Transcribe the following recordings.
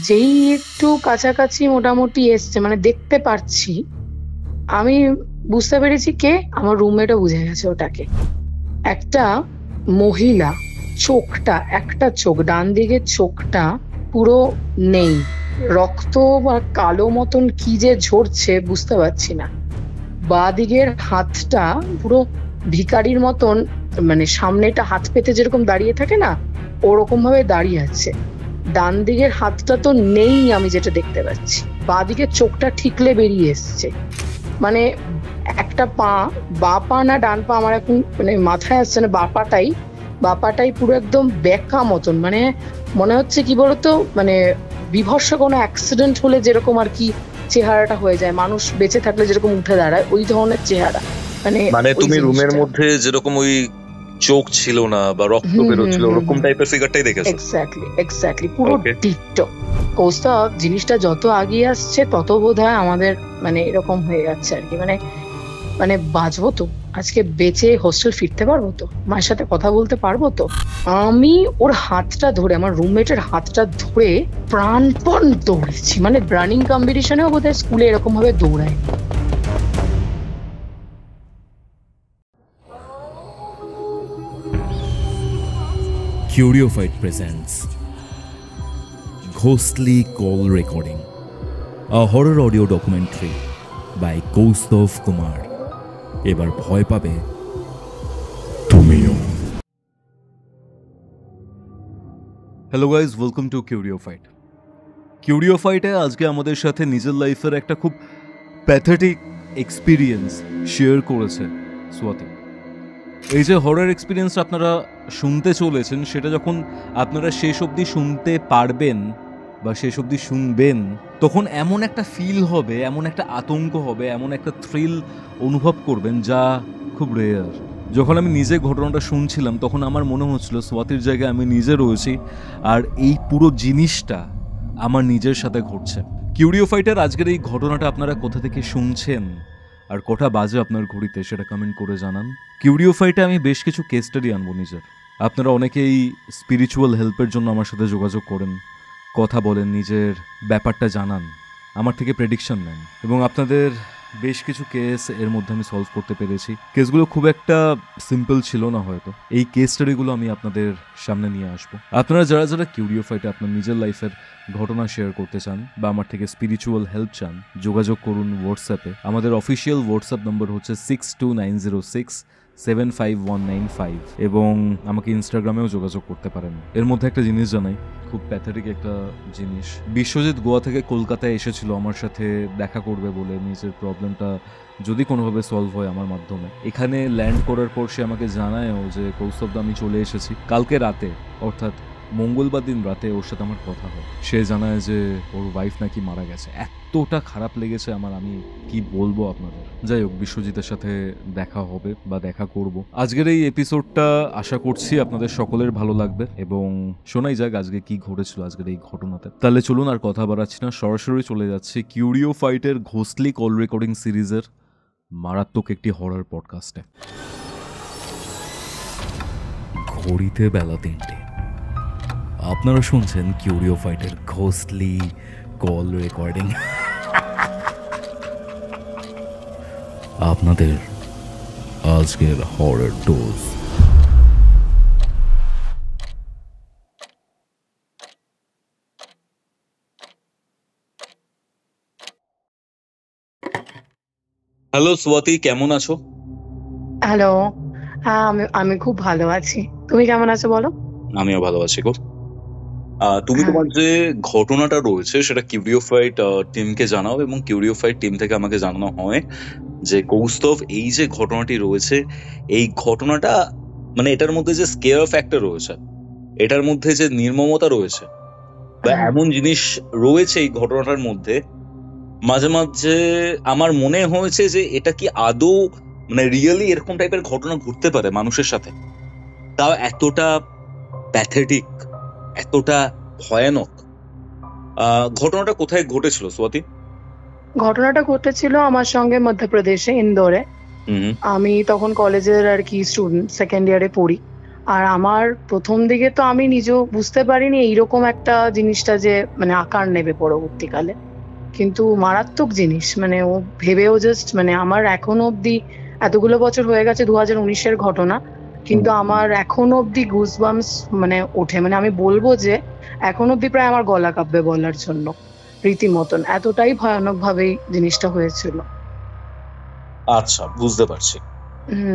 যেই একটু কাছাকাছি মোটামুটি এসছে, মানে দেখতে পারছি, আমি বুঝতে পেরেছি কে। আমার রুমমেটও বুঝে গেছে ওটাকে। একটা মহিলা, চোখটা, একটা চোখ, ডান দিকের চোখটা পুরো নেই, রক্ত বা কালো মতন কি যে ঝরছে বুঝতে পারছি না। বাঁ দিকের হাতটা পুরো ভিখারির মতন, মানে সামনেটা হাত পেতে যেরকম দাঁড়িয়ে থাকে না, ওরকম ভাবে দাঁড়িয়ে আছে। ডান দিকের হাতটা তো নেই, আমি যেটা দেখতে পাচ্ছি। বাঁ দিকের চোখটা ঠিকলে বেরিয়ে এসছে। মানে একটা পা, বাঁ পা না ডান পা আমার এখন মানে মাথায় আসছে না, বাঁ পাটাই পুরো একদম বেঁকা মতন। মানে মনে হচ্ছে কি বলতো, মানে বিভৎস কোনো অ্যাক্সিডেন্ট হলে যেরকম আর কি চেহারাটা হয়ে যায়, মানুষ বেঁচে থাকলে যেরকম উঠে দাঁড়ায়, ওই ধরনের চেহারা। মানে তুমি রুমের মধ্যে যেরকম ওই চোখ ছিল না বা রক্ত বেরোচ্ছিল, ওরকম টাইপের ফিগারটাই দেখেছো? এক্স্যাক্টলি পুরো ডিটটো। কৌস্তব, জিনিসটা যত আগিয়ে আসছে তত বোধহয় আমাদের মানে এরকম হয়ে যাচ্ছে আর কি। মানে বাঁচবো তো আজকে, বেঁচে হোস্টেল ফিরতে পারবো তো, মায়ের সাথে কথা বলতে পারবো তো। আমি ওর হাতটা ধরে, আমার রুমমেটের হাতটা ধরে প্রাণপণ দৌড়েছি। মানে রানিং কম্পিটিশনেও বোধহয় স্কুলে এরকম ভাবে দৌড়ায়। Curiofite presents Ghostly Call Recording, a horror audio documentary by Kaustav Kumar. এবার ভয় পাবে তুমিও। Hello guys, welcome to Curiofight. কিউরিওফাইটে আজকে আমাদের সাথে নিজের লাইফের একটা খুব প্যাথেটিক এক্সপিরিয়েন্স শেয়ার করেছে সোয়াতি। এই যে হরর এক্সপিরিয়েন্স আপনারা শুনতে চলেছেন, সেটা যখন আপনারা শেষ অবধি শুনতে পারবেন বা শেষ অবধি শুনবেন, তখন এমন একটা ফিল হবে, এমন একটা আতঙ্ক হবে, এমন একটা থ্রিল অনুভব করবেন যা খুব রেয়ার। যখন আমি নিজে ঘটনাটা শুনছিলাম তখন আমার মনে হচ্ছিল সোয়াতির জায়গায় আমি নিজে রয়েছি, আর এই পুরো জিনিসটা আমার নিজের সাথে ঘটছে। কিউরিওফাইটের আজকের এই ঘটনাটা আপনারা কোথা থেকে শুনছেন আর কটা বাজে আপনার ঘড়িতে, সেটা কমেন্ট করে জানান। কিউরিওফাইটে আমি বেশ কিছু কেস স্টাডি আনবো নিজের। আপনারা অনেকেই স্পিরিচুয়াল হেল্পের জন্য আমার সাথে যোগাযোগ করেন, কথা বলেন, নিজের ব্যাপারটা জানান, আমার থেকে প্রেডিকশন নেন, এবং আপনাদের বেশ কিছু কেস এর মধ্যে আমি সলভ করতে পেরেছি। কেসগুলো খুব একটা সিম্পল ছিল না হয়তো। এই কেস স্টাডিগুলো আমি আপনাদের সামনে নিয়ে আসবো। আপনারা যারা যারা কিউরিওফাইটে আপনার নিজের লাইফের ঘটনা শেয়ার করতে চান বা আমার থেকে স্পিরিচুয়াল হেল্প চান, যোগাযোগ করুন হোয়াটসঅ্যাপে। আমাদের অফিসিয়াল হোয়াটসঅ্যাপ নম্বর হচ্ছে 6290675195, এবং আমাকে ইনস্টাগ্রামেও যোগাযোগ করতে পারেন। এর মধ্যে একটা জিনিস জানাই, খুব প্যাথেটিক একটা জিনিস। বিশ্বজিৎ গোয়া থেকে কলকাতায় এসেছিল আমার সাথে দেখা করবে বলে, নিজের প্রবলেমটা যদি কোনোভাবে সলভ হয় আমার মাধ্যমে। এখানে ল্যান্ড করার পর সে আমাকে জানায়ও যে কৌস্তব, আমি চলে এসেছি। কালকে রাতে, অর্থাৎ মঙ্গলবার দিন রাতে ওর সাথে আমার কথা হয়। সে জানায় যে ওর ওয়াইফ নাকি মারা গেছে। এতটা খারাপ লেগেছে আমার, আমি কি বলবো আপনাদের। যাই হোক, বিশ্বজিতের সাথে দেখা হবে বা দেখা করব। আজকের এই এপিসোডটা আশা করছি আপনাদের সকলের ভালো লাগবে, এবং শোনাই যাক আজকে কি ঘটেছিল আজকের এই ঘটনাতে। তাহলে চলুন আর কথা বাড়াচ্ছি না, সরাসরি চলে যাচ্ছি কিউরিওফাইটের ঘোস্টলি কল রেকর্ডিং সিরিজের মারাত্মক একটি হরর পডকাস্টে। ঘড়িতে বেলা 3টে। আপনারা শুনছেন কিউরিওফাইটের ঘোস্টলি কল রেকর্ডিং। আপনাদের আজকের হরর ডোজ। হ্যালো সোয়াতি, কেমন আছো? হ্যালো, হ্যাঁ আমি খুব ভালো আছি। তুমি কেমন আছো বলো? আমিও ভালো আছি গো। তুমি তোমার যে ঘটনাটা রয়েছে সেটা কিউরিওফাইট টিমকে জানাও, এবং কিউরিওফাইট টিম থেকে আমাকে জানানো হয় যে কৌস্তভ, এই যে ঘটনাটি রয়েছে, এই ঘটনাটা মানে এটার মধ্যে যে স্কেয়ার ফ্যাক্টর রয়েছে, এটার মধ্যে যে নির্মমতা রয়েছে বা এমন জিনিস রয়েছে এই ঘটনাটার মধ্যে, মাঝে মাঝে আমার মনে হয়েছে যে এটা কি আদৌ মানে রিয়েলি এরকম টাইপের ঘটনা ঘটতে পারে মানুষের সাথে, তাও এতটা প্যাথেটিক, এতটা ভয়ানক। ঘটনাটা কোথায় ঘটেছিল সোয়াতি? ঘটনাটা ঘটেছিল আমার সঙ্গে মধ্যপ্রদেশে, ইন্দোরে। আমি তখন কলেজের আর কি স্টুডেন্ট, সেকেন্ড ইয়ারে পড়ি। আর আমার প্রথম দিকে তো আমি নিজেও বুঝতে পারিনি এইরকম একটা জিনিসটা যে মানে আকার নেবে পরবর্তীকালে, কিন্তু মারাত্মক জিনিস। মানে ও ভেবেও জাস্ট মানে আমার এখনো অব্দি, এতগুলো বছর হয়ে গেছে 2019-এর ঘটনা, কিন্তু আমার এখনো অব্দি গুজবাম্পস মানে ওঠে। মানে আমি বলবো যে এখনো অব্দি প্রায় আমার গলা কাঁপবে বলার জন্য, রীতিমতন এতটাই ভয়ানক ভাবেই জিনিসটা হয়েছিল। আচ্ছা, বুঝতে পারছি।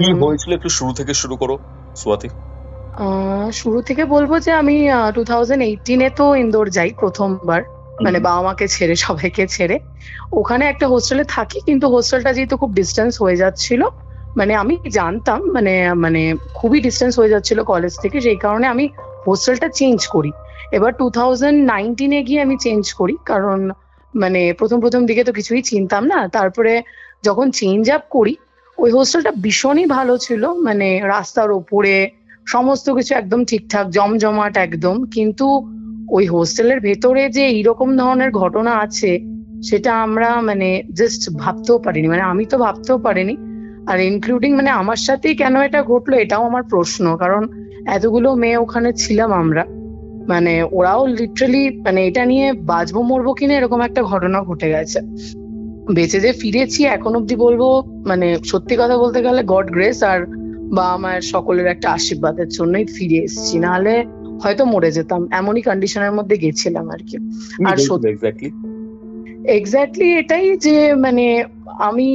কি হয়েছিল একটু শুরু থেকে শুরু করো স্বাতি। শুরু থেকে বলবো যে আমি 2018-এ তো ইন্দোর যাই প্রথমবার, মানে বাবা মাকে ছেড়ে, সবাইকে ছেড়ে। ওখানে একটা হোস্টেলে থাকি, কিন্তু হোস্টেলটা যেহেতু খুব ডিস্টেন্স হয়ে যাচ্ছিল, মানে আমি জানতাম মানে মানে খুবই ডিস্টেন্স হয়ে যাচ্ছিল কলেজ থেকে, সেই কারণে আমি হোস্টেলটা চেঞ্জ করি। এবার 2019-এ গিয়ে আমি চেঞ্জ করি, কারণ মানে প্রথম দিকে তো কিছুই চিনতাম না। তারপরে যখন চেঞ্জ আপ করি, ওই হোস্টেলটা ভীষণই ভালো ছিল, মানে রাস্তার ওপরে সমস্ত কিছু একদম ঠিকঠাক জমজমাট একদম। কিন্তু ওই হোস্টেলের ভেতরে যে এইরকম ধরনের ঘটনা আছে, সেটা আমরা মানে জাস্ট ভাবতেও পারিনি, মানে আমি তো ভাবতেও পারিনি। আর ইনক্লুডিং মানে আমার সাথেই কেন এটা ঘটলো, এটাও আমার প্রশ্ন। কারণ এতগুলো মেয়ে ওখানে ছিলাম আমরা, মানে ওরাও লিটারালি মানে এটা নিয়ে বাঁচবো মরবো কিনা এরকম একটা ঘটনা ঘটে গেছে। বেঁচে যে ফিরেছি এখন অব্দি বলবো, মানে সত্যি কথা বলতে গেলে গড গ্রেস আর বাবা মায়ের সকলের একটা আশীর্বাদের জন্যই ফিরে এসেছি, নাহলে হয়তো মরে যেতাম। এমনই কন্ডিশনের মধ্যে গেছিলাম আর কি। আর এক্স্যাক্টলি এটাই যে মানে আমি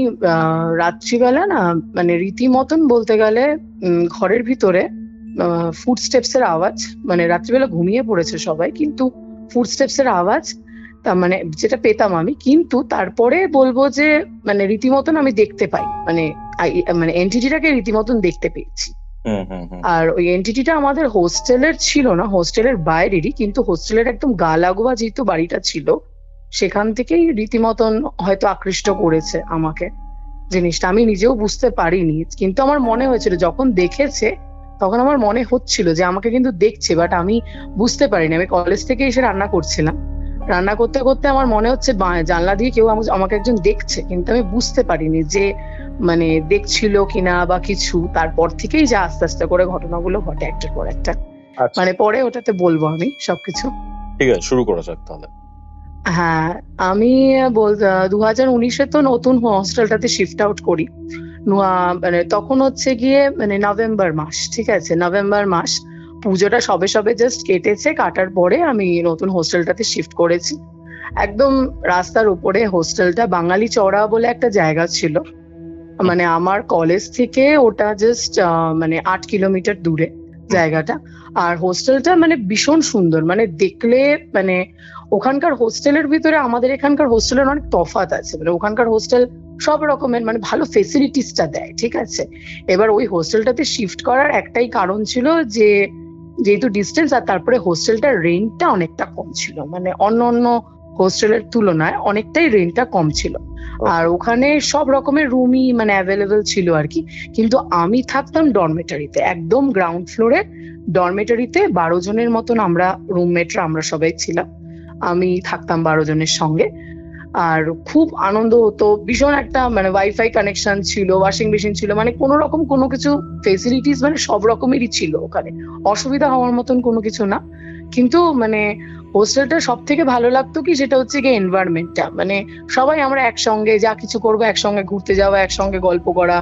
রাত্রিবেলা না মানে রীতিমতন বলতে গেলে ঘরের ভিতরে ফুটস্টেপস এর আওয়াজ, মানে রাত্রিবেলা ঘুমিয়ে পড়েছে সবাই, কিন্তু ফুটস্টেপস এর আওয়াজ তা মানে যেটা পেতাম আমি, কিন্তু তারপরে বলবো যে মানে রীতিমতন আমি দেখতে পাই, মানে মানে এন্টিটিটাকে রীতিমতন দেখতে পেয়েছি। আর ওই এন্টিটিটা আমাদের হোস্টেলের ছিল না, হোস্টেলের বাইরেরই, কিন্তু হোস্টেলের একদম গা লাগোয়া যেহেতু বাড়িটা ছিল, সেখান থেকেই রীতিমতন হয়তো আকৃষ্ট করেছে আমাকে জিনিসটা। আমি নিজেও বুঝতে পারিনি, কিন্তু আমার মনে হয়েছিল যখন দেখেছে তখন আমার মনে হচ্ছিল যে আমাকে কিন্তু দেখছে, বাট আমি বুঝতে পারিনি। আমি কলেজ থেকে এসে রান্না করছিলাম, রান্না করতে করতে আমার মনে হচ্ছে জানলা দিয়ে কেউ আমাকে একজন দেখছে, কিন্তু আমি বুঝতে পারিনি যে মানে দেখছিল কিনা বা কিছু। তারপর থেকেই যা আস্তে আস্তে করে ঘটনাগুলো ঘটে একটার পর একটা, মানে পরে ওটাতে বলবো আমি সবকিছু। ঠিক আছে, শুরু করা যাক তাহলে। হ্যাঁ, আমি 2019-এ তো নতুন হস্টেলটাতে শিফট আউট করি। মানে তখন হচ্ছে গিয়ে মানে নভেম্বর মাস, ঠিক আছে, নভেম্বর মাস, পুজোটা সবে সবে জাস্ট কেটেছে, কাটার পরে আমি নতুন হোস্টেলটাতে শিফট করেছি। একদম রাস্তার উপরে হোস্টেলটা, বাঙালি চড়া বলে একটা জায়গা ছিল, মানে আমার কলেজ থেকে ওটা জাস্ট মানে 8 কিলোমিটার দূরে জায়গাটা। আর হোস্টেলটা মানে ভীষণ সুন্দর, মানে দেখলে মানে ওখানকার হোস্টেলের ভিতরে আমাদের এখানকার হোস্টেলের অনেক তফাৎ আছে। মানে ওখানকার হোস্টেল সব রকমের মানে ভালো ফেসিলিটিসটা দেয়, ঠিক আছে। এবার ওই হোস্টেলটাতে শিফট করার একটাই কারণ ছিল যে যেহেতু ডিস্টেন্স, আর তারপরে হোস্টেলটার রেন্টটা অনেকটা কম ছিল, মানে অন্য হোস্টেলের তুলনায় অনেকটাই রেন্টটা কম ছিল। আর ওখানে সব রকমের রুমই মানে অ্যাভেলেবেল ছিল আর কি। কিন্তু আমি থাকতাম ডরমেটারিতে, একদম গ্রাউন্ড ফ্লোরে ডরমেটারিতে। 12 জনের মতন আমরা রুমমেটরা, আমরা সবাই ছিলাম। আমি থাকতাম 12 জনের সঙ্গে। আর খুব আনন্দ হতো, ভীষণ একটা মানে ওয়াইফাই কানেকশন ছিল, ওয়াশিং মেশিন ছিল, মানে কোনো রকম কোনো কিছু ফেসিলিটিস মানে সব রকমেরই ছিল ওখানে, অসুবিধা হওয়ার মতন কোনো কিছু না। কিন্তু মানে হোস্টেলটা সব থেকে ভালো লাগতো কি, সেটা হচ্ছে গিয়ে এনভায়রনমেন্টটা। মানে সবাই আমরা একসঙ্গে যা কিছু করবো, একসঙ্গে ঘুরতে যাওয়া, একসঙ্গে গল্প করা।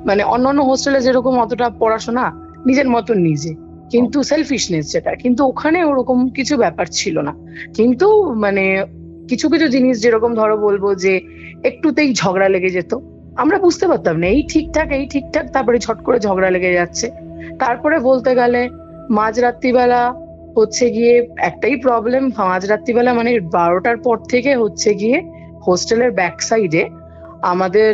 মানে অন্যান্য হোস্টেলে যেরকম অতটা পড়াশোনা নিজের মতন নিজে, কিন্তু সেলফিশনেস যেটা, কিন্তু ওখানে ওরকম কিছু ব্যাপার ছিল না। কিন্তু মানে কিছু কিছু জিনিস যেরকম ধরো বলবো যে একটুতেই ঝগড়া লেগে যেত, আমরা বুঝতে পারতাম না এই ঠিকঠাক এই ঠিকঠাক, তারপরে ঝট করে ঝগড়া লেগে যাচ্ছে। তারপরে বলতে গেলে মাঝরাত্রিবেলা হচ্ছে গিয়ে একটাই প্রবলেম, মাঝরাত্রিবেলা মানে 12টার পর থেকে হচ্ছে গিয়ে হোস্টেলের ব্যাক সাইডে আমাদের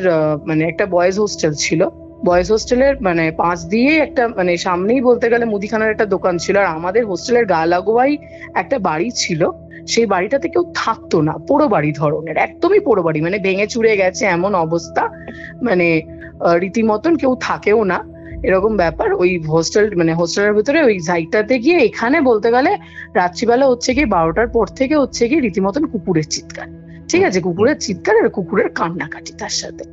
মানে একটা বয়েজ হোস্টেল ছিল। বয়েজ হোস্টেলের মানে পাশ দিয়ে একটা মানে সামনেই বলতে গেলে মুদিখানার একটা দোকান ছিল, আর আমাদের হোস্টেলের গা লাগোয়াই একটা বাড়ি ছিল। সেই বাড়িটাতে কেউ থাকতো না, পোড়ো বাড়ি ধরনের, একদমই পোড়ো বাড়ি, মানে ভেঙে চুরে গেছে এমন অবস্থা, মানে রীতিমতন কেউ থাকেও না এরকম ব্যাপার। ওই হোস্টেল মানে হোস্টেলের ভিতরে ওই সাইডটাতে গিয়ে এখানে বলতে গেলে রাত্রিবেলা হচ্ছে গিয়ে 12টার পর থেকে হচ্ছে গিয়ে রীতিমতন কুকুরের চিৎকার, ঠিক আছে, কুকুরের চিৎকার আর কুকুরের কান্নাকাটি তার সাথে।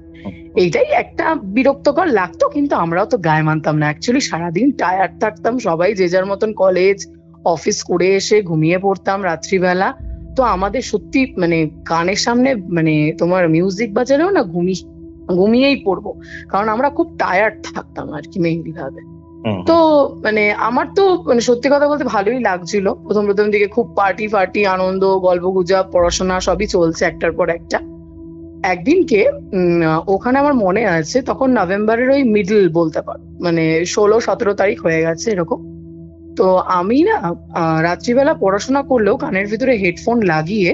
এইটাই একটা বিরক্তকর লাগতো, কিন্তু আমরাও তো গায়ে মানতাম না। অ্যাকচুয়ালি সারাদিন টায়ার্ড থাকতাম, সবাই যে যার মতন কলেজ অফিস করে এসে ঘুমিয়ে পড়তাম রাত্রিবেলা। তো আমাদের সত্যি মানে কানের সামনে মানে তোমার মিউজিক বাজালেও না ঘুমিয়েই পড়বো, কারণ আমরা খুব টায়ার্ড থাকতাম আর কি মেইনলি ভাবে। তো মানে আমার তো মানে সত্যি কথা বলতে ভালোই লাগছিল প্রথম দিকে, খুব পার্টি আনন্দ গল্প গুজব পড়াশোনা সবই চলছে একটার পর একটা। একদিনকে ওখানে আমার মনে আছে তখন নভেম্বরের ওই মিডল বলতে পারো, মানে 16-17 তারিখ হয়ে গেছে এরকম। তো আমি না রাত্রিবেলা পড়াশোনা করলেও কানের ভিতরে হেডফোন লাগিয়ে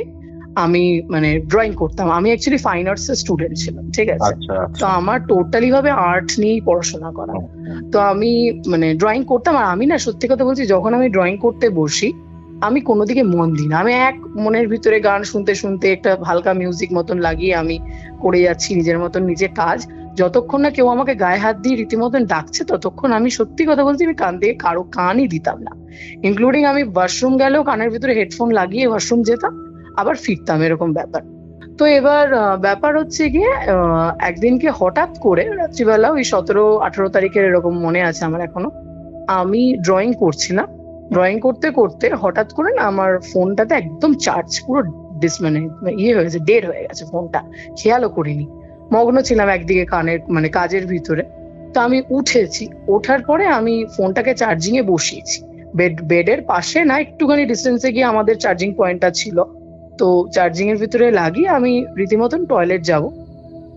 আমি মানে ড্রয়িং করতাম। আমি অ্যাকচুয়ালি ফাইন আর্টস এর স্টুডেন্ট ছিলাম, ঠিক আছে। তো আমার টোটালি ভাবে আর্ট নিয়েই পড়াশোনা করা। তো আমি মানে ড্রয়িং করতাম, আর আমি না সত্যি কথা বলছি, যখন আমি ড্রয়িং করতে বসি আমি কোনো দিকে মন দিই না। আমি এক মনের ভিতরে গান শুনতে শুনতে একটা হালকা মিউজিক মতন লাগিয়ে আমি করে যাচ্ছি নিজের মতন নিজের কাজ। যতক্ষণ না কেউ আমাকে গায়ে হাত দিয়ে রীতিমতন ডাকছে ততক্ষণ আমি সত্যি কথা বলছি আমি কান দিয়ে কারো কানই দিতাম না। ইনক্লুডিং আমি ওয়াশরুম গেলেও কানের ভিতরে হেডফোন লাগিয়ে ওয়াশরুম যেতাম, আবার ফিরতাম, এরকম ব্যাপার। তো এবার ব্যাপার হচ্ছে গিয়ে একদিনকে হঠাৎ করে রাত্রিবেলা ওই 17-18 তারিখের এরকম মনে আছে আমার এখনো, আমি ড্রয়িং করছিলাম। ড্রয়িং করতে করতে হঠাৎ করে না আমার ফোনটাতে একদম চার্জ পুরো মানে ইয়ে হয়ে গেছে, ডেড হয়ে গেছে ফোনটা। খেয়ালও করিনি, মগ্ন ছিলাম একদিকে কানের মানে কাজের ভিতরে। তো আমি উঠেছি, ওঠার পরে আমি ফোনটাকে চার্জিং এ বসিয়েছি। বেডের পাশে না একটুখানি ডিস্টেন্সে গিয়ে আমাদের চার্জিং পয়েন্টটা ছিল। তো চার্জিং এর ভিতরে লাগিয়ে আমি রীতিমতন টয়লেট যাব।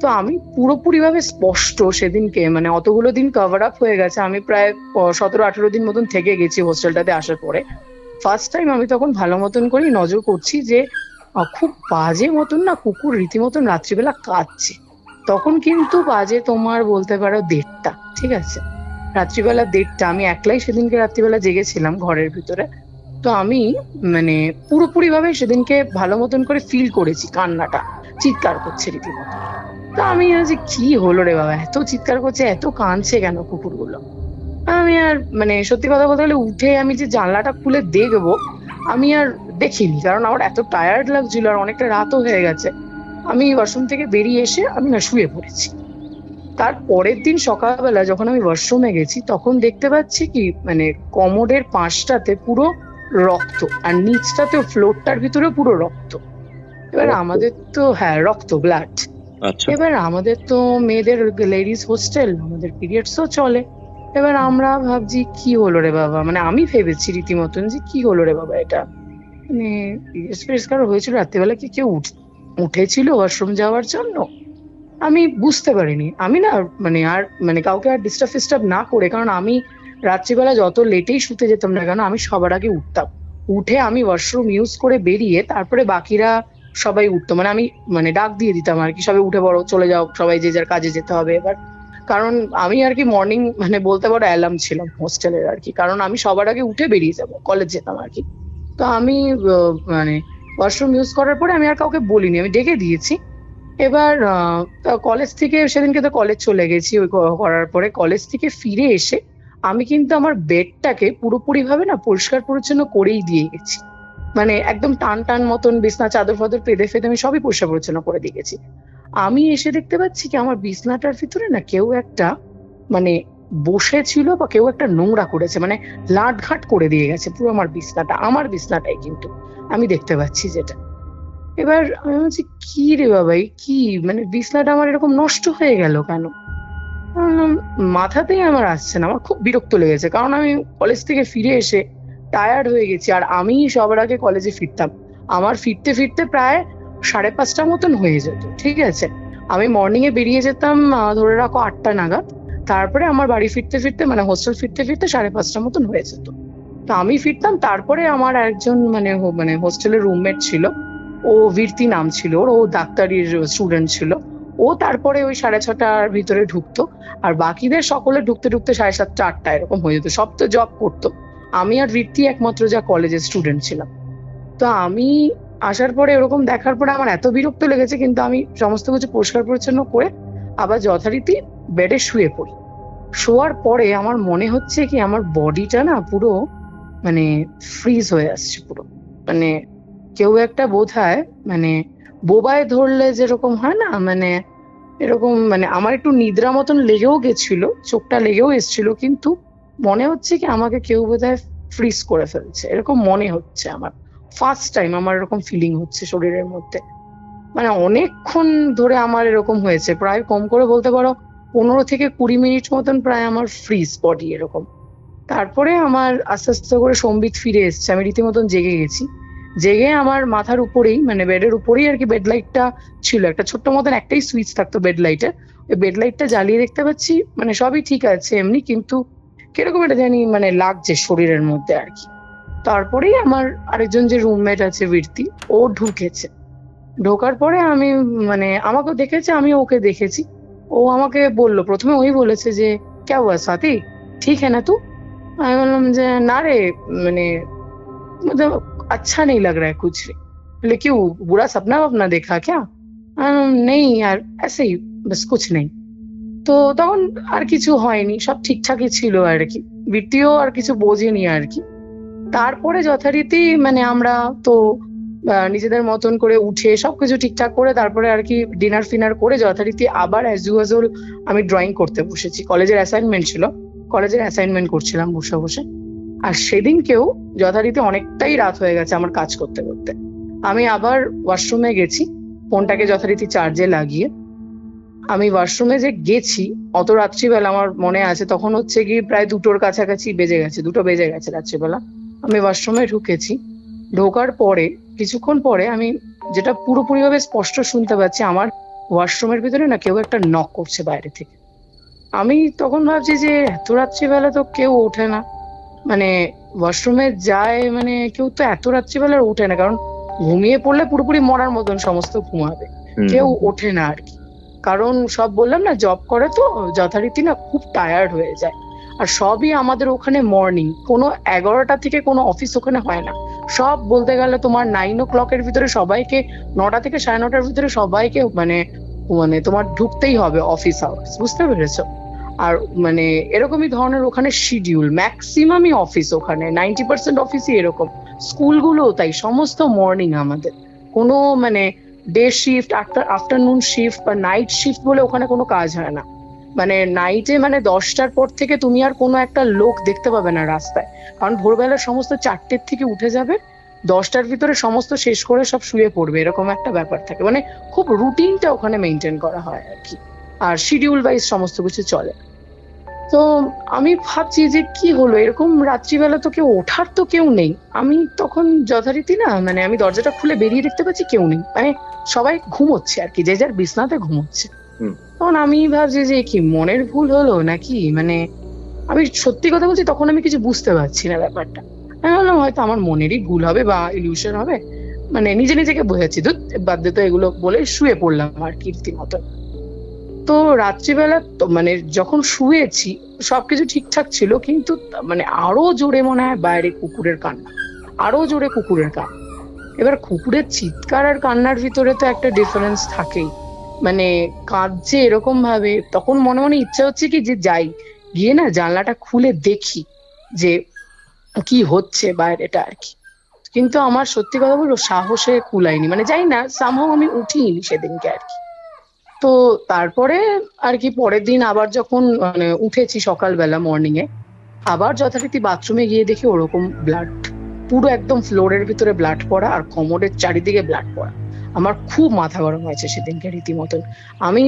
তো আমি পুরোপুরি ভাবে স্পষ্ট সেদিনকে মানে অতগুলো দিন কভার আপ হয়ে গেছে, আমি প্রায় 17-18 দিন মতন থেকে গেছি হোস্টেলটাতে আসার পরে। ফার্স্ট টাইম আমি তখন ভালো মতন করে নজর করছি যে খুব বাজে মতন না কুকুর রীতিমতন রাত্রিবেলা কাঁদছে। তখন কিন্তু বাজে তোমার বলতে পারো 1:30, ঠিক আছে, রাত্রিবেলা 1:30। আমি একলাই সেদিনকে রাত্রিবেলা জেগেছিলাম ঘরের ভিতরে। তো আমি মানে পুরোপুরি ভাবে সেদিনকে ভালো মতন করে ফিল করেছি কান্নাটা, চিৎকার করছে রীতিমতো। তো আমি যে কি হলো রে বাবা, এত চিৎকার করছে, এত কাঁদছে কেন কুকুরগুলো। আমি আর মানে সত্যি কথা বলতে গেলে উঠে আমি যে জানলাটা খুলে দেখবো আমি আর দেখিনি, কারণ আমার এত টায়ার্ড লাগছিল আর অনেকটা রাতও হয়ে গেছে। আমি ওয়াশরুম থেকে বেরিয়ে এসে আমি না শুয়ে পড়েছি। তার পরের দিন সকালবেলা যখন আমি ওয়াশরুমে গেছি তখন দেখতে পাচ্ছি কি মানে কমোডের পাশটাতে পুরো রক্ত, আর নিচটাতেও ফ্লোরটার ভিতরে পুরো রক্ত। এবার আমাদের তো হ্যাঁ রক্ত, ব্লাড। এবার আমাদের তো মেয়েদের লেডিস হোস্টেল, আমাদের পিরিয়ডসও চলে। এবার আমরা ভাবছি কি হলো রে বাবা, মানে আমি ভেবেছি রীতিমতন যে কি হলো রে বাবা, এটা মানে পিরিয়ডস কারো হয়েছিল রাত্রিবেলা, কি কেউ উঠেছিল ওয়াশরুম যাওয়ার জন্য? আমি বুঝতে পারিনি। আমি না মানে আর মানে কাউকে আর ডিস্টার্ব না করে, কারণ আমি রাত্রিবেলা যত লেটেই শুতে যেতাম না কেন আমি সবার আগে উঠতাম। উঠে আমি ওয়াশরুম ইউজ করে বেরিয়ে তারপরে বাকিরা সবাই উঠতো, মানে আমি মানে ডাক দিয়ে দিতাম আর কি, সবাই উঠে পড়ো, চলে যাও, সবাই যে যার কাজে যেতে হবে এবার। কারণ আমি আর কি মর্নিং মানে বলতে পারো অ্যালার্ম ছিলাম হোস্টেলের আর কি, কারণ আমি সবার আগে উঠে বেরিয়ে যাবো, কলেজ যেতাম আর কি। তো আমি মানে ওয়াশরুম ইউজ করার পরে আমি আর কাউকে বলিনি, আমি ডেকে দিয়েছি। এবার কলেজ থেকে সেদিনকে তো কলেজ চলে গেছি, ওই করার পরে কলেজ থেকে ফিরে এসে আমি কিন্তু আমার বেডটাকে পুরোপুরি ভাবে না পরিষ্কার পরিচ্ছন্ন করেই দিয়ে গেছি। মানে একদম টান মতন বিছনা চাদর ফাদর পেতে ফেতে আমি সবই পরিষ্কার পরিচ্ছন্ন করে দিয়ে গেছি। আমি এসে দেখতে পাচ্ছি কি আমার বিছনাটার ভিতরে না কেউ একটা মানে বসেছিল বা কেউ একটা নোংরা করেছে, মানে লাটঘাট করে দিয়ে গেছে পুরো আমার বিছনাটা, আমার বিছনাটাই কিন্তু আমি দেখতে পাচ্ছি যেটা। এবার আমি বলছি কি রে বাবাই, কি মানে বিছনাটা আমার এরকম নষ্ট হয়ে গেল কেন? মাথাতেই আমার আসছে না, আমার খুব বিরক্ত লেগেছে, কারণ আমি কলেজ থেকে ফিরে এসে টায়ার্ড হয়ে গেছি, আর আমি সবার আগে কলেজে ফিরতাম। আমার ফিরতে ফিরতে প্রায় 5:30 মতন হয়ে যেত, ঠিক আছে। আমি মর্নিং এ বেরিয়ে যেতাম ধরে রাখো 8টা নাগাদ, তারপরে আমার বাড়ি ফিরতে ফিরতে মানে হোস্টেল ফিরতে ফিরতে 5:30 মতন হয়ে যেত। তো আমি ফিরতাম, তারপরে আমার একজন মানে হোস্টেলের রুমমেট ছিল, ও বীরতি নাম ছিল ওর, ও ডাক্তারির স্টুডেন্ট ছিল, ও তারপরে ওই 6:30টার ভিতরে ঢুকতো। আর বাকিদের সকলে ঢুকতে ঢুকতে 7:30, 8টা এরকম হয়ে যেত, সব তো জব করতো। আমি আর বীরতি একমাত্র যা কলেজের স্টুডেন্ট ছিলাম। তো আমি আসার পরে এরকম দেখার পরে আমার এত বিরক্ত লেগেছে, কিন্তু আমি সমস্ত কিছু পরিষ্কার পরিচ্ছন্ন করে আবার যথারীতি বেডে শুয়ে পড়ি। শোয়ার পরে আমার মনে হচ্ছে কি আমার বডিটা না পুরো মানে ফ্রিজ হয়ে আসছে পুরো, মানে কেউ একটা বোধহয় মানে বোবায় ধরলে যেরকম হয় না, মানে এরকম, মানে আমার একটু নিদ্রা মতন লেগেও গেছিল, চোখটা লেগেও এসেছিল, কিন্তু মনে হচ্ছে কি আমাকে কেউ বোধহয় ফ্রিজ করে ফেলছে, এরকম মনে হচ্ছে আমার। ফার্স্ট টাইম আমার এরকম ফিলিং হচ্ছে শরীরের মধ্যে। মানে অনেকক্ষণ ধরে আমার এরকম হয়েছে, প্রায় কম করে বলতে পারো 15 থেকে 20 মিনিট মতন প্রায় আমার ফ্রিজ বডি এরকম। তারপরে আমার আস্তে আস্তে করে সম্বিত ফিরে এসছে, আমি রীতিমতন জেগে গেছি। জেগে আমার মাথার উপরেই, মানে বেডের উপরেই আর কি বেড লাইটটা ছিল, একটা ছোট্ট মতন একটাই সুইচ থাকতো বেড লাইটের, ওই বেড লাইটটা জ্বালিয়ে দেখতে পাচ্ছি, মানে সবই ঠিক আছে এমনি, কিন্তু কিরকম এটা জানি মানে লাগছে শরীরের মধ্যে আর কি। তারপরেই আমার আরেকজন যে রুমমেট আছে বৃত্তি, ও ঢুকেছে। ঢোকার পরে আমি, মানে আমাকে দেখেছে, আমি ওকে দেখেছি। ও আমাকে বললো, প্রথমে ওই বলেছে যে ক্যা হুয়া সাথী, ঠিক হ্যাঁ না তু? আমি বললাম যে না রে, মানে मतलब अच्छा नहीं लग रहा है कुछ भी। बोले क्यों, बुरा सपना वपना देखा क्या? नहीं यार ऐसे ही, बस कुछ नहीं। তো তখন আর কিছু হয়নি, সব ঠিকঠাকই ছিল আর কি, বৃত্তিও আর কিছু বোঝেনি আর কি। তারপরে যথারীতি মানে আমরা তো নিজেদের মতন করে উঠে সবকিছু ঠিকঠাক করে তারপরে আর কি ডিনার ফিনার করে যথারীতি আবার অ্যাজ ইউজুয়াল আমি ড্রয়িং করতে বসেছি। কলেজের অ্যাসাইনমেন্ট ছিল, কলেজের অ্যাসাইনমেন্ট করছিলাম বসে বসে। আর সেদিনকেও যথারীতি অনেকটাই রাত হয়ে গেছে আমার কাজ করতে করতে। আমি আবার ওয়াশরুমে গেছি, ফোনটাকে যথারীতি চার্জে লাগিয়ে। আমি ওয়াশরুমে যে গেছি অত রাত্রিবেলা, আমার মনে আছে তখন হচ্ছে কি প্রায় 2টোর কাছাকাছি বেজে গেছে, 2টো বেজে গেছে রাত্রিবেলা। আমি ওয়াশরুমে ঢুকেছি, ঢোকার পরে কিছুক্ষণ পরে আমি যেটা পুরোপুরিভাবে স্পষ্ট শুনতে পাচ্ছি, আমার ওয়াশরুমের ভিতরে না কেউ একটা নক করছে বাইরে থেকে। আমি তখন ভাবছি যে এত রাত্রিবেলা তো কেউ ওঠে না, মানে ওয়াশরুমে যায় মানে কেউ তো এত রাত্রিবেলা ওঠে না, কারণ ঘুমিয়ে পড়লে পুরোপুরি মরার মতন সমস্ত ঘুমাবে, কেউ ওঠে না আর কি। কারণ সব বললাম না জব করে তো যথারীতি না খুব টায়ার্ড হয়ে যায়। আর সবই আমাদের ওখানে মর্নিং, কোনো 11টা থেকে কোনো অফিস ওখানে হয় না। সব বলতে গেলে তোমার 9 o'clock ভিতরে সবাইকে, 9টা থেকে 9:30টার ভিতরে সবাইকে মানে মানে তোমার ঢুকতেই হবে অফিস আওয়ার্স, বুঝতে পেরেছো? আর মানে এরকমই ধরনের ওখানে শিডিউল, ম্যাক্সিমামই অফিস ওখানে 90% অফিসই এরকম। স্কুলগুলো তাই সমস্ত মর্নিং আমাদের, কোনো মানে ডে শিফট, আফটারনুন শিফট বা নাইট শিফট বলে ওখানে কোনো কাজ হয় না। মানে নাইটে মানে 10টার পর থেকে তুমি আর কোনো একটা লোক দেখতে পাবে না রাস্তায়, কারণ ভোরবেলা সমস্ত 4টের থেকে উঠে যাবে, 10টার ভিতরে সমস্ত শেষ করে সব শুয়ে পড়বে, এরকম একটা ব্যাপার থাকে। মানে খুব রুটিনটা ওখানে মেনটেন করা হয় আর কি, আর শিডিউল ওয়াইজ সমস্ত কিছু চলে। তো আমি ভাবছি যে কি হলো, এরকম রাত্রিবেলা তো কেউ ওঠার তো কেউ নেই। আমি তখন যথারীতি না মানে আমি দরজাটা খুলে বেরিয়ে দেখতে পাচ্ছি কেউ নেই, মানে সবাই ঘুমোচ্ছে আর কি, যে যার বিছনাতে ঘুমোচ্ছে। তখন আমি ভাবছি যে কি মনের ভুল হলো নাকি, মানে আমি সত্যি কথা বলছি তখন আমি কিছু বুঝতে পারছি না ব্যাপারটা। আমি ভাবলাম হয়তো আমার মনেরই ভুল হবে বা ইলিউশন হবে, মানে নিজে নিজেকে বোঝাচ্ছি, তো বাদ দে তো এগুলো বলে শুয়ে পড়লাম আর কি রীতিমতো। তো রাত্রিবেলা তো মানে যখন শুয়েছি সবকিছু ঠিকঠাক ছিল, কিন্তু মানে আরো জোরে মনে হয় বাইরে কুকুরের কান্না, আরো জোরে কুকুরের কান্না। এবার কুকুরের চিৎকার আর কান্নার ভিতরে তো একটা ডিফারেন্স থাকেই, মানে কাঁদছে এরকম ভাবে। তখন মনে মনে ইচ্ছা হচ্ছে কি যে যাই গিয়ে না জানলাটা খুলে দেখি যে কি হচ্ছে বাইরেটা আর কি, কিন্তু আমার সত্যি কথা বলবো সাহসে কুলাইনি, মানে যাই না সামহাও আমি উঠিনি সেদিনকে আর কি। তো তারপরে আর কি পরের দিন আবার যখন মানে উঠেছি সকালবেলা মর্নিং এ, আবার যথারীতি বাথরুমে গিয়ে দেখি ওরকম ব্লাড, পুরো একদম ফ্লোরের ভিতরে ব্লাড পড়া আর কমোডের চারিদিকে ব্লাড পড়া। আমার খুব মাথা গরম হয়েছে সেদিনকে রীতিমতন। আমি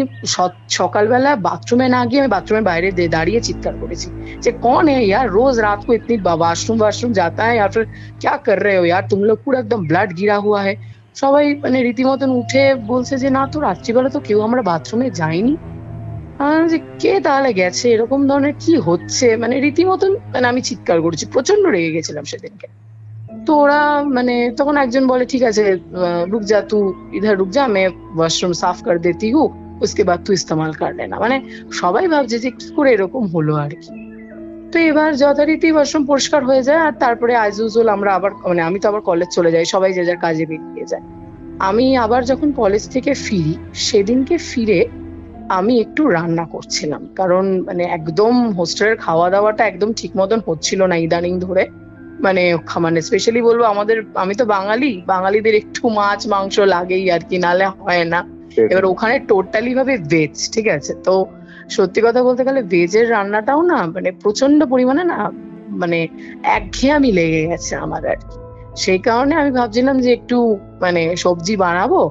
সকালবেলা বাথরুমে না গিয়ে আমি বাথরুমের বাইরে দাঁড়িয়ে চিৎকার করেছি যে कौन है यार, रोज रात को इतनी वाशरूम जाता है या फिर क्या कर रहे हो यार तुम लोग, पूरा एकदम ब्लड गिरा हुआ है। সবাই মানে রীতিমতন উঠে বলছে যে না তো রাত্রিবেলা তো কেউ আমরা বাথরুমে যাইনি। যে কে তাহলে গেছে, এরকম ধরনের কি হচ্ছে, মানে রীতিমতন মানে আমি চিৎকার করেছি, প্রচন্ড রেগে গেছিলাম সেদিনকে। তো ওরা মানে তখন একজন বলে ঠিক আছে রুক যা তু, ইধার রুক যা, मैं वॉशरूम साफ कर देती हूँ, उसके बाद तू इस्तेमाल कर लेना। মানে সবাই ভাবছে যে কি করে এরকম হলো আর কি। তো এবার যথারীতি ওয়াশরুম পরিষ্কার হয়ে যায়, আর তারপরে আজ ইউজুয়াল আমরা আবার মানে আমি তো আবার কলেজ চলে যাই, সবাই যে যার কাজে বেরিয়ে যায়। আমি আবার যখন কলেজ থেকে ফিরি সেদিনকে ফিরে আমি একটু রান্না করছিলাম, কারণ মানে একদম হোস্টেলের খাওয়া দাওয়াটা একদম ঠিক মতন হচ্ছিল না ইদানিং ধরে। মানে মানে স্পেশালি বলবো আমি তো বাঙালিদের একটু মাছ মাংস লাগেই আর কি, নালে হয় না। এবার ওখানে টোটালি ভাবে ভেজ, ঠিক আছে। তো সত্যি কথা বলতে গেলে ভেজের রান্নাটাও না মানে প্রচন্ড পরিমাণে না মানে একঘেয়েমি লেগে গেছে আমার আর কি। সেই কারণে আমি ভাবছিলাম যে একটু মানে সবজি বানাবো,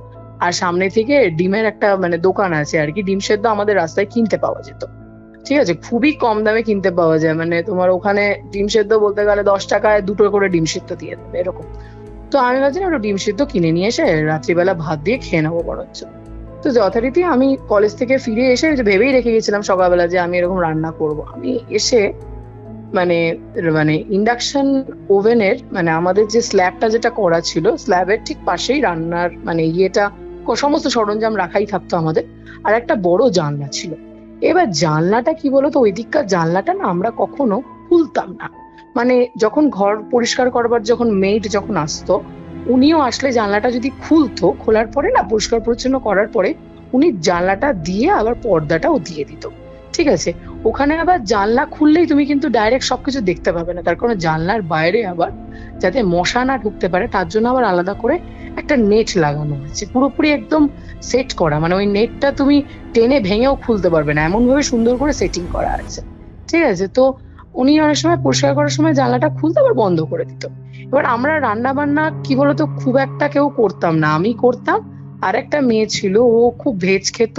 আর সামনে থেকে ডিমের একটা মানে দোকান আছে আর কি, ডিম সেদ্ধ আমাদের রাস্তায় কিনতে পাওয়া যেত, ঠিক আছে, খুবই কম দামে কিনতে পাওয়া যায়। মানে তোমার ওখানে ডিম সেদ্ধ বলতে গেলে 10 টাকায় 2টো করে ডিম সেদ্ধ দিয়ে দেবে এরকম। তো আমি ভাবছিলাম একটু ডিম সেদ্ধ কিনে নিয়ে এসে রাত্রিবেলা ভাত দিয়ে খেয়ে নেবো বরঞ্চ। তো যথারীতি আমি কলেজ থেকে ফিরে এসে ভেবেই রেখে গেছিলাম সকালবেলা যে আমি এরকম রান্না করব। আমি এসে মানে মানে ইন্ডাকশন ওভেনের মানে আমাদের যে স্ল্যাবটা যেটা করা ছিল, স্ল্যাবের ঠিক পাশেই রান্নার মানে সমস্ত সরঞ্জাম রাখাই থাকতো আমাদের, আর একটা বড় জানলা ছিল। এবার জানলাটা কি বলতো, ওই দিককার জানলাটা না আমরা কখনো খুলতাম না। মানে যখন ঘর পরিষ্কার করবার যখন মেড যখন আসতো, উনিও আসলে জানলাটা যদি খুলতো, খোলার পরে না পরিষ্কার পরিচ্ছন্ন করার পরে উনি জানলাটা দিয়ে আবার পর্দাটাও দিয়ে দিত, ঠিক আছে। ওখানে আবার জানলা খুললেই তুমি কিন্তু ডাইরেক্ট সবকিছু দেখতে পাবে না, তার কারণ জানলার বাইরে আবার যাতে মশা না ঢুকতে পারে তার জন্য আবার আলাদা করে একটা নেট লাগানো আছে, পুরোপুরি একদম সেট করা। মানে ওই নেটটা তুমি টেনে ভেঙেও খুলতে পারবে না, এমন ভাবে সুন্দর করে সেটিং করা আছে, ঠিক আছে। তো উনি অনেক সময় পরিষ্কার করার সময় জানলাটা খুলতে আবার বন্ধ করে দিত। এবার আমরা রান্না বান্না কি বলতো খুব একটা কেউ করতাম না, আমি করতাম, আর একটা মেয়ে ছিল, ও খুব ভেজ খেত,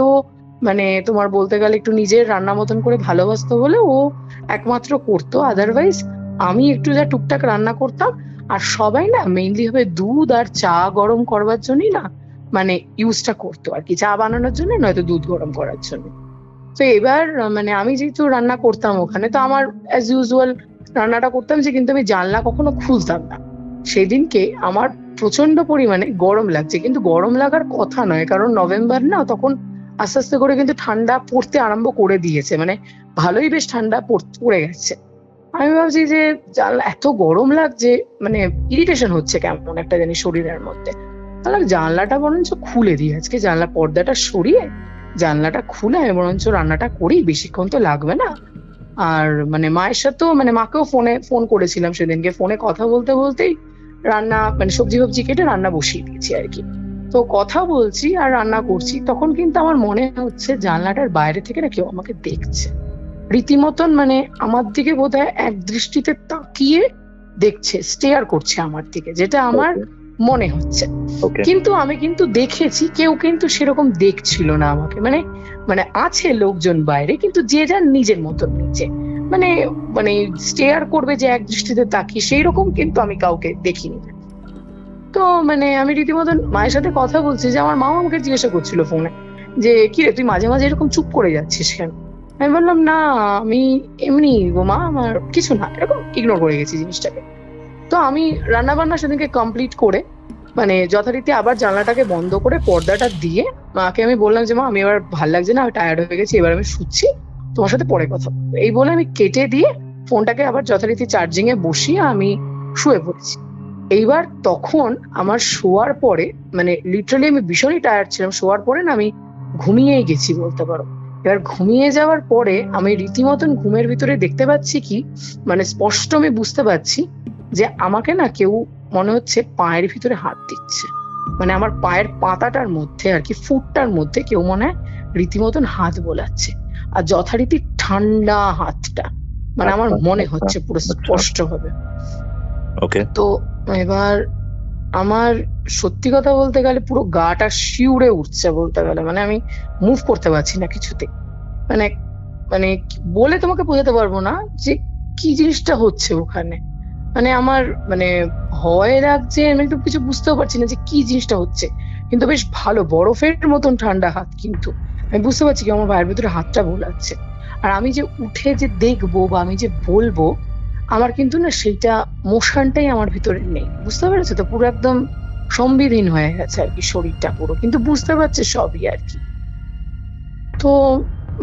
মানে তোমার বলতে গেলে একটু নিজের রান্না মতন করে ভালোবাসতো বলে ও একমাত্র করতো। আদারওয়াইজ আমি একটু যা টুকটাক রান্না করতাম। আর সবাই না মেইনলি ভাবে দুধ আর চা গরম করবার জন্যই না মানে ইউজটা করতো আর কি, চা বানানোর জন্য নয়তো দুধ গরম করার জন্য। তো এবার মানে আমি যেহেতু রান্না করতাম ওখানে, তো আমার অ্যাজ ইউজুয়াল রান্নাটা করতাম, যে কিন্তু আমি জানলা কখনো খুলতাম না। সেদিনকে আমার প্রচন্ড পরিমাণে গরম লাগছে, কিন্তু গরম লাগার কথা নয়, কারণ নভেম্বর না, তখন আস্তে আস্তে করে কিন্তু ঠান্ডা পড়তে আরম্ভ করে দিয়েছে, মানে ভালোই বেশ ঠান্ডা পড়ে গেছে। আমি ভাবছি যে জানলা এত গরম লাগছে, মানে ইরিটেশন হচ্ছে কেমন একটা জানি শরীরের মধ্যে। তাহলে জানলাটা বরঞ্চ খুলে দিই আজকে, জানলা পর্দাটা সরিয়ে জানলাটা খুলে আমি বরঞ্চ রান্নাটা করি, বেশিক্ষণ তো লাগবে না। আর মানে মায়ের সাথেও মানে মাকেও ফোন করেছিলাম সেদিনকে, ফোনে কথা বলতে বলতেই রান্না মানে সবজি ফবজি কেটে রান্না বসিয়ে দিয়েছি আর কি। তো কথা বলছি আর রান্না করছি, তখন কিন্তু আমার মনে হচ্ছে জানলাটার বাইরে থেকে না কেউ আমাকে দেখছে রীতিমতন, মানে আমার দিকে বোধহয় এক দৃষ্টিতে তাকিয়ে দেখছে, স্টেয়ার করছে আমার দিকে, যেটা আমার মনে হচ্ছে। কিন্তু আমি কিন্তু দেখেছি কেউ কিন্তু সেরকম দেখছিল না আমাকে, মানে মানে আছে লোকজন বাইরে, কিন্তু যে যার নিজের মতন নিচে মানে মানে স্টেয়ার করবে যে এক দৃষ্টিতে তাকিয়ে, সেই রকম কিন্তু আমি কাউকে দেখিনি। তো মানে আমি রীতিমতন মায়ের সাথে কথা বলছি, যে আমার মা আমাকে জিজ্ঞাসা করছিল ফোনে যে কি রে তুই মাঝে মাঝে এরকম চুপ করে যাচ্ছিস কেন। আমি বললাম না আমি এমনি গো মা, আমার কিছু না, এরকম ইগনোর করে গেছি জিনিসটাকে। তো আমি রান্না বান্না সেদিনকে কমপ্লিট করে মানে যথারীতি আবার জানলাটাকে বন্ধ করে পর্দাটা দিয়ে মাকে আমি বললাম যে মা আমি এবার ভাল লাগছে না, আমি টায়ার্ড হয়ে গেছি, এবার আমি শুচ্ছি, তোমার সাথে পরে কথা বলবো। এই বলে আমি কেটে দিয়ে ফোনটাকে আবার যথারীতি চার্জিং এ বসিয়ে আমি শুয়ে পড়েছি। এইবার তখন আমার শোয়ার পরে মানে লিটারালি আমি ভীষণই টায়ার্ড ছিলাম, শোয়ার পরে না আমি ঘুমিয়েই গেছি বলতে পারো। এবার ঘুমিয়ে যাওয়ার পরে আমি রীতিমতন ঘুমের ভিতরে দেখতে পাচ্ছি কি মানে স্পষ্ট আমি বুঝতে পারছি যে আমাকে না কেউ মনে হচ্ছে পায়ের ভিতরে হাত দিচ্ছে, মানে আমার পায়ের পাতাটার মধ্যে আর কি, ফুটটার মধ্যে কেউ মনে হয় রীতিমতন হাত বোলাচ্ছে, আর যথারীতি ঠান্ডা হাতটা, মানে আমার মনে হচ্ছে পুরো স্পষ্ট ভাবে। তো এবার আমার সত্যি কথা বলতে গেলে পুরো গাটা শিউরে উঠছে বলতে গেলে, মানে আমি মুভ করতে পারছি না কিছুতে, মানে মানে বলে তোমাকে বোঝাতে পারবো না যে কি জিনিসটা হচ্ছে ওখানে। মানে আমার মানে ভয় লাগছে, আমি তো কিছু বুঝতেও পারছি না যে কি জিনিসটা হচ্ছে, কিন্তু বেশ ভালো বরফের মতন ঠান্ডা হাত, কিন্তু আমি বুঝতে পারছি কি আমার ভাইয়ের ভিতরে হাতটা বোলাচ্ছে। আর আমি যে উঠে যে দেখবো বা আমি যে বলবো, আমার কিন্তু না সেইটা মোশনটাই আমার ভিতরে নেই, বুঝতে পেরেছো তো, পুরো একদম সংবিধীন হয়ে গেছে আর কি শরীরটা পুরো, কিন্তু বুঝতে পারছে সবই আর কি। তো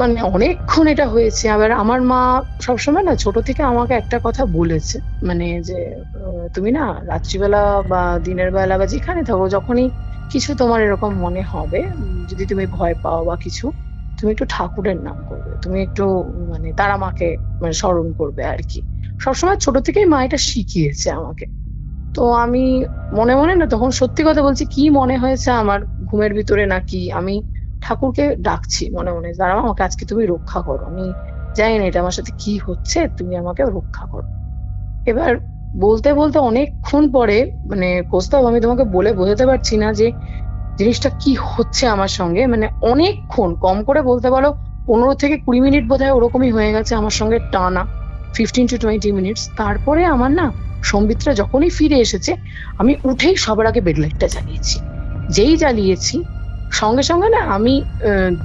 মানে অনেকক্ষণ এটা হয়েছে। আবার আমার মা সবসময় না ছোট থেকে আমাকে একটা কথা বলেছে, মানে যে তুমি না রাত্রিবেলা বা দিনের বেলা বা যেখানে থাকো, যখনই কিছু তোমার এরকম মনে হবে, যদি তুমি ভয় পাও বা কিছু, তুমি একটু ঠাকুরের নাম করবে, তুমি একটু মানে তারা মাকে মানে স্মরণ করবে আর কি। সবসময় ছোট থেকেই মা এটা শিখিয়েছে আমাকে। তো আমি মনে মনে না তখন সত্যি কথা বলছি, কি মনে হয়েছে আমার ঘুমের ভিতরে নাকি আমি ঠাকুরকে ডাকছি মনে মনে, দাঁড়াও আমাকে আজকে তুমি রক্ষা করো, আমি জানি না এটা আমার সাথে কি হচ্ছে, তুমি আমাকে রক্ষা করো। এবার বলতে বলতে অনেকক্ষণ পরে মানে কৌস্তব আমি তোমাকে বলে বোঝাতে পারছি না যে জিনিসটা কি হচ্ছে আমার সঙ্গে, মানে অনেকক্ষণ, কম করে বলতে পারো 15 থেকে 20 মিনিট বোধহয় ওরকমই হয়ে গেছে আমার সঙ্গে টানা, 15 to 20 মিনিটস। তারপরে আমার না সম্বিতরা যখনই ফিরে এসেছে আমি উঠেই সবার আগে বেডলাইটটা জ্বালিয়েছি। যেই জ্বালিয়েছি সঙ্গে সঙ্গে না আমি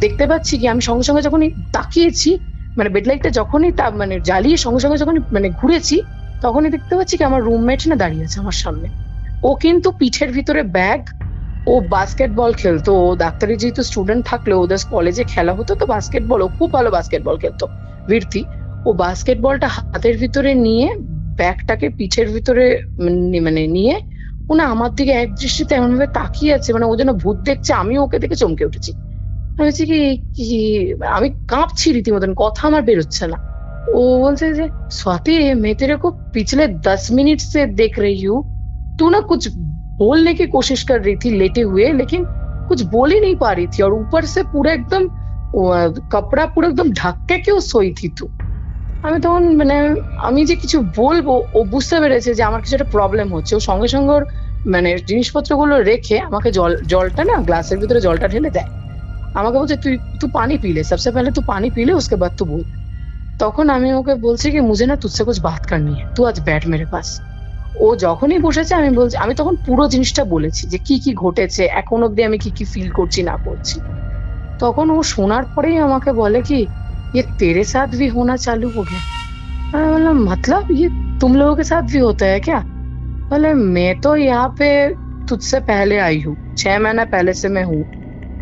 দেখতে পাচ্ছি কি, আমি সঙ্গে সঙ্গে যখনই তাকিয়েছি মানে বেডলাইটটা যখনই মানে জ্বালিয়ে সঙ্গে সঙ্গে যখনই মানে ঘুরেছি তখনই দেখতে পাচ্ছি কি আমার রুমমেট না দাঁড়িয়ে আছে আমার সামনে। ও কিন্তু পিঠের ভিতরে ব্যাগ, ও বাস্কেটবল খেলতো, ও ডাক্তারি যেহেতু স্টুডেন্ট থাকলেও ওদের কলেজে খেলা হতো তো বাস্কেটবল, ও খুব ভালো বাস্কেটবল খেলতো বীরতি। ও বাস্কেটবলটা হাতের ভিতরে নিয়ে ব্যাগটাকে পিঠের ভিতরে মানে নিয়ে ও না আমার দিকে এক দৃষ্টিতে এমন ভাবে তাকিয়ে আছে, মানে ও যেন ভূত দেখছে। আমি ওকে দেখে চমকে উঠেছি। আমি বলছি কি কি, আমি কাঁপছি রীতিমতন, কথা আমার বেরোচ্ছে না। ও বলছে যে स्वाति मैं तेरे को पिछले 10 मिनट से देख रही हूँ, तू ना कुछ बोलने की कोशिश कर रही थी लेटे हुए, लेकिन कुछ बोल ही नहीं पा रही थी, और ऊपर से पूरा एकदम कपड़ा पूरा एकदम ढक के क्यों सोई थी तू। আমি তখন মানে আমি যে কিছু বলবো ও বুঝতে পেরেছে যে আমার কিছু একটা প্রবলেম হচ্ছে। ও সঙ্গে সঙ্গে ওর মানে জিনিসপত্রগুলো রেখে আমাকে জলটা না গ্লাসের ভিতরে জলটা ঢেলে দেয়। আমাকে বলছে তুই পানি পিলে, সবসে পহলে তুই পানি পিলে उसके बाद तू बोल। তখন আমি ওকে বলছি কি মুঝে না তুঝসে কুছ বাত করনি है, तू आज बैठ मेरे पास। ও যখনই বসেছে আমি বলছি, আমি তখন পুরো জিনিসটা বলেছি যে কি কি ঘটেছে, এখন অব্দি আমি কি কি ফিল করছি না করছি। তখন ও শোনার পরেই আমাকে বলে কি ये तेरे साथ भी होना चालू हो गया। मैं बोला मतलब ये तुम लोगों के साथ भी होता है क्या। बोले मैं तो यहाँ पे तुझसे पहले आई हूँ, 6 महीना पहले से मैं हूँ,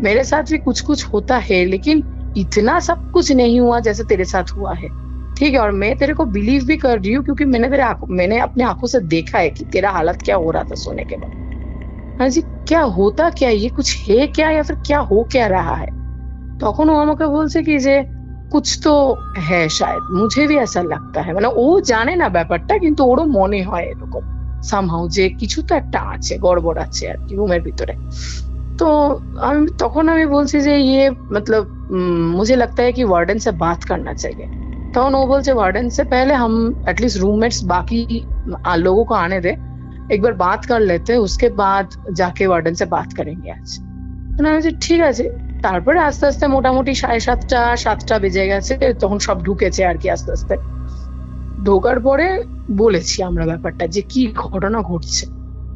मेरे साथ भी कुछ कुछ होता है, लेकिन इतना सब कुछ नहीं हुआ जैसे तेरे साथ हुआ है, ठीक है। और मैं तेरे को बिलीव भी कर रही हूँ क्योंकि मैंने अपने आंखों से देखा है कि तेरा हालत क्या हो रहा था सोने के बाद। हाँ जी, क्या होता क्या, ये कुछ है क्या या फिर क्या हो क्या रहा है। তখন ও আমাকে বলছে কি যে कुछ तो है शायद, मुझे भी ऐसा लगता है, মানে ও জানে না ব্যাপারটা কিন্তু ওরও মনে হয় এরকম সামহাউ যে কিছু তো একটা আছে, গড়বড় আছে আর কি রুমের ভিতরে। তো তখন আমি বলছি যে ये मतलब मुझे लगता है कि वार्डन से बात करना चाहिए। तখন ও বলছে वार्डन से पहले हम एटलीस्ट रूममेट्स बाकी लोगों को आने दे, एक बार बात कर लेते हैं, उसके बाद जाके वार्डन से बात करेंगे आज। तो আমি বলছি ঠিক আছে। তারপরে আস্তে আস্তে মোটামুটি 7:30-7টা বেজে গেছে, তখন সব ঢুকেছে আর কি। আস্তে আস্তে ঢোকার পরে বলেছি আমরা ব্যাপারটা যে কি ঘটনা ঘটছে।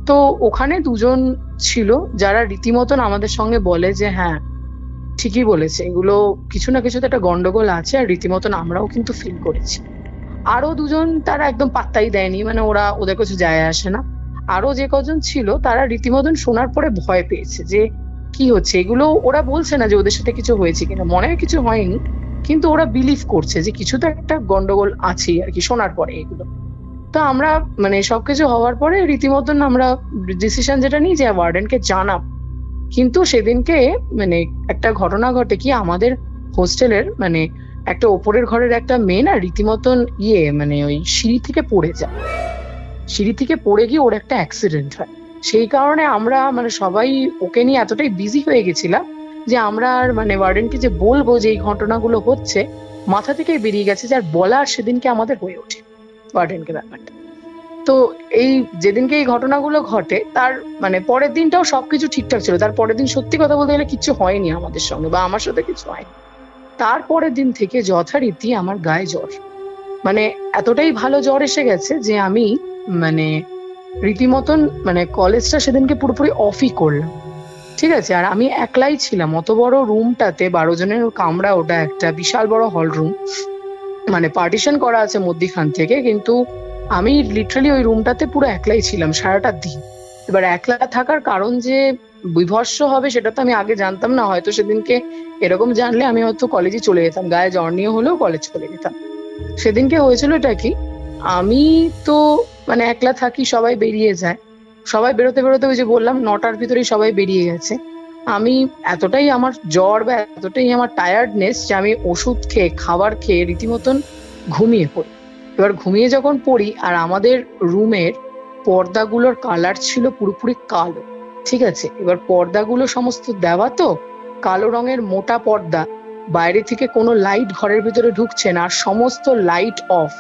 তো ওখানে দুজন ছিল যারা রীতিমতন আমাদের সঙ্গে বলে যে হ্যাঁ ঠিকই বলেছে, এগুলো কিছু না কিছু তো একটা গন্ডগোল আছে, আর রীতিমতন আমরাও কিন্তু ফিল করেছি। আরো দুজন তারা একদম পাত্তাই দেয়নি, মানে ওদের কিছু যায় আসে না। আরো যে কজন ছিল তারা রীতিমতন শোনার পরে ভয় পেয়েছে যে কি হচ্ছে এগুলো। ওরা বলছে না যে ওদের সাথে কিছু হয়েছে কিনা, মনে হয় কিছু হয়নি, কিন্তু ওরা বিলিভ করছে যে কিছু তো একটা গন্ডগোল আছে আর কি শোনার পরে এগুলো। তো আমরা মানে সবকিছু হওয়ার পরে রীতিমতন আমরা ডিসিশন যেটা নিই যে ওয়ার্ডেনকে জানাব। কিন্তু সেদিনকে মানে একটা ঘটনা ঘটে কি, আমাদের হোস্টেলের মানে একটা ওপরের ঘরের একটা মেয়ে না রীতিমতন মানে ওই সিঁড়ি থেকে পড়ে যায়। সিঁড়ি থেকে পড়ে গিয়ে ওর একটা অ্যাক্সিডেন্ট হয়। সেই কারণে আমরা মানে সবাই ওকে নিয়ে এতটাই বিজি হয়ে গেছিলাম যে আমরা আর মানে ওয়ার্ডেনকে যে বলবো যে এই ঘটনাগুলো হচ্ছে মাথা থেকেই বেরিয়ে গেছে, যার বলার সেদিনকে আমাদের হয়ে ওঠে ওয়ার্ডেনকে ব্যাপারটা। তো এই যেদিনকে এই ঘটনাগুলো ঘটে তার মানে পরের দিনটাও সবকিছু ঠিকঠাক ছিল। তার পরের দিন সত্যি কথা বলতে গেলে কিচ্ছু হয়নি আমাদের সঙ্গে বা আমার সাথে কিছু হয়নি। তারপরের দিন থেকে যথারীতি আমার গায়ে জ্বর, মানে এতটাই ভালো জ্বর এসে গেছে যে আমি মানে রীতিমতন মানে কলেজটা সেদিনকে পুরোপুরি অফই করলাম, ঠিক আছে। আর আমি একলাই ছিলাম অত বড় রুমটাতে, 12 জনের কামরা, ওটা একটা বিশাল বড় হল রুম, মানে পার্টিশন করা আছে মধ্যিখান থেকে, কিন্তু আমি লিটারালি ওই রুমটাতে পুরো একলাই ছিলাম সারাটা দিন। এবার একলা থাকার কারণ যে বিভৎস হবে সেটা তো আমি আগে জানতাম না, হয়তো সেদিনকে এরকম জানলে আমি হয়তো কলেজে চলে যেতাম, গায়ে জ্বর নিয়ে হলেও কলেজ চলে যেতাম। সেদিনকে হয়েছিল এটা কি, আমি তো মানে একলা থাকি, সবাই বেরিয়ে যায়, সবাই বেরোতে বেরোতে ওই যে বললাম 9টার ভিতরেই সবাই বেরিয়ে গেছে। আমি এতটাই আমার জ্বর বা এতটাই আমার টায়ার্ডনেস যে আমি ওষুধ খেয়ে খাবার খেয়ে রীতিমতন ঘুমিয়ে পড়ি। এবার ঘুমিয়ে যখন পড়ি, আর আমাদের রুমের পর্দাগুলোর কালার ছিল পুরোপুরি কালো, ঠিক আছে। এবার পর্দাগুলো সমস্ত দেওয়া তো কালো রঙের মোটা পর্দা, বাইরে থেকে কোনো লাইট ঘরের ভিতরে ঢুকছে না, আর সমস্ত লাইট অফ,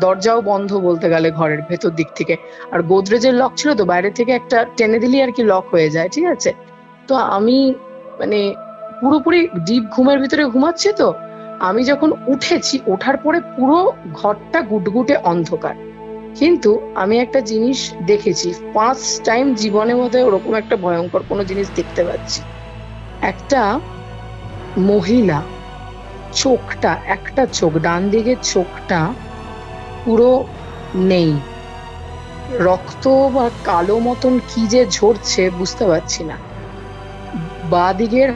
দরজাও বন্ধ বলতে গেলে ঘরের ভেতর দিক থেকে। আর গোদরেজের লক ছিল তো, বাইরে থেকে একটা টেনে দিলেই আর কি লক হয়ে যায়, ঠিক আছে। তো আমি মানে পুরোপুরি ডিপ ঘুমের ভিতরে ঘুমাচ্ছি। তো আমি যখন উঠেছি, ওঠার পরে পুরো ঘরটা গুটগুটে অন্ধকার। কিন্তু আমি একটা জিনিস দেখেছি, ফার্স্ট টাইম জীবনের মধ্যে ওরকম একটা ভয়ঙ্কর কোনো জিনিস দেখতে পাচ্ছি। একটা মহিলা, চোখটা, একটা চোখ, ডান দিকের চোখটা পুরো নেই, রক্ত বা কালো মতন কি যে ঝরছে বুঝতে পারছি না। বাদিকের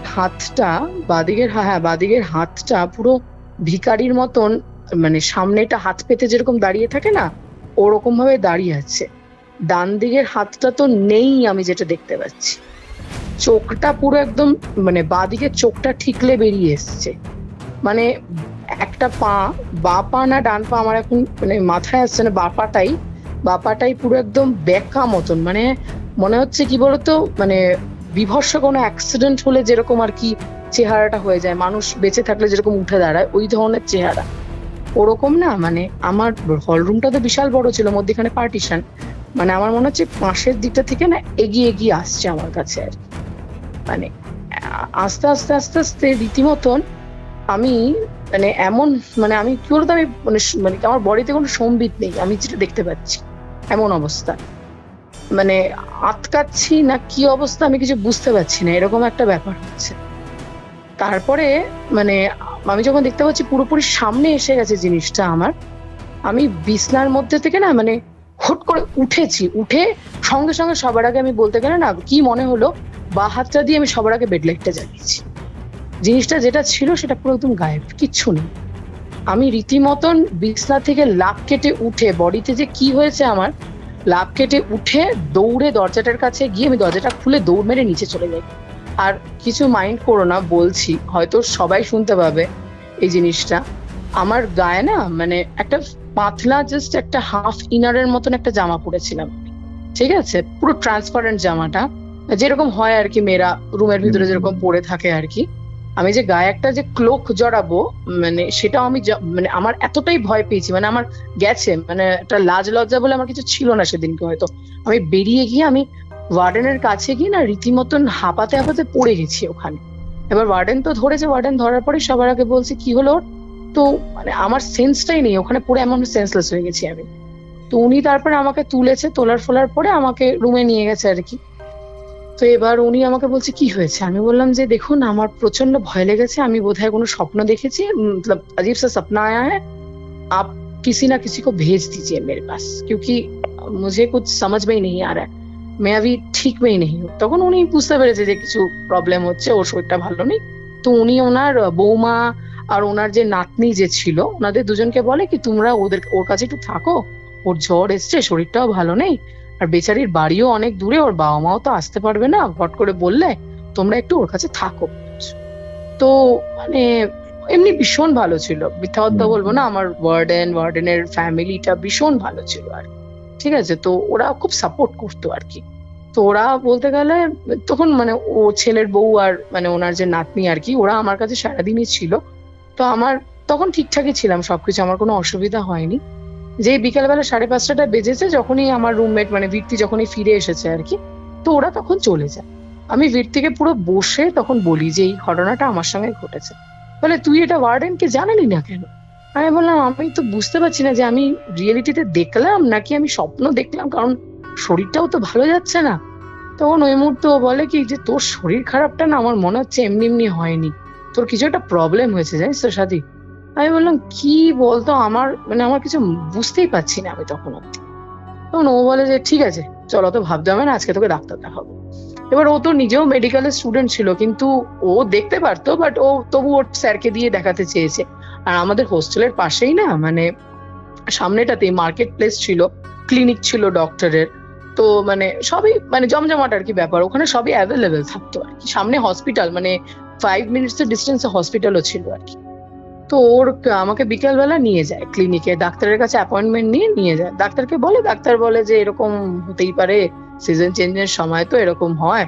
হাতটা পুরো ভিখারির মতন, মানে সামনেটা হাত পেতে যেরকম দাঁড়িয়ে থাকে না, ওরকম ভাবে দাঁড়িয়ে আছে। ডান দিকের হাতটা তো নেই, আমি যেটা দেখতে পাচ্ছি। চোখটা পুরো একদম, মানে বাদিকের চোখটা ঠিকলে বেরিয়ে এসছে। মানে একটা পা, বা পা না ডান পা আমার এখন মানে মাথায় আসছে না, বা পাটাই পুরো একদম বেঁকা মতন। মানে মনে হচ্ছে কি বলতো, মানে বিভৎস কোনো অ্যাক্সিডেন্ট হলে যেরকম আর কি চেহারাটা হয়ে যায়, মানুষ বেঁচে থাকলে যেরকম উঠে দাঁড়ায়, ওই ধরনের চেহারা ওরকম না। মানে আমার হলরুমটা তো বিশাল বড় ছিল, মধ্যেখানে পার্টিশন, মানে আমার মনে হচ্ছে পাশের দিকটা থেকে না এগিয়ে এগিয়ে আসছে আমার কাছে আর কি। মানে আস্তে আস্তে আস্তে আস্তে রীতিমতন আমি মানে এমন, মানে আমি কি বলতো, আমি মানে আমার বডিতে কোনো সম্বিত নেই, আমি যেটা দেখতে পাচ্ছি এমন অবস্থা। মানে আটকাচ্ছি না কি অবস্থা আমি কিছু বুঝতে পারছি না, এরকম একটা ব্যাপার হচ্ছে। তারপরে মানে আমি যখন দেখতে পাচ্ছি পুরোপুরি সামনে এসে গেছে জিনিসটা আমার, আমি বিছনার মধ্যে থেকে না মানে হুট করে উঠেছি। উঠে সঙ্গে সঙ্গে সবার আগে আমি বলতে গেলে না কি মনে হলো, বা হাতটা দিয়ে আমি সবার আগে বেড লাইটটা জ্বালিয়েছি। জিনিসটা যেটা ছিল সেটা পুরো একদম গায়েব, কিচ্ছু নেই। আমি রীতিমতন বিছনা থেকে লাফ কেটে উঠে, বডিতে যে কি হয়েছে আমার, লাফ কেটে উঠে দৌড়ে দরজাটার কাছে গিয়ে আমি দরজাটা খুলে দৌড় মেরে নিচে চলে যাই। আর কিছু মাইন্ড করো না, বলছি হয়তো সবাই শুনতে পাবে এই জিনিসটা। আমার গায়ে না মানে একটা পাতলা জাস্ট একটা হাফ ইনারের মতন একটা জামা পরেছিলাম, ঠিক আছে, পুরো ট্রান্সপারেন্ট জামাটা, যেরকম হয় আর কি মেয়েরা রুমের ভিতরে যেরকম পরে থাকে আর কি। আমি যে গায়ে একটা যে ক্লোক জড়াবো, মানে সেটাও আমি মানে আমার এতটাই ভয় পেয়েছি, মানে আমার গেছে, মানে একটা লাজ লজ্জা বলে আমার কিছু ছিল না সেদিনকে। হয়তো আমি বেরিয়ে গিয়ে আমি ওয়ার্ডেনের কাছে গিয়ে না রীতিমতন হাঁপাতে হাঁপাতে পড়ে গেছি ওখানে। এবার ওয়ার্ডেন তো ধরেছে, ওয়ার্ডেন ধরার পরে সবার আগে বলছে কি হলো, তো মানে আমার সেন্সটাই নেই, ওখানে পড়ে এমন সেন্সলেস হয়ে গেছি আমি। তো উনি তারপরে আমাকে তুলেছে, ফোলার পরে আমাকে রুমে নিয়ে গেছে আর কি। তো এবার উনি আমাকে বলছে কি হয়েছে, আমি বললাম যে দেখুন আমার প্রচন্ড ভয় লেগেছে, আমি বোধহয় কোনো স্বপ্ন দেখেছি, मतलब अजीब सा सपना आया है, आप किसी ना किसी को भेज दीजिए मेरे पास, क्योंकि मुझे कुछ समझ में ही नहीं आ रहा है, मैं अभी ठीक में ही नहीं हूँ। তখন উনি বুঝতে পেরেছে যে কিছু প্রবলেম হচ্ছে, ওর শরীরটা ভালো নেই। তো উনি ওনার বৌমা আর ওনার যে নাতনি যে ছিল, ওনাদের দুজনকে বলে কি তোমরা ওর কাছে একটু থাকো, ওর জ্বর এসছে, শরীরটাও ভালো নেই, আর বেচারির বাড়িও অনেক দূরে, ওর বাবা মাও তো আসতে পারবে না হট করে বললে, তোমরা একটু ওর কাছে থাকো। তো মানে এমনি ভীষণ ভালো ছিল, মিথ্যা কথা বলবো না, আমার ওয়ার্ডেনের ফ্যামিলিটা ভীষণ ভালো ছিল আর ঠিক আছে। তো ওরা খুব সাপোর্ট করতো আর কি। তো ওরা বলতে গেলে তখন মানে ও ছেলের বউ আর মানে ওনার যে নাতনি আর কি, ওরা আমার কাছে সারাদিনই ছিল। তো আমার তখন ঠিকঠাকই ছিলাম, সবকিছু আমার কোনো অসুবিধা হয়নি। যে বিকেলবেলা 5:30টা বেজেছে, যখনই আমার রুমমেট মানে ভিত্তি যখনই ফিরে এসেছে আর কি, তো ওরা তখন চলে যায়। আমি ভিত্তিকে পুরো বসে তখন বলি যে এই ঘটনাটা আমার সঙ্গে ঘটেছে। বলে তুই এটা ওয়ার্ডেনকে জানালি না কেন? আমি বললাম আমি তো বুঝতে পারছি না যে আমি রিয়েলিটিতে দেখলাম নাকি আমি স্বপ্ন দেখলাম, কারণ শরীরটাও তো ভালো যাচ্ছে না। তখন ওই মুহূর্তে ও বলে কি যে তোর শরীর খারাপটা না আমার মনে হচ্ছে এমনি এমনি হয়নি, তোর কিছু একটা প্রবলেম হয়েছে জানিস তো সাথী। আমি বললাম কি বলতো, আমার মানে আমার কিছু বুঝতেই পারছি না আমি তখন। তখন ও বলে যে ঠিক আছে চলো, তো ভাবতে হবে না, আজকে তোকে ডাক্তার দেখাবো। এবার ও তো নিজেও মেডিকেলের স্টুডেন্ট ছিল, কিন্তু ও দেখতে পারতো, বাট ও তবু ওর স্যারকে দিয়ে দেখাতে চেয়েছে। আর আমাদের হোস্টেলের পাশেই না মানে সামনেটাতেই মার্কেট প্লেস ছিল, ক্লিনিক ছিল ডক্টরের। তো মানে সবই মানে জমজমাট আর কি ব্যাপার, ওখানে সবই অ্যাভেলেবেল থাকতো আর কি, সামনে হসপিটাল, মানে 5 মিনিটস ডিস্টেন্সে হসপিটালও ছিল আর কি। তো আমাকে বিকেলবেলা নিয়ে যায় ক্লিনিকে, ডাক্তারের কাছে অ্যাপয়েন্টমেন্ট নিয়ে যায়, ডাক্তারকে বলে, ডাক্তার বলে যে এরকম হতেই পারে, সিজন চেঞ্জের সময় তো এরকম হয়,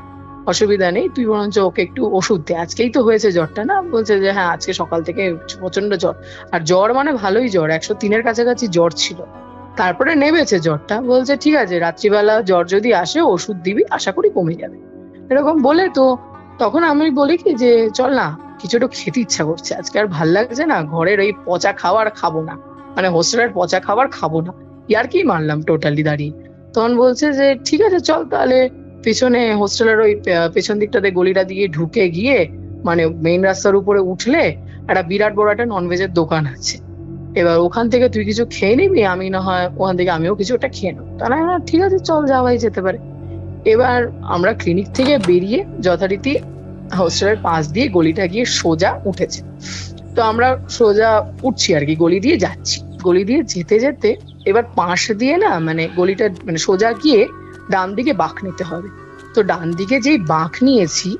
অসুবিধা নেই, তুই বরঞ্চ ওকে একটু ওষুধ দে, আজকেই তো হয়েছে জ্বরটা না, বলছে যে হ্যাঁ আজকে সকাল থেকে প্রচন্ড জ্বর, আর জ্বর মানে ভালোই জ্বর, 103-এর কাছাকাছি জ্বর ছিল, তারপরে নেমেছে জ্বরটা, বলছে ঠিক আছে রাত্রিবেলা জ্বর যদি আসে ওষুধ দিবি, আশা করি কমে যাবে, এরকম বলে। তো তখন আমি বলি কি যে চল না কিছু একটু খেতে ইচ্ছা করছে, আজকে আর ভাল লাগছে না, ঘরের ওই পচা খাবার খাবো না, মানে হোস্টেলের পচা খাবার খাবো না, ইয়ার কি মারলাম টোটালি দাঁড়িয়ে। তখন বলছে যে ঠিক আছে চল তাহলে পিছনে হোস্টেলের ওই পেছন দিকটাতে গলিটা দিয়ে ঢুকে গিয়ে মানে মেইন রাস্তার উপরে উঠলে একটা বিরাট বড় একটা ননভেজের দোকান আছে, এবার ওখান থেকে তুই কিছু খেয়ে নিবি, আমি না হয় ওখান থেকে আমিও কিছু একটা খেয়ে নেবো। তা না ঠিক আছে চল যাওয়াই যেতে পারে। এবার আমরা ক্লিনিক থেকে বেরিয়ে যথারীতি হোস্টেলের পাশ দিয়ে গলিটা গিয়ে সোজা উঠেছে, তো আমরা সোজা উঠছি আর কি, গলি দিয়ে যাচ্ছি, গলি দিয়ে যেতে যেতে এবার পাশ দিয়ে না মানে গলিটা মানে সোজা গিয়ে ডান দিকে বাঁক নিতে হবে। তো ডান দিকে যেই বাঁক নিয়েছি,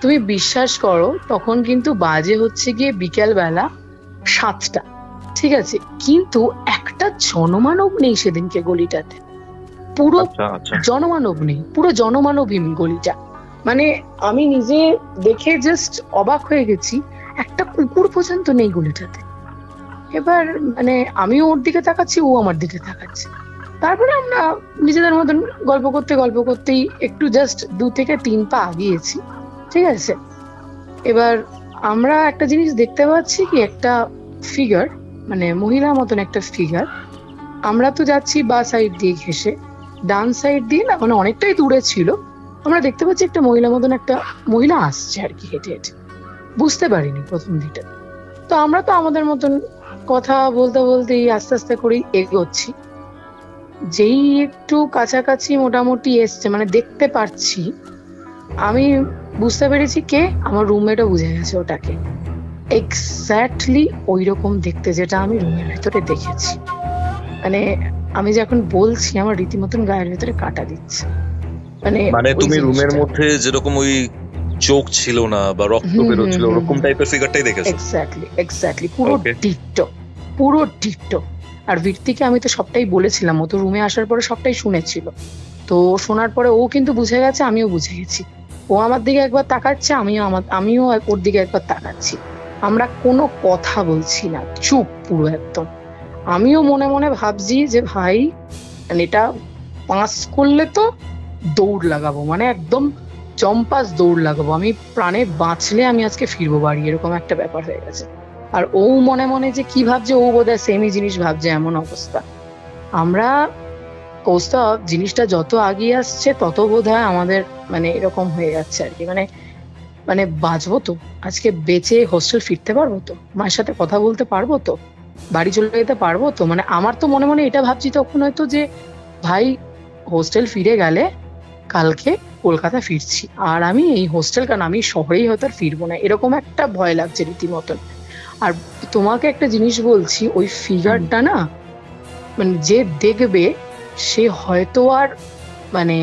তুমি বিশ্বাস করো তখন কিন্তু বাজে হচ্ছে গিয়ে বিকেল বেলা 7টা, ঠিক আছে, কিন্তু একটা জনমানব নেই সেদিনকে গলিটাতে, পুরো জনমানব নেই, পুরো জনমানবহীন গলিটা, মানে আমি নিজে দেখে জাস্ট অবাক হয়ে গেছি, একটা কুকুর পর্যন্ত নেই গলিটাতে। এবার মানে আমিও ওর দিকে তাকাচ্ছি, ও আমার দিকে তাকাচ্ছে, তারপরে আমরা নিজেদের মতন গল্প করতেই একটু জাস্ট 2 থেকে 3 পা আগিয়েছি, ঠিক আছে। এবার আমরা একটা জিনিস দেখতে পাচ্ছি কি, একটা ফিগার, মানে মহিলার মতন একটা ফিগার, আমরা তো যাচ্ছি বা সাইড দিয়ে ঘেসে, ডান সাইড দিয়ে না মানে অনেকটাই দূরে ছিল, আমরা দেখতে পাচ্ছি একটা মহিলা মতন একটা মহিলা আসছে আর কি হেঁটে হেঁটে, বুঝতে পারিনি প্রথম দিকটা। তো আমরা তো আমাদের মতন কথা বলতেই আস্তে আস্তে করেই এগোচ্ছি, যেই একটু কাছাকাছি মোটামুটি এসছে মানে দেখতে পাচ্ছি, আমি বুঝতে পেরেছি কে, আমার রুমমেটও বুঝে গেছে ওটাকে, এক্স্যাক্টলি ওই রকম দেখতে যেটা আমি রুমের ভেতরে দেখেছি। মানে আমি যখন বলছি আমার রীতিমতন গায়ের ভেতরে কাটা দিচ্ছে, মানে তুমি রুমের মধ্যে যেরকম ওই চোখ ছিল না বা রক্ত বেরোচ্ছিল ওরকম টাইপের ফিগারটাই দেখেছো? এক্স্যাক্টলি পুরো ডিট্টো। আর ভিত্তিকে আমি তো সবটাই বলেছিলাম, ও তো রুমে আসার পরে সবটাই শুনেছিল, তো শোনার পরে ও কিন্তু বুঝে গেছে, আমিও বুঝে গেছি, ও আমার দিকে একবার তাকাচ্ছে, আমিও ওর দিকে একবার তাকাচ্ছি, আমরা কোনো কথা বলছি না, চুপ পুরো একদম। আমিও মনে মনে ভাবছি যে ভাই এটা পাস করলে তো দৌড় লাগাবো, মানে একদম চম্পাস দৌড় লাগাবো, আমি প্রাণে বাঁচলে আমি আজকে ফিরবো বাড়ি, এরকম একটা ব্যাপার হয়ে গেছে। আর ও মনে মনে যে কি ভাবছে, ও বোধহয় সেমই জিনিস ভাবছে, এমন অবস্থা। আমরা কৌস্তব জিনিসটা যত আগিয়ে আসছে তত বোধহয় আমাদের মানে এরকম হয়ে যাচ্ছে আর কি, মানে বাঁচবো তো আজকে, বেঁচে হোস্টেল ফিরতে পারবো তো, মায়ের সাথে কথা বলতে পারবো তো, বাড়ি চলে যেতে পারবো তো, মানে আমার তো মনে মনে এটা ভাবছি তখন হয়তো যে ভাই হোস্টেল ফিরে গেলে কালকে কলকাতা ফিরছি, আর আমি এই হোস্টেল, কারণ আমি শহরেই হয়তো আর ফিরবো না, এরকম একটা ভয় লাগছে রীতিমতন। আর তোমাকে একটা জিনিস বলছি, ওই ফিগারটা না মানে যে দেখবে সে হয়তো আর মানে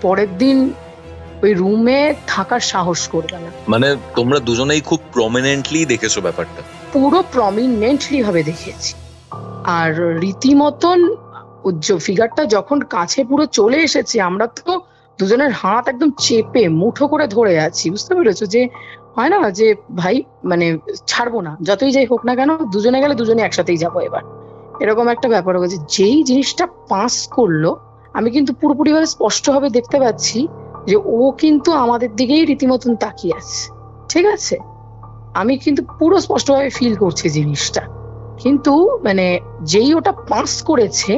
পরের দিন ওই রুমে থাকার সাহস করবে না। মানে তোমরা দুজনেই খুব প্রমিনেন্টলি দেখেছো ব্যাপারটা? পুরো প্রমিনেন্টলি ভাবে দেখেছি, আর রীতিমতন ফিগারটা যখন কাছে পুরো চলে এসেছে, আমরা তো দুজনের হাত একদম চেপে মুঠো করে ধরে আছি, বুঝতে পেরেছো, যে হয় না যে ভাই মানে ছাড়বো না, যতই যাই হোক না কেন, দুজনে গেলে দুজনে একসাথেই যাবো এবার, এরকম একটা ব্যাপার হয়েছে। যেই জিনিসটা পাস করলো, আমি কিন্তু পুরোপুরি ভাবে স্পষ্ট ভাবে দেখতে পাচ্ছি যে ও কিন্তু আমাদের দিকেই রীতিমতন তাকিয়ে আছে, ঠিক আছে, আমি কিন্তু পুরো স্পষ্টভাবে ফিল করছি জিনিসটা, কিন্তু মানে যেই ওটা পাস করেছে,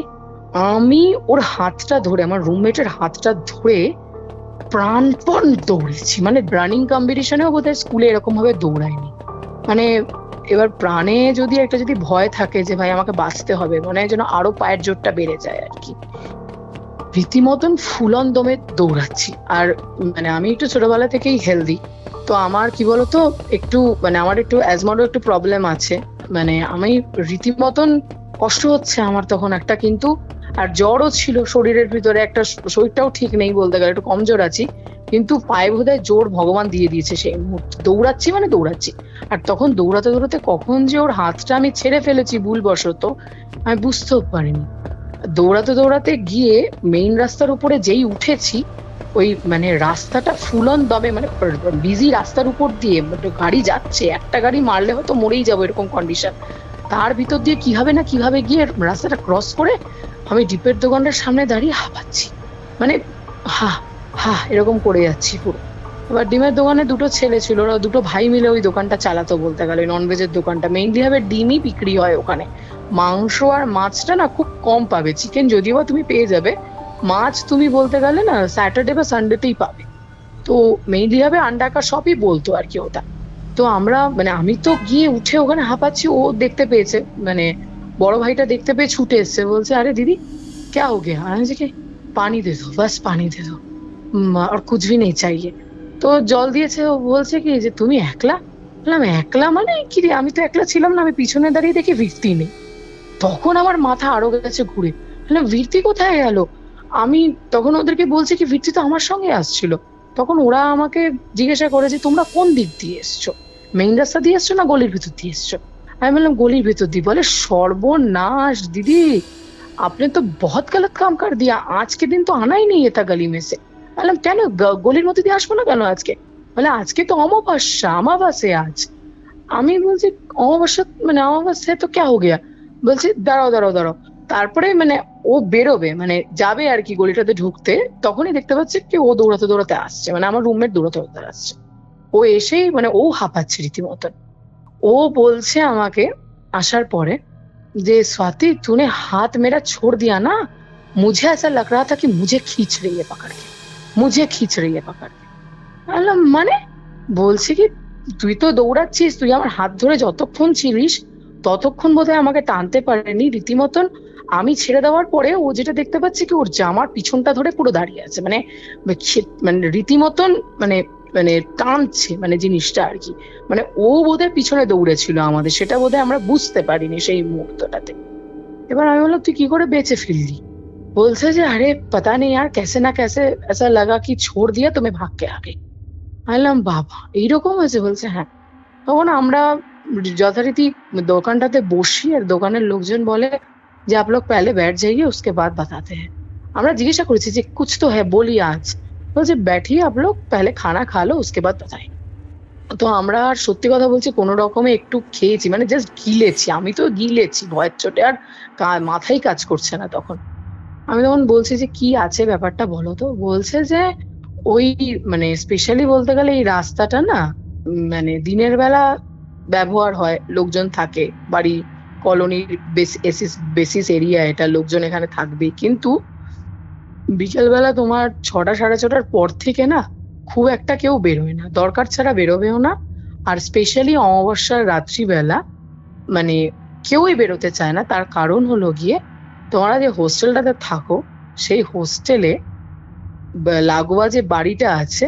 আমি ওর হাতটা ধরে, আমার রুমমেটের হাতটা ধরে প্রাণপণ দৌড়েছি, মানে রানিং কম্পিটিশনেও বোধহয় স্কুলে এরকম ভাবে দৌড়ায়নি, মানে এবার প্রাণে যদি ভয় থাকে যে ভাই আমাকে বাঁচতে হবে, মনে হয় যেন আরো পায়ের জোরটা বেড়ে যায় আর কি, রীতিমতন ফুলন দমে দৌড়াচ্ছি। আর মানে আমি একটু ছোটবেলা থেকেই হেলদি, তো আমার কি বলতো একটু মানে আমার একটু অ্যাজমারও একটু প্রবলেম আছে, মানে আমি রীতিমতন কষ্ট হচ্ছে আমার তখন একটা, কিন্তু আর জ্বরও ছিল শরীরের ভিতরে, একটা শরীরটাও ঠিক নেই বলতে গেলে, একটু কমজোর আছি, কিন্তু পায়ে বোধহয় জোর ভগবান দিয়ে দিয়েছে সেই মুহূর্তে। দৌড়াচ্ছি মানে দৌড়াচ্ছি, আর তখন দৌড়াতে দৌড়াতে কখন যে ওর হাতটা আমি ছেড়ে ফেলেছি ভুলবশত আমি বুঝতেও পারিনি। দৌড়াতে দৌড়াতে গিয়ে মেইন রাস্তার উপরে যেই উঠেছি, ওই মানে রাস্তাটা ফুল অন দমে, মানে বিজি রাস্তার উপর দিয়ে গাড়ি যাচ্ছে, একটা গাড়ি মারলে হয়তো মরেই যাবো এরকম কন্ডিশন। তার ভিতর দিয়ে কিভাবে গিয়ে রাস্তাটা ক্রস করে আমি ডিপের দোকানটার সামনে দাঁড়িয়ে হাঁপাচ্ছি, মানে এরকম করে যাচ্ছি পুরো। এবার ডিমের দোকানে দুটো ছেলে ছিল, ওরা দুটো ভাই মিলে ওই দোকানটা চালাতো বলতে গেলে, ননভেজের দোকানটা। মেইনলি ভাবে ডিমই বিক্রি হয় ওখানে, মাংস আর মাছটা না খুব কম পাবে, চিকেন যদিও বা তুমি পেয়ে যাবে, মাছ তুমি বলতে গেলে না স্যাটারডে বা সানডেতেই পাবে। তো মেইনলি ভাবে আন্ডাকা সবই বলতো আর কি ওটা। তো আমরা মানে আমি তো গিয়ে উঠে ওখানে হাঁপাচ্ছি, ও দেখতে পেয়েছে, মানে বড় ভাইটা দেখতে পেয়ে ছুটে এসছে, বলছে আরে দিদি क्या हो गया? আমি বলছি কি পানি দে দো, বাস পানি দে দো, আর কুছ ভি নেই চাইয়ে। তো জল দিয়েছে, ও বলছে কি যে তুমি একলা? বললাম একলা মানে কি রে, আমি তো একলা ছিলাম না, আমি পিছনে দাঁড়িয়ে দেখি ভিত্তি নেই। তখন আমার মাথা আরো গেছে ঘুরে, বললাম ভিত্তি কোথায় গেল? আমি তখন ওদেরকে বলছি কি ভিত্তি তো আমার সঙ্গে আসছিল। তখন ওরা আমাকে জিজ্ঞাসা করে যে তোমরা কোন দিক দিয়ে এসছো, মেইন রাস্তা দিয়ে এসছো না গলির ভিতর দিয়ে এসছো? আমি বললাম গলির ভিতর দিয়ে। বলে সর্বনাশ দিদি, आपने तो बहुत गलत काम कर दिया, आज के दिन तो आना ही नहीं था गली में से। বললাম কেন গলির মধ্যে দিয়ে আসবো না কেন আজকে? বলে আজকে তো অমাবস্যা আজ। আমি বলছি অমাবস্যা মানে অমাবস্যা তো কে হো গিয়া? বলছে দাঁড়াও। তারপরে মানে ও বেরোবে মানে যাবে আর কি গলিটাতে ঢুকতে, তখনই দেখতে পাচ্ছে কি ও দৌড়াতে আসছে, মানে আমার রুমমেট দৌড়াতে আসছে। ও এসেই মানে ও হাঁপাচ্ছে রীতিমতন। ও বলছে আমাকে আসার পরে যে स्वाति तूने हाथ मेरा छोड़ दिया ना, मुझे ऐसा लग रहा था कि मुझे खींच रही है पकड़ के। মানে বলছে কি তুই তো দৌড়াচ্ছিস, তুই আমার হাত ধরে যতক্ষণ ছিলিস ততক্ষণ বোধহয় আমাকে টানতে পারেনি। রীতিমতন আমি ছেড়ে দেওয়ার পরে ও যেটা দেখতে পাচ্ছে কি ওর জামার পিছনটা ধরে পুরো দাঁড়িয়ে আছে, মানে রীতিমতন মানে মানে টানছে মানে জিনিসটা আর কি। মানে ও বোধহয় পিছনে দৌড়েছিল আমাদের, সেটা বোধহয় আমরা বুঝতে পারিনি সেই মুহূর্তটাতে। এবার আমি বললাম তুই কি করে বেঁচে ফিরলি? বলছে যে আরে पता नहीं यार कैसे ना कैसे ऐसा लगा कि छोड़ दिया तो मैं भाग के आ गई। বললাম বাবা এইরকম হয়েছে? বলছে হ্যাঁ। তখন আমরা যথারীতি দোকানটাতে বসি, আর দোকানের লোকজন বলে যে आप लोग पहले बैठ जाइए उसके बाद बताते हैं। আমরা জিজ্ঞাসা করেছি যে कुछ तो है बोलिए आज। বলছে बैठिए आप लोग पहले खाना खा लो उसके बाद बताएं। তো আমরা আর সত্যি কথা বলছি কোনো রকমে একটু খেয়েছি, মানে জাস্ট গিলেছি, আমি তো গিলেছি ভয়ের চোটে, আর মাথাই কাজ করছে না তখন। আমি তখন বলছি যে কি আছে ব্যাপারটা বলো তো। বলছে যে ওই মানে স্পেশালি বলতে গেলে এই রাস্তাটা না মানে দিনের বেলা ব্যবহার হয়, লোকজন থাকে, বাড়ি কলোনির বেসিস এরিয়া, এটা লোকজন এখানে থাকবে, কিন্তু বিকেলবেলা তোমার 6টা 6:30টার পর থেকে না খুব একটা কেউ বেরোয় না, দরকার ছাড়া বেরোবেও না। আর স্পেশালি অমাবস্যার রাত্রিবেলা মানে কেউই বেরোতে চায় না। তার কারণ হলো গিয়ে তোমরা যে হোস্টেলটাতে থাকো সেই হোস্টেলে লাগোয়া যে বাড়িটা আছে,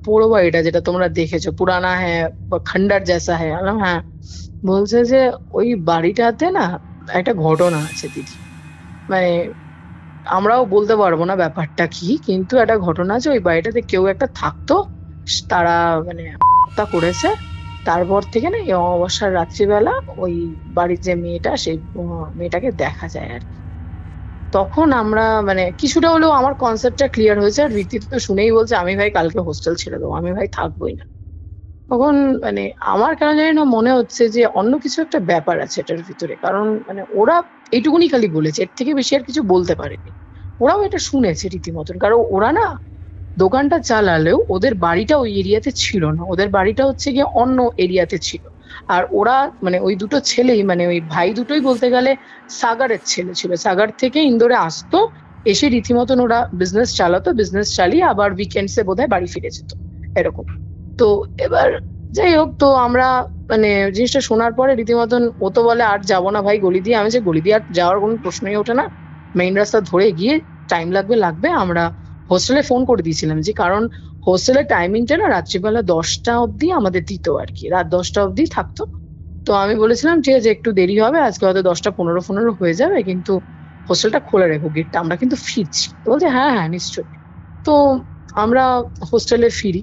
পুরো বাড়িটা যেটা তোমরা দেখেছো পুরানা হ্যাঁ খন্ডার জ্যাসা হ্যাঁ। হ্যাঁ, বলছে যে ওই বাড়িটাতে না একটা ঘটনা আছে দিদি, মানে আমরাও বলতে পারবো না ব্যাপারটা কি, কিন্তু একটা ঘটনা আছে। ওই বাড়িটাতে কেউ একটা থাকতো, তারা মানে হত্যা করেছে। তারপর থেকে না এই অমাবস্যার রাত্রিবেলা ওই বাড়ির যে মেয়েটা সেই মেয়েটাকে দেখা যায় আর কি। তখন আমরা মানে কিছুটা হলেও আমার কনসেপ্টটা ক্লিয়ার হয়েছে। আর ভিত্তি তো শুনেই বলছে আমি ভাই কালকে হোস্টেল ছেড়ে দেবো, আমি ভাই থাকবোই না। তখন মানে আমার কেন জানি না মনে হচ্ছে যে অন্য কিছু একটা ব্যাপার আছে এটার ভিতরে, কারণ মানে ওরা এইটুকুনি খালি বলেছে, এর থেকে বেশি আর কিছু বলতে পারেনি। ওরাও এটা শুনেছে রীতিমতন, কারণ ওরা না দোকানটা চালালেও ওদের বাড়িটা ওই এরিয়াতে ছিল না, ওদের বাড়িটা হচ্ছে গিয়ে অন্য এরিয়াতে ছিল। আর ওরা মানে ওই দুটো ছেলেই মানে ওই ভাই দুটোই বলতে গেলে সাগারের ছেলে ছিল, সাগার থেকে ইন্দোরে আসতো, এসে রীতিমতন ওরা বিজনেস চালাতো, বিজনেস চালিয়ে আবার উইকেন্ডসে বোধহয় বাড়ি ফিরে যেত এরকম। তো এবার যাই হোক, তো আমরা মানে জিনিসটা শোনার পরে রীতিমতন ও তো বলে আর যাবো না ভাই গলি দিয়ে। আমি যে গলি দিয়ে আর যাওয়ার কোনো প্রশ্নই ওঠে না, মেইন রাস্তা ধরে গিয়ে টাইম লাগবে। আমরা হোস্টেলে ফোন করে দিয়েছিলাম যে কারণ হোস্টেলের টাইমিংটা না রাত্রিবেলা 10টা অবধি আমাদের দিত আর কি, রাত 10টা অবধি থাকতো। তো আমি বলেছিলাম ঠিক আছে একটু দেরি হবে আজকে, হয়তো 10টা 15 হয়ে যাবে, কিন্তু হোস্টেলটা খোলা রেখো, গেটটা, আমরা কিন্তু ফিরছি। তো বলছে হ্যাঁ হ্যাঁ নিশ্চয়ই। তো আমরা হোস্টেলে ফিরি।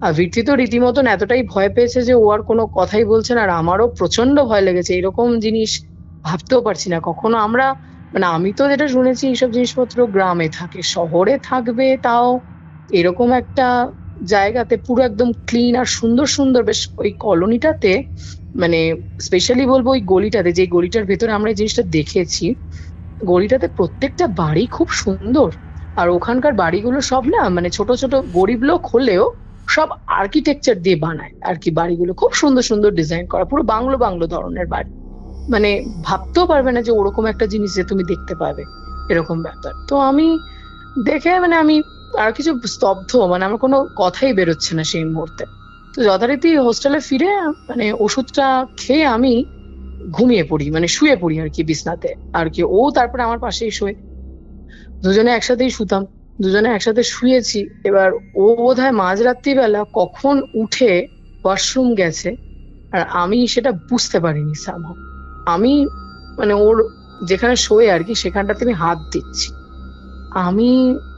আর ভিত্তি তো রীতিমতন এতটাই ভয় পেয়েছে যে ও আর কোনো কথাই বলছে না, আর আমারও প্রচন্ড ভয় লেগেছে। এরকম জিনিস ভাবতেও পারছি না কখনো। আমরা মানে আমি তো যেটা শুনেছি এইসব জিনিসপত্র গ্রামে থাকে, শহরে থাকবে তাও এরকম একটা জায়গাতে পুরো একদম ক্লিন আর সুন্দর সুন্দর বেশ ওই কলোনিটাতে, মানে স্পেশালি বলবো ওই গলিটাতে, যে গলিটার ভেতরে আমরা এই জিনিসটা দেখেছি, গলিটাতে প্রত্যেকটা বাড়ি খুব সুন্দর। আর ওখানকার বাড়িগুলো সব না মানে ছোট ছোট গরিব লোক হলেও সব আর্কিটেকচার দিয়ে বানায় আর কি, বাড়িগুলো খুব সুন্দর সুন্দর ডিজাইন করা, পুরো বাংলো বাংলো ধরনের বাড়ি। মানে ভাবতেও পারবে না যে ওরকম একটা জিনিস যে তুমি দেখতে পাবে, এরকম ব্যাপার। তো আমি দেখে মানে আমি আর কিছু স্তব্ধ, মানে আমার কোনো কথাই বেরোচ্ছে না সেই মুহূর্তে। তো যথারীতি হোস্টেলে ফিরে মানে ওষুধটা খেয়ে আমি ঘুমিয়ে পড়ি, মানে শুয়ে পড়ি আর কি বিছনাতে আর কি। ও তারপরে আমার পাশেই শোয়, দুজনে একসাথেই শুতাম, দুজনে একসাথে শুয়েছি। এবার ও বোধহয় মাঝরাত্রিবেলা কখন উঠে ওয়াশরুম গেছে আর আমি সেটা বুঝতে পারিনি সামহাও। আমি মানে ওর যেখানে শোয় আর কি সেখানটাতে আমি হাত দিচ্ছি, আমি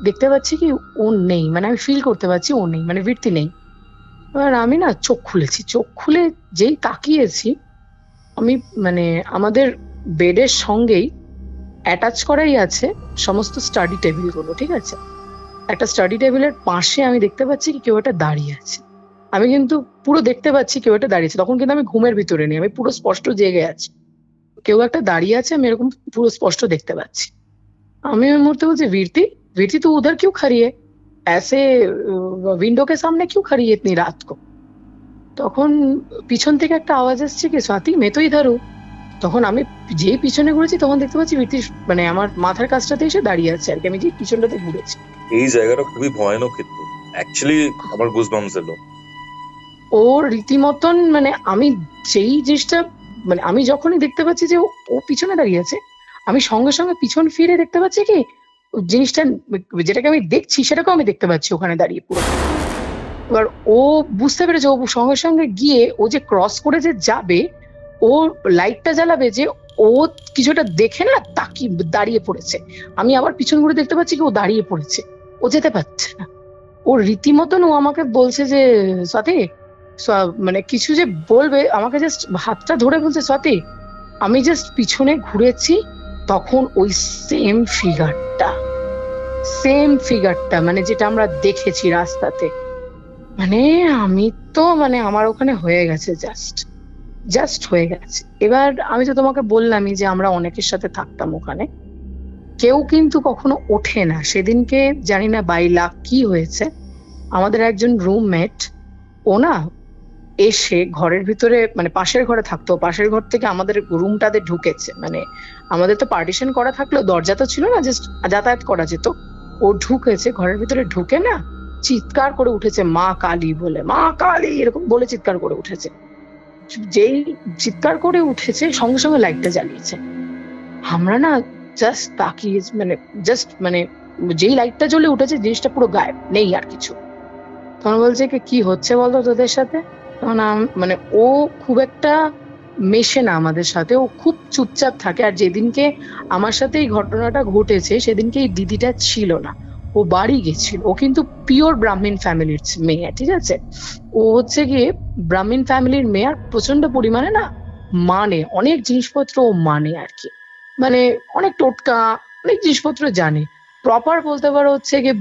দেখতে পাচ্ছি কি ও নেই, মানে আমি ফিল করতে পারছি ও নেই, মানে বৃত্তি নেই। এবার আমি না চোখ খুলেছি, চোখ খুলে যেই তাকিয়েছি আমি, মানে আমাদের বেডের সঙ্গেই অ্যাটাচ করাই আছে সমস্ত স্টাডি টেবিল গুলো, ঠিক আছে? একটা স্টাডি টেবিলের পাশে আমি দেখতে পাচ্ছি কি কেউ একটা দাঁড়িয়ে আছে। আমি কিন্তু পুরো দেখতে পাচ্ছি কেউ একটা দাঁড়িয়েছে, তখন কিন্তু আমি ঘুমের ভিতরে নেই, আমি পুরো স্পষ্ট জেগে আছি। কেউ একটা দাঁড়িয়ে আছে, আমি এরকম পুরো স্পষ্ট দেখতে পাচ্ছি। আমি ওই মুহূর্তে বলছি वीरती, वीरती तू उधर क्यों खड़ी है, ऐसे विंडो के सामने क्यों खड़ी है इतनी रात को? তখন পিছন থেকে একটা আওয়াজ আসছে কি স্বাতি मैं तो इधर हूँ। তখন আমি যেই পিছনে ঘুরেছি তখন দেখতে পাচ্ছি वीरती মানে আমার মাথার কাছটাতে এসে দাঁড়িয়ে আছে আর কি, আমি যেই পিছনটাতে ঘুরেছি। এই জায়গাটা খুবই ভয়ানক, কিন্তু অ্যাকচুয়ালি আমার গুজবাম্পস এলো। ওর রীতিমতন মানে আমি যেই জিনিসটা, মানে আমি যখনই দেখতে পাচ্ছি যে ও পিছনে দাঁড়িয়ে আছে, আমি সঙ্গে সঙ্গে পিছন ফিরে দেখতে পাচ্ছি কি জিনিসটা যেটাকে আমি দেখছি সেটাকেও আমি দেখতে পাচ্ছি ওখানে দাঁড়িয়ে পুরো। এবার ও বুঝতে পেরেছে, ও সঙ্গে সঙ্গে গিয়ে ও যে ক্রস করে যে যাবে, ও লাইটটা জ্বালাবে, যে ও কিছুটা দেখে না তাকিয়ে দাঁড়িয়ে পড়েছে। আমি আবার পিছন ঘুরে দেখতে পাচ্ছি কি ও দাঁড়িয়ে পড়েছে, ও যেতে পারছে না। ও রীতিমতন ও আমাকে বলছে যে স্বাতি, মানে কিছু যে বলবে, আমাকে জাস্ট হাতটা ধরে বলছে স্বাতি। আমি জাস্ট পিছনে ঘুরেছি, তখন ওই সেম ফিগারটা মানে যেটা আমরা দেখেছি রাস্তাতে, মানে আমি তো মানে আমার ওখানে হয়ে গেছে, জাস্ট হয়ে গেছে। এবার আমি তো তোমাকে বললামই যে আমরা অনেকের সাথে থাকতাম ওখানে, কেউ কিন্তু কখনো ওঠে না। সেদিনকে জানি না বাই লাক কি হয়েছে, আমাদের একজন রুমমেট ও না এসে ঘরের ভিতরে, মানে পাশের ঘরে থাকতো, পাশের ঘর থেকে আমাদের রুমটাতে ঢুকেছে। মানে আমাদের তো পার্টিশন করা থাকলেও দরজা তো ছিল না, জাস্ট যাতায়াত করা যেত। ও ঢুকেছে, ঘরের ভিতরে ঢুকে না চিৎকার করে উঠেছে মা কালী বলে, মা কালী এরকম বলে চিৎকার করে উঠেছে। যেই চিৎকার করে উঠেছে সঙ্গে সঙ্গে লাইটটা জ্বালিয়েছে। আমরা না জাস্ট তাকিয়ে, মানে যেই লাইটটা জ্বলে উঠেছে জিনিসটা পুরো গায়েব, নেই আর কিছু। তখন বলছে কি হচ্ছে বলতো তোদের সাথে? তখন মানে ও খুব একটা মেশে না আমাদের সাথে, ও খুব চুপচাপ থাকে। আর যেদিনকে আমার সাথে এই ঘটনাটা ঘটেছে সেদিনকে এই দিদিটা ছিল না, ও বাড়ি গেছিল। ও কিন্তু পিওর ব্রাহ্মণ ফ্যামিলির মেয়ে, ঠিক আছে? ও হচ্ছে গিয়ে ব্রাহ্মণ ফ্যামিলির মেয়ে, আর প্রচন্ড পরিমাণে না মানে অনেক জিনিসপত্র ও মানে আর কি, মানে অনেক টোটকা অনেক জিনিসপত্র জানে। প্রপার বলতে পারো হচ্ছে গিয়ে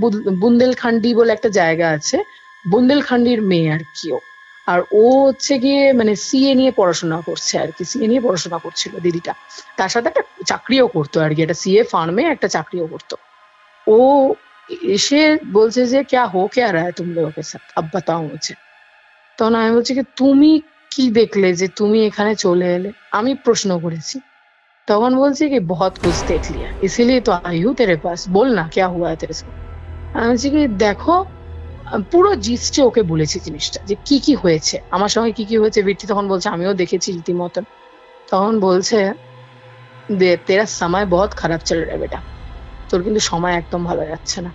বুন্দেলখান্ডি বলে একটা জায়গা আছে, বুন্দেলখান্ডির মেয়ে আর কি ও। আর ও হচ্ছে গিয়ে মানে সিএ নিয়ে পড়াশোনা করছে আর কি, সিএ নিয়ে পড়াশোনা করছিল দিদিটা, তার সাথে একটা চাকরিও করতো আর কি, একটা সিএ ফার্মে একটা চাকরিও করতো। ও এসে বলছে যে ক্যা হো ক্যা রা হ্যায় তুম লোগোं के साथ, अब बताओ मुझे। তখন আমি বলছি কি তুমি কি দেখলে যে তুমি এখানে চলে এলে, আমি প্রশ্ন করেছি। তখন বলছি কি बहुत कुछ देख लिया इसीलिए तो आई हूँ तेरे पास, बोल ना क्या हुआ है तेरे साथ। আমি বলছি কি দেখো, পুরো জিস্টে ওকে বলেছি জিনিসটা যে কি কি হয়েছে আমার সঙ্গে, কি কি হয়েছে। বৃত্তি তখন বলছে আমিও দেখেছি রীতিমতন। তখন বলছে তেরা সময় বহুত খারাপ চল রে বেটা, তোর কিন্তু সময় একদম ভালো যাচ্ছে না,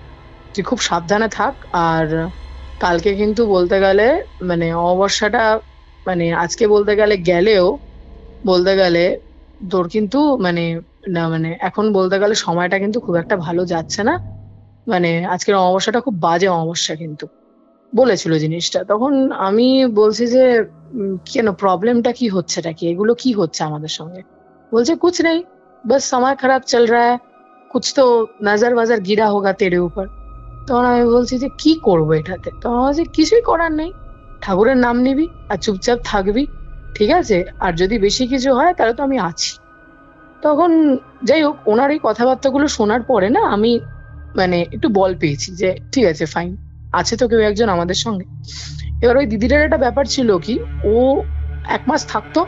তুই খুব সাবধানে থাক। আর কালকে কিন্তু বলতে গেলে মানে অমাবস্যাটা, মানে আজকে বলতে গেলে তোর কিন্তু মানে না মানে এখন বলতে গেলে সময়টা কিন্তু খুব একটা ভালো যাচ্ছে না, মানে আজকের অমাবস্যাটা খুব বাজে অমাবস্যা কিন্তু বলেছিল জিনিসটা। তখন আমি বলছি যে কেন প্রবলেমটা কি হচ্ছেটা কি, এগুলো কি হচ্ছে আমাদের সঙ্গে? বলছে কুছ নেই, বাস সময় খারাপ চল রা হ্যায়, কুছ তো নজর ওয়াজার গিরা হোগা তেরে উপর। তখন আমি বলছি যে কি করবো এটাতে? তখন আমার বলছে কিছুই করার নেই, ঠাকুরের নাম নিবি আর চুপচাপ থাকবি, ঠিক আছে? আর যদি বেশি কিছু হয় তাহলে তো আমি আছি। তখন যাই হোক, ওনার এই কথাবার্তাগুলো শোনার পরে না আমি মানে একটু বল পেয়েছি যে ঠিক আছে ফাইন, আছে তো কেউ একজন আমাদের সঙ্গে। এবার ওই দিদিটার একটা ব্যাপার ছিল কি, ও 1 মাস থাকতো,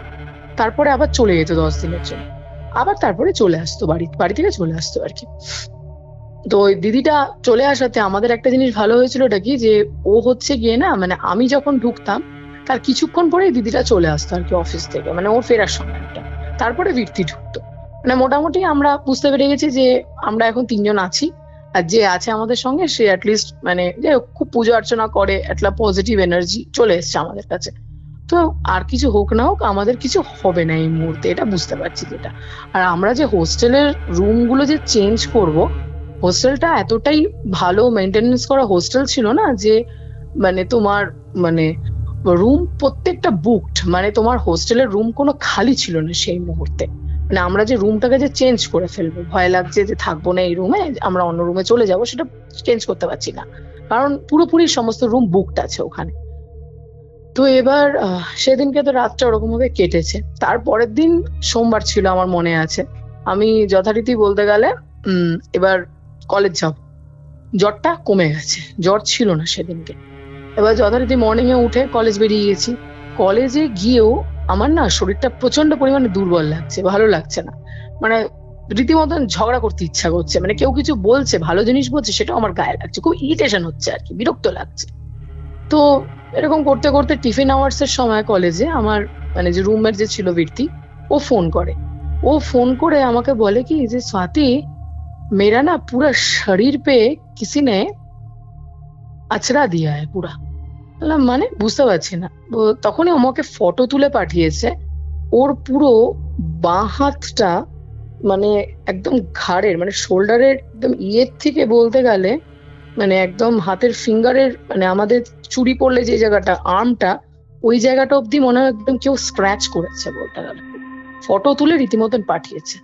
তারপরে আবার চলে যেত 10 দিনের জন্য, আবার তারপরে চলে আসতো বাড়ি থেকে চলে আসতো আর কি। তো ওই দিদিটা চলে আসাতে আমাদের একটা জিনিস ভালো হয়েছিল, ওটা কি যে ও হচ্ছে গিয়ে না মানে আমি যখন ঢুকতাম তার কিছুক্ষণ পরেই দিদিটা চলে আসতো আর কি অফিস থেকে, মানে ওর ফেরার সময়টা, তারপরে বৃত্তি ঢুকতো। মানে মোটামুটি আমরা বুঝতে পেরে গেছি যে আমরা এখন 3জন আছি, আর যে আছে আমাদের সঙ্গে সে অ্যাটলিস্ট মানে যে খুব পুজো অর্চনা করে, একটা পজিটিভ এনার্জি চলে এসছে আমাদের কাছে। তো আর কিছু হোক না হোক আমাদের কিছু হবে না এই মুহূর্তে, এটা বুঝতে পারছি যেটা। আর আমরা যে হোস্টেলের রুমগুলো যে চেঞ্জ করব, হোস্টেলটা এতটাই ভালো মেনটেনেন্স করা হোস্টেল ছিল না যে মানে তোমার মানে রুম প্রত্যেকটা বুকড, মানে তোমার হোস্টেলের রুম কোনো খালি ছিল না সেই মুহূর্তে। মানে আমরা যে রুমটাকে যে চেঞ্জ করে ফেলবো, ভয় লাগছে যে থাকবো না এই রুমে, আমরা অন্য রুমে চলে যাব, সেটা চেঞ্জ করতে পারছি না, কারণ পুরোপুরি সমস্ত রুম বুকড আছে ওখানে। তো এবার সেদিনকে তো রাতটা ওরকম ভাবে কেটেছে। তারপরের দিন সোমবার ছিল আমার মনে আছে, আমি যথারীতি বলতে গেলে এবার কলেজ যাব, জ্বরটা কমে গেছে, জ্বর ছিল না সেদিনকে। এবার যথারীতি মর্নিং এ উঠে কলেজ বেরিয়ে গেছি। কলেজে গিয়েও আমার না শরীরটা প্রচন্ড পরিমাণে দুর্বল লাগছে, ভালো লাগছে না, মানে রীতিমতন ঝগড়া করতে ইচ্ছা করছে, মানে কেউ কিছু বলছে ভালো জিনিস বলছে সেটাও আমার গায়ে লাগছে, খুব ইরিটেশন হচ্ছে আর কি, বিরক্ত লাগছে। তো এরকম করতে করতে টিফিন আওয়ার্স এর সময় কলেজে আমার মানে যে রুমমেট যে ছিল বৃত্তি, ও ফোন করে আমাকে বলে কি যে स्वाति मेरा ना पूरा शरीर पे किसी ने আছড়া দিয়া है পুরা। বললাম মানে বুঝতে পারছি না। তখনই আমাকে ফটো তুলে পাঠিয়েছে, ওর পুরো বাঁ হাতটা মানে একদম ঘাড়ের মানে শোল্ডারের একদম ইয়ের থেকে বলতে গেলে মানে একদম হাতের ফিঙ্গারের মানে আমাদের চুড়ি পড়লে যে জায়গাটা আর্মটা, ওই জায়গাটা অব্দি মনে হয় একদম কেউ স্ক্র্যাচ করেছে বলতে গেলে। ফটো তুলে রীতিমতন পাঠিয়েছে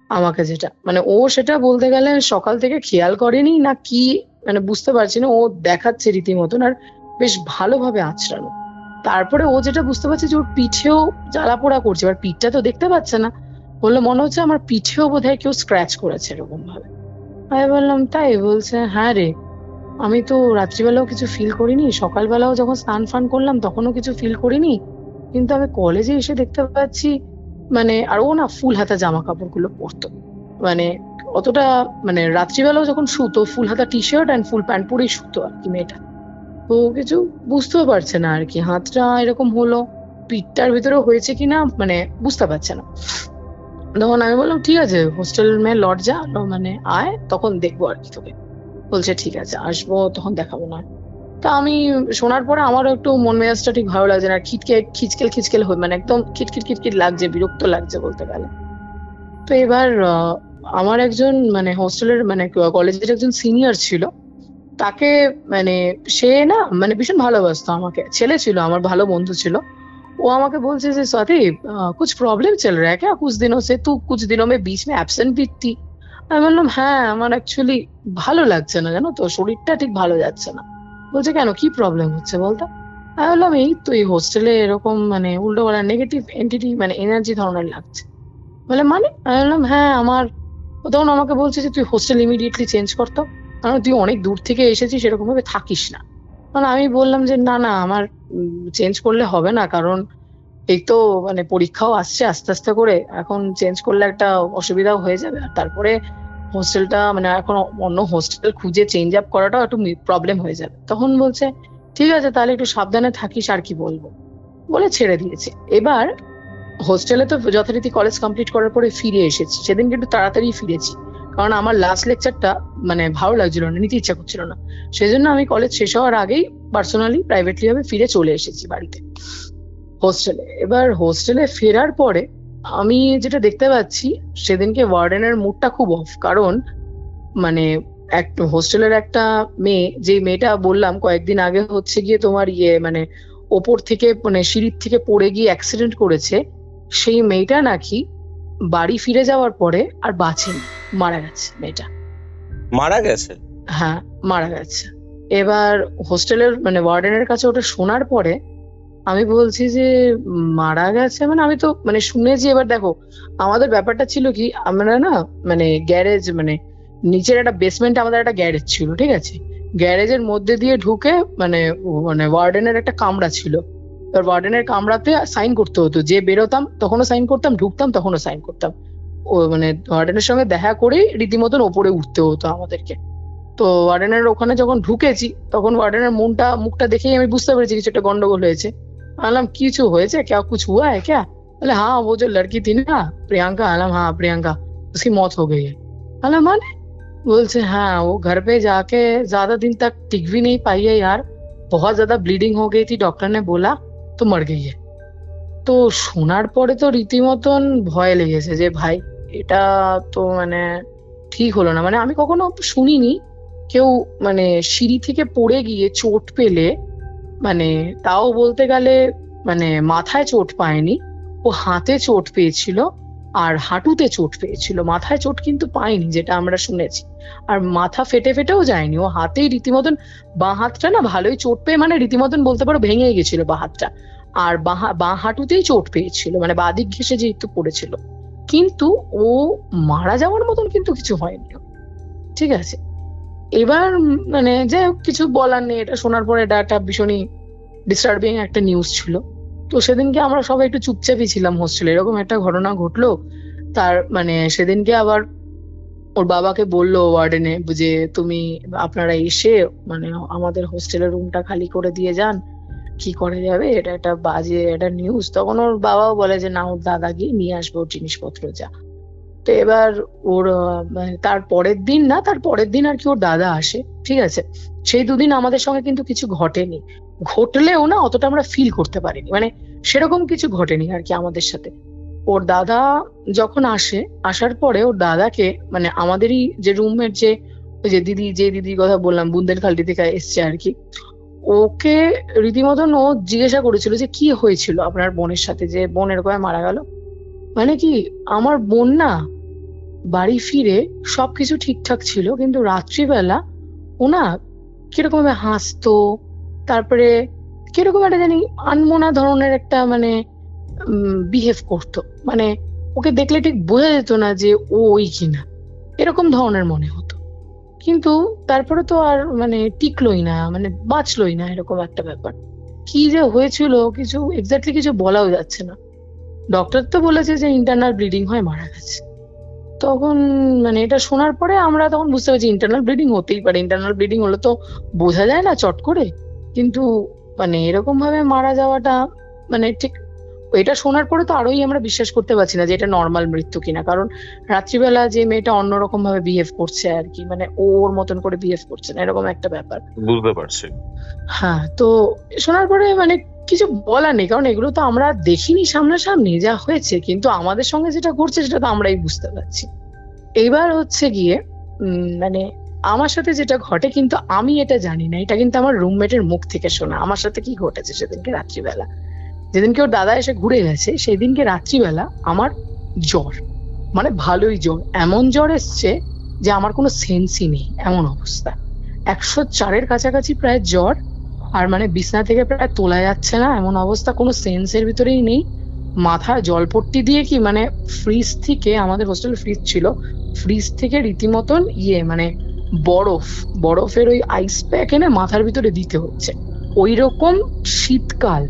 আমাকে, যেটা মানে ও সেটা বলতে গেলে সকাল থেকে খেয়াল করেনি না কি, মানে বুঝতে পারছি না, ও দেখাচ্ছে রীতিমতন আর বেশ ভালোভাবে আঁচড়ানো। তারপরে ও যেটা বুঝতে পারছে যে ওর পিঠেও জ্বালা পোড়া করছে, এবার পিঠটা তো দেখতে পাচ্ছে না, বললো মনে হচ্ছে আমার পিঠেও বোধহয় কেউ স্ক্র্যাচ করেছে এরকম ভাবে। আমি বললাম তাই? বলছে হ্যাঁ রে, আমি তো রাত্রিবেলাও কিছু ফিল করিনি, সকালবেলাও যখন স্নান ফান করলাম তখনও কিছু ফিল করিনি, কিন্তু আমি কলেজে এসে দেখতে পাচ্ছি মানে। আর ও না ফুল হাতা জামা কাপড় গুলো পরতো, মানে অতটা মানে রাত্রিবেলাও যখন শুতো ফুল হাতা T shirt and full pant পরেই শুতো আর কি মেয়েটা। তো কিছু বুঝতেও পারছে না আর কি, হাতটা এরকম হলো, পিঠটার ভিতরেও হয়েছে কিনা মানে বুঝতে পারছে না। তখন আমি বললাম ঠিক আছে হোস্টেল মে লট যা, মানে আয় তখন দেখবো আর কি তোকে। বলছে ঠিক আছে আসবো, তখন দেখাবো না। তা আমি শোনার পরে আমারও একটু মন মেজাজটা ঠিক ভালো লাগছে না, খিচকেল মানে একদম খিটখিট লাগছে, বিরক্ত লাগছে বলতে গেলে। তো এবার আমার একজন মানে হোস্টেলের মানে কলেজের একজন সিনিয়র ছিল, তাকে মানে সে না মানে ভীষণ ভালোবাসতো আমাকে, ছেলে ছিল আমার, ভালো বন্ধু ছিল। ও আমাকে বলছে যে स्वाति कुछ प्रॉब्लम चल रहा है क्या, कुछ दिनों से तू कुछ दिनों में बीच में एब्सेंट भी थी। আমি বললাম হ্যাঁ আমার অ্যাকচুয়ালি ভালো লাগছে না, জানো তো শরীরটা ঠিক ভালো যাচ্ছে না। বলছে কেন, কি প্রবলেম হচ্ছে বলতো? আমি বললাম এই তো এই হোস্টেলে এরকম মানে উল্টো পাল্টা নেগেটিভ এন্টিটি মানে এনার্জি ধরনের লাগছে। বলে মানে? আমি বললাম হ্যাঁ আমার। তখন আমাকে বলছে যে তুই হোস্টেল ইমিডিয়েটলি চেঞ্জ করতো, কারণ তুই অনেক দূর থেকে এসেছিস, এরকম ভাবে থাকিস না। কারণ আমি বললাম যে না না আমার চেঞ্জ করলে হবে না, কারণ এই তো মানে পরীক্ষাও আসছে আস্তে আস্তে করে, এখন চেঞ্জ করলে একটা অসুবিধাও হয়ে যাবে, আর তারপরে হোস্টেলটা মানে এখন অন্য হোস্টেল খুঁজে চেঞ্জ আপ করাটাও একটু প্রবলেম হয়ে যাবে। তখন বলছে ঠিক আছে তাহলে একটু সাবধানে থাকিস, আর কি বলবো, বলে ছেড়ে দিয়েছে। এবার হোস্টেলে তো যথারীতি কলেজ কমপ্লিট করার পরে ফিরে এসেছি, সেদিন কিন্তু তাড়াতাড়ি ফিরেছি, কারণ আমার লাস্ট লেকচারটা মানে ভালো লাগছিল না, নিতে ইচ্ছা করছিল না, সেজন্য আমি কলেজ শেষ হওয়ার আগেই পার্সোনালি প্রাইভেটলি ভাবে ফিরে চলে এসেছি বাড়িতে হোস্টেলে। এবার হোস্টেলে ফেরার পরে আমি যেটা দেখতে পাচ্ছি সেদিনকে ওয়ার্ডেনের মুডটা খুব অফ, কারণ মানে হোস্টেলের একটা মেয়ে, যে মেয়েটা বললাম কয়েকদিন আগে হচ্ছে গিয়ে তোমার মানে ওপর থেকে মানে সিঁড়ির থেকে পড়ে গিয়ে অ্যাক্সিডেন্ট করেছে, সেই মেয়েটা নাকি বাড়ি ফিরে যাওয়ার পরে আর বাঁচেনি, মারা গেছে মেয়েটা। মারা গেছে? হ্যাঁ, মারা গেছে। এবার হোস্টেলের মানে ওয়ার্ডেনের কাছে ওটা শোনার পরে আমি বলছি যে মারা গেছে, মানে আমি তো মানে শুনেছি। এবার দেখো আমাদের ব্যাপারটা ছিল কি, আমরা না মানে গ্যারেজ মানে নিচের একটা বেসমেন্টে আমাদের একটা গ্যারেজ ছিল, ঠিক আছে? গ্যারেজের মধ্যে দিয়ে ঢুকে মানে ওয়ার্ডেনের একটা কামরা ছিল। এবার ওয়ার্ডেনের কামরাতে সাইন করতে হতো, যে বেরোতাম তখনও সাইন করতাম, ঢুকতাম তখনও সাইন করতাম। ও মানে ওয়ার্ডেনের সঙ্গে দেখা করেই রীতিমতন ওপরে উঠতে হতো আমাদেরকে। তো ওয়ার্ডেনের ওখানে যখন ঢুকেছি তখন ওয়ার্ডেনের মুখটা দেখেই আমি বুঝতে পেরেছি কিছু একটা গন্ডগোল হয়েছে। বললাম কিছু হয়েছে क्या, कुछ हुआ है क्या? बोले हाँ वो जो लड़की थी ना प्रियंका। आलम हाँ प्रियंका, उसकी मौत हो गई है। आलम माने? बोलते हाँ वो घर पे जाके ज्यादा दिन तक टिक भी नहीं पाई है यार, बहुत ज्यादा ब्लीडिंग हो गई थी, डॉक्टर ने बोला तो मर गई है। তো শোনার পরে তো রীতিমতন ভয় লেগেছে যে ভাই এটা তো মানে ঠিক হলো না। মানে আমি কখনো শুনিনি কেউ মানে সিঁড়ি থেকে পড়ে গিয়ে চোট পেলে, মানে তাও বলতে গেলে মানে মাথায় চোট পায়নি, ও হাতে চোট পেয়েছিল আর হাঁটুতে চোট পেয়েছিল, মাথায় চোট কিন্তু পায়নি যেটা আমরা শুনেছি। আর মাথা ফেটে ফেটেও যায়নি, ও হাতেই রীতিমতন বাঁ হাতটা না ভালোই চোট পেয়ে মানে রীতিমতন বলতে পারো ভেঙে গেছিল বাঁ হাতটা, আর বাঁ হাঁটুতেই চোট পেয়েছিল, মানে বাঁ দিক ঘেঁষে যেহেতু পড়েছিল। কিন্তু ও মারা যাওয়ার মতন কিন্তু কিছু হয়নি, ঠিক আছে? এবার মানে যাই হোক কিছু বলার নেই, এটা শোনার পরে এটা একটা ভীষণই ডিস্টার্বিং একটা নিউজ ছিল। তো সেদিনকে আমরা সবাই একটু চুপচাপই ছিলাম হোস্টেলে, এরকম একটা ঘটনা ঘটলো। তার মানে সেদিনকে আবার ওর বাবাকে বললো ওয়ার্ডেনে যে তুমি আপনারা এসে মানে আমাদের হোস্টেলের রুমটা খালি করে দিয়ে যান, কি করে যাবে, এটা একটা বাজে একটা নিউজ। তখন ওর বাবাও বলে যে না ওর দাদা গিয়ে নিয়ে আসবে ওর জিনিসপত্র যা। তো এবার ওর তার পরের দিন আর কি ওর দাদা আসে, ঠিক আছে? সেই দুদিন আমাদের সঙ্গে কিন্তু কিছু ঘটেনি, ঘটলেও না অতটা আমরা ফিল করতে পারিনি, মানে সেরকম কিছু ঘটেনি আর কি আমাদের সাথে। ওর দাদা যখন আসার পরে ওর দাদাকে মানে আমাদেরই যে রুমের যে ওই যে দিদির কথা বললাম বুন্দেলখালি থেকে এসছে আর কি, ওকে রীতিমতন ও জিজ্ঞাসা করেছিল যে কি হয়েছিল আপনার বোনের সাথে, যে বোন এরকম মারা গেল। মানে কি আমার বোন না বাড়ি ফিরে সবকিছু ঠিকঠাক ছিল, কিন্তু রাত্রিবেলা ও না কিরকম ভাবে হাসতো, তারপরে কিরকম একটা জানি আনমনা ধরনের একটা মানে বিহেভ করতো, মানে ওকে দেখলে ঠিক বোঝা যেত না যে ও ওই কিনা, এরকম ধরনের মনে হতো। কিন্তু তারপরে তো আর মানে টিকলোই না, মানে বাঁচলোই না, এরকম একটা ব্যাপার। কি যে হয়েছিল কিছু এক্স্যাক্টলি কিছু বলাও যাচ্ছে না। ডক্টর তো বলেছে যে ইন্টারনাল ব্লিডিং হয় মারা গেছে। তখন মানে এটা শোনার পরে আমরা তখন বুঝতে পারছি ইন্টারনাল ব্লিডিং হতেই পারে, ইন্টারনাল ব্লিডিং হলে তো বোঝা যায় না চট করে, কিন্তু মানে এরকম ভাবে মারা যাওয়াটা মানে ঠিক এটা শোনার পরে তো আরোই আমরা বিশ্বাস করতে পারছি না যে এটা নর্মাল মৃত্যু কিনা, কারণ রাত্রিবেলা যে মেয়েটা অন্যরকম ভাবে বিহেভ করছে আর কি, মানে ওর মতন করে বিহেভ করছে না, এরকম একটা ব্যাপার। বুঝতে পারছি। হ্যাঁ, তো শোনার পরে মানে কিছু বলার নেই, কারণ এগুলো তো আমরা দেখিনি সামনাসামনি যা হয়েছে, কিন্তু আমাদের সঙ্গে যেটা ঘটছে সেটা তো আমরাই বুঝতে পারছি। এইবার হচ্ছে গিয়ে মানে আমার সাথে যেটা ঘটে কিন্তু আমি এটা জানি না, এটা কিন্তু আমার রুমমেটের মুখ থেকে শোনা আমার সাথে কি ঘটেছে সেদিনকে রাত্রিবেলা। যেদিনকে ওর দাদা এসে ঘুরে গেছে সেদিনকে রাত্রিবেলা আমার জ্বর, মানে ভালোই জ্বর, এমন জ্বর এসছে যে আমার কোনো সেন্সই নেই, এমন অবস্থা। 104-এর কাছাকাছি প্রায় জ্বর, আর মানে বিছনা থেকে প্রায় তোলা যাচ্ছে না এমন অবস্থা, কোনো সেন্সের ভিতরেই নেই। মাথায় জলপট্টি দিয়ে কি মানে ফ্রিজ থেকে, আমাদের হোস্টেলে ফ্রিজ ছিল, ফ্রিজ থেকে রীতিমতন মানে বরফের ওই আইস প্যাক এনে মাথার ভিতরে দিতে হচ্ছে। ওই রকম শীতকাল,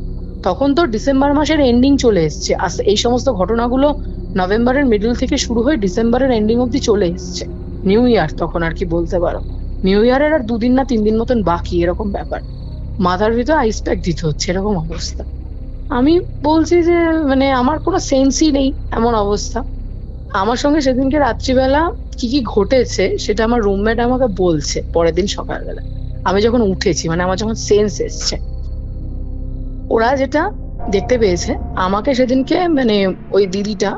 তখন তো ডিসেম্বর মাসের এন্ডিং চলে এসছে, এই সমস্ত ঘটনাগুলো নভেম্বরের মিডল থেকে শুরু হয়ে ডিসেম্বরের এন্ডিং অব্দি চলে এসছে। নিউ ইয়ার তখন আর কি বলতে পারো, নিউ ইয়ারের আর 2 দিন না 3 দিন মতন বাকি, এরকম ব্যাপার। মাথার ভিতরে আইস প্যাক দিতে হচ্ছে, এরকম অবস্থা। আমি বলছি যে মানে আমার কোনো সেন্সই নেই, এমন অবস্থা। আমার সঙ্গে সেদিনকে রাত্রিবেলা কি কি ঘটেছে সেটা আমার রুমমেট আমাকে বলছে পরের দিন সকালবেলা, আমি যখন উঠেছি, মানে আমার যখন সেন্স এসছে। ওরা যেটা দেখতে পেয়েছে আমাকে সেদিনকে, মানে ওই দিদিটা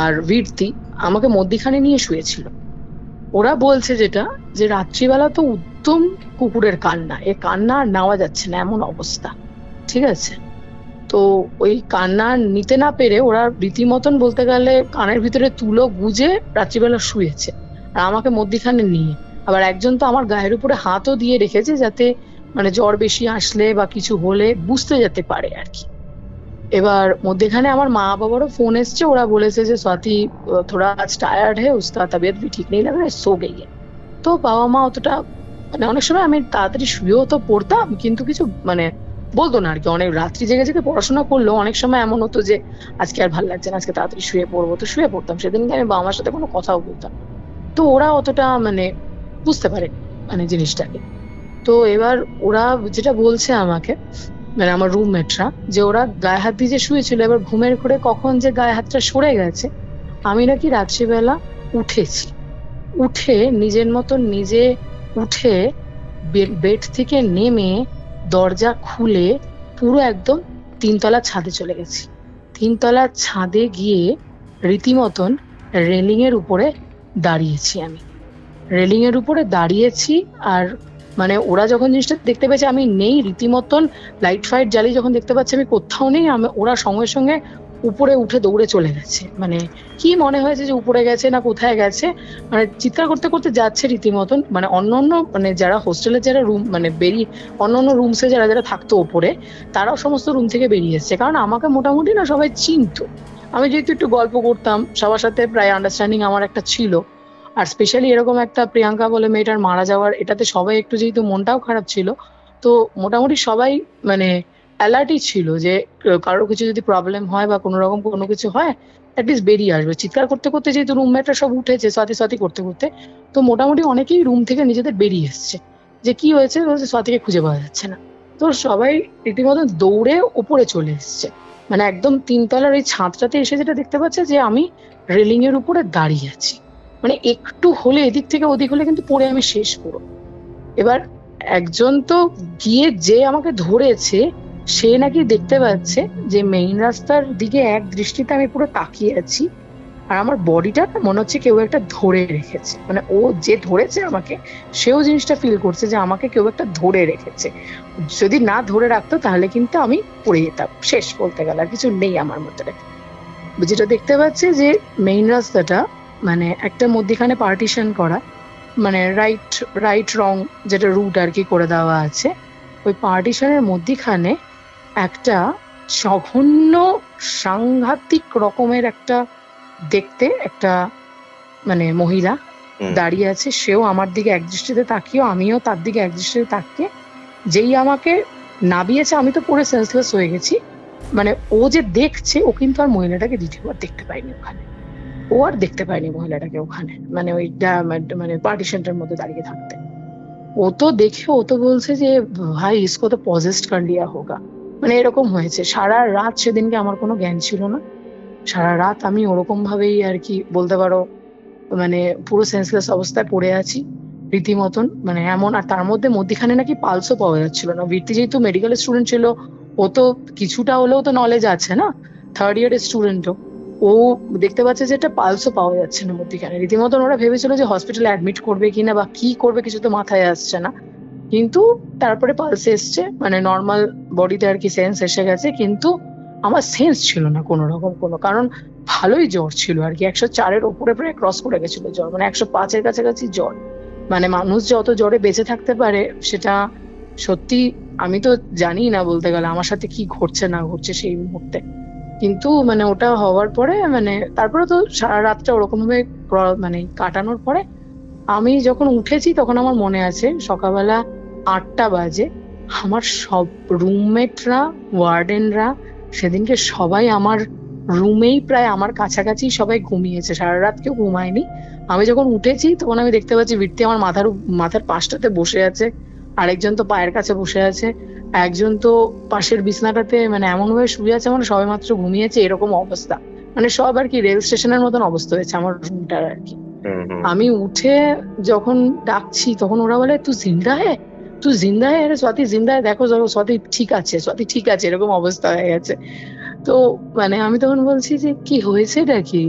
আর বীরতি আমাকে মধ্যিখানে নিয়ে শুয়েছিল। ওরা বলছে যেটা, যে রাত্রিবেলা তো উত্তম কুকুরের কান্না, এ কান্না আর নেওয়া যাচ্ছে না এমন অবস্থা, ঠিক আছে? তো ওই কান্না নিতে না পেরে ওরা রীতিমতন বলতে গেলে কানের ভিতরে তুলো গুজে রাত্রিবেলা শুয়েছে, আর আমাকে মধ্যিখানে নিয়ে। আবার একজন তো আমার গায়ের উপরে হাতও দিয়ে রেখেছে, যাতে মানে জ্বর বেশি আসলে বা কিছু হলে বুঝতে যেতে পারে আর কি। এবার মধ্যেখানে আমার মা বাবারও ফোন এসছে, ওরা বলেছে যে स्वाति थोड़ा आज टायर्ड है, उसका तबीयत भी ठीक नहीं लग रहा है, सो गई है। তো বাবা মা অতটা, মানে অনেক সময় আমি তাড়াতাড়ি শুয়েও তো পড়তাম, কিন্তু কিছু মানে বলতো না আর কি। অনেক রাত্রি জেগে জেগে পড়াশোনা করলেও অনেক সময় এমন হতো যে আজকে আর ভালো লাগছে না, আজকে তাড়াতাড়ি শুয়ে পড়বো, তো শুয়ে পড়তাম। সেদিনকে আমি বাবা মার সাথে কোনো কথাও বলতাম না। তো ওরা অতটা মানে বুঝতে পারে মানে জিনিসটাকে। তো এবার ওরা যেটা বলছে আমাকে, মানে আমার রুমমেটরা, যে ওরা গায়ে হাত দিয়ে যে শুয়েছিল, এবার ঘুমের ঘোরে কখন যে গায়ে হাতটা সরে গেছে, আমি নাকি রাত্রিবেলা উঠেছি, উঠে নিজের মতন নিজে উঠে বেড থেকে নেমে দরজা খুলে পুরো একদম 3তলা ছাদে চলে গেছি। 3তলা ছাদে গিয়ে রীতিমতন রেলিং এর উপরে দাঁড়িয়েছি। আমি রেলিং এর উপরে দাঁড়িয়েছি, আর মানে ওরা যখন জিনিসটা দেখতে পেয়েছে আমি নেই, রীতিমতন লাইট ফাইট জ্বালিয়ে যখন দেখতে পাচ্ছে আমি কোথাও নেই, ওরা সঙ্গে সঙ্গে উপরে উঠে দৌড়ে চলে গেছে। মানে কি মনে হয়েছে যে উপরে গেছে না কোথায় গেছে, মানে চিৎকার করতে করতে যাচ্ছে রীতিমতন। মানে অন্য মানে যারা হোস্টেলের যারা রুম মানে বেরিয়ে অন্য রুমসে যারা যারা থাকতো ওপরে, তারাও সমস্ত রুম থেকে বেরিয়ে এসছে, কারণ আমাকে মোটামুটি না সবাই চিনতো। আমি যেহেতু একটু গল্প করতাম সবার সাথে, প্রায় আন্ডারস্ট্যান্ডিং আমার একটা ছিল। আর স্পেশালি এরকম একটা প্রিয়াঙ্কা বলে মেয়েটার মারা যাওয়ার এটাতে সবাই একটু যেহেতু মনটাও খারাপ ছিল, তো মোটামুটি সবাই মানে অ্যালার্টই ছিল যে কারোর কিছু যদি প্রবলেম হয় বা কোনো রকম কোনো কিছু হয় অ্যাটলিস্ট বেরিয়ে আসবে। চিৎকার করতে করতে যেহেতু রুমমেটরা সব উঠেছে সাথী করতে করতে, তো মোটামুটি অনেকেই রুম থেকে নিজেদের বেরিয়ে এসছে যে কি হয়েছে, বলছে স্বাতীকে খুঁজে পাওয়া যাচ্ছে না। তো সবাই রীতিমতো দৌড়ে উপরে চলে এসছে, মানে একদম 3তলার ওই ছাদটাতে এসে যেটা দেখতে পাচ্ছে যে আমি রেলিং এর উপরে দাঁড়িয়ে আছি, মানে একটু হলে এদিক থেকে ওদিক হলে কিন্তু পড়ে আমি শেষ পুরো। এবার একজন তো গিয়ে যে আমাকে ধরেছে সে নাকি দেখতে পাচ্ছে যে মেইন রাস্তার দিকে এক দৃষ্টিতে আমি পুরো তাকিয়ে আছি, আর আমার বডিটা মনে হচ্ছে কেউ একটা ধরে রেখেছে। মানে ও যে ধরেছে আমাকে, সেও জিনিসটা ফিল করছে যে আমাকে কেউ একটা ধরে রেখেছে। যদি না ধরে রাখতো তাহলে কিন্তু আমি পড়ে যেতাম, শেষ বলতে গেলে আর কিছু নেই আমার মধ্যে। যেটা দেখতে পাচ্ছে যে মেইন রাস্তাটা মানে একটা মধ্যিখানে পার্টিশন করা, মানে রাইট রং যেটা রুট আর কি করে দেওয়া আছে, ওই পার্টিশনের মধ্যিখানে একটা জঘন্য সাংঘাতিক রকমের একটা দেখতে একটা মানে মহিলা দাঁড়িয়ে আছে। সেও আমার দিকে এক দৃষ্টিতে তাকিয়ে, আমিও তার দিকে এক দৃষ্টিতে তাকিয়ে, যেই আমাকে নাবিয়েছে আমি তো পুরো সেন্সলেস হয়ে গেছি। মানে ও যে দেখছে, ও কিন্তু আর মহিলাটাকে দ্বিতীয়বার দেখতে পায়নি ওখানে, ও আর দেখতে পায়নি মহিলাটাকে ওখানে, মানে ওই মানে পার্টিশনটার মধ্যে দাঁড়িয়ে থাকতে। ও তো দেখে ও তো বলছে যে ভাই ইসকো তো পজেসড কর লিয়া হোগা, মানে এরকম হয়েছে। সারা রাত সেদিনকে আমার কোনো জ্ঞান ছিল না, সারা রাত আমি ওরকম ভাবেই আর কি বলতে পারো মানে পুরো সেন্সলেস অবস্থায় পড়ে আছি রীতিমতন, মানে এমন। আর তার মধ্যখানে নাকি পালসও পাওয়া যাচ্ছিল না। বৃত্তি যেহেতু মেডিকেল স্টুডেন্ট ছিল, ও তো কিছুটা হলেও তো নলেজ আছে না, 3rd ইয়ারের স্টুডেন্টও, ও দেখতে পাচ্ছে যে একটা পালসও পাওয়া যাচ্ছে না মধ্যখানে। রীতিমতন ওরা ভেবেছিল যে হসপিটালে অ্যাডমিট করবে কিনা বা কি করবে, কিছু তো মাথায় আসছে না। কিন্তু তারপরে পালস এসছে, মানে নর্মাল বডিতে আর কি সেন্স এসে গেছে, কিন্তু আমার সেন্স ছিল না কোনো রকম কোনো, কারণ ভালোই জ্বর ছিল আর কি, 104-এর ওপরে প্রায় ক্রস করে গেছিল জ্বর, মানে 105-এর কাছাকাছি জ্বর। মানে মানুষ যে অত জ্বরে বেঁচে থাকতে পারে সেটা সত্যি আমি তো জানি না বলতে গেলে আমার সাথে কি ঘটছে না ঘটছে সেই মুহূর্তে। কিন্তু মানে ওটা হওয়ার পরে মানে তারপরে তো সারা রাতটা ওরকম ভাবে মানে কাটানোর পরে আমি যখন উঠেছি তখন আমার মনে আছে সকালবেলা 8টা বাজে। আমার সব রুমমেটরা, ওয়ার্ডেনরা সেদিনকে সবাই আমার রুমেই প্রায় আমার কাছাকাছি সবাই ঘুমিয়েছে, সারা রাত কেউ ঘুমায়নি। আমি যখন উঠেছি তখন আমি দেখতে পাচ্ছি বৃত্তি আমার মাথার পাশটাতে বসে আছে, আরেকজন তো পায়ের কাছে বসে আছে, একজন তো পাশের বিছনাটাতে মানে এমন ভাবে শুয়ে আছে, মানে সবে মাত্র ঘুমিয়েছে এরকম অবস্থা। মানে সব আর কি রেল স্টেশনের মতন অবস্থা হয়েছে আমার রুমটার আর কি। আমি উঠে যখন ডাকছি তখন ওরা বলে তুই জিন্দা হে, তুই জিন্দা হ্যাঁ রে স্বাতি, জিন্দা হ্যাঁ, দেখো দেখো স্বাতি ঠিক আছে, স্বাতি ঠিক আছে, এরকম অবস্থা হয়ে গেছে। তো মানে আমি তখন বলছি যে কি হয়েছে এটা কি,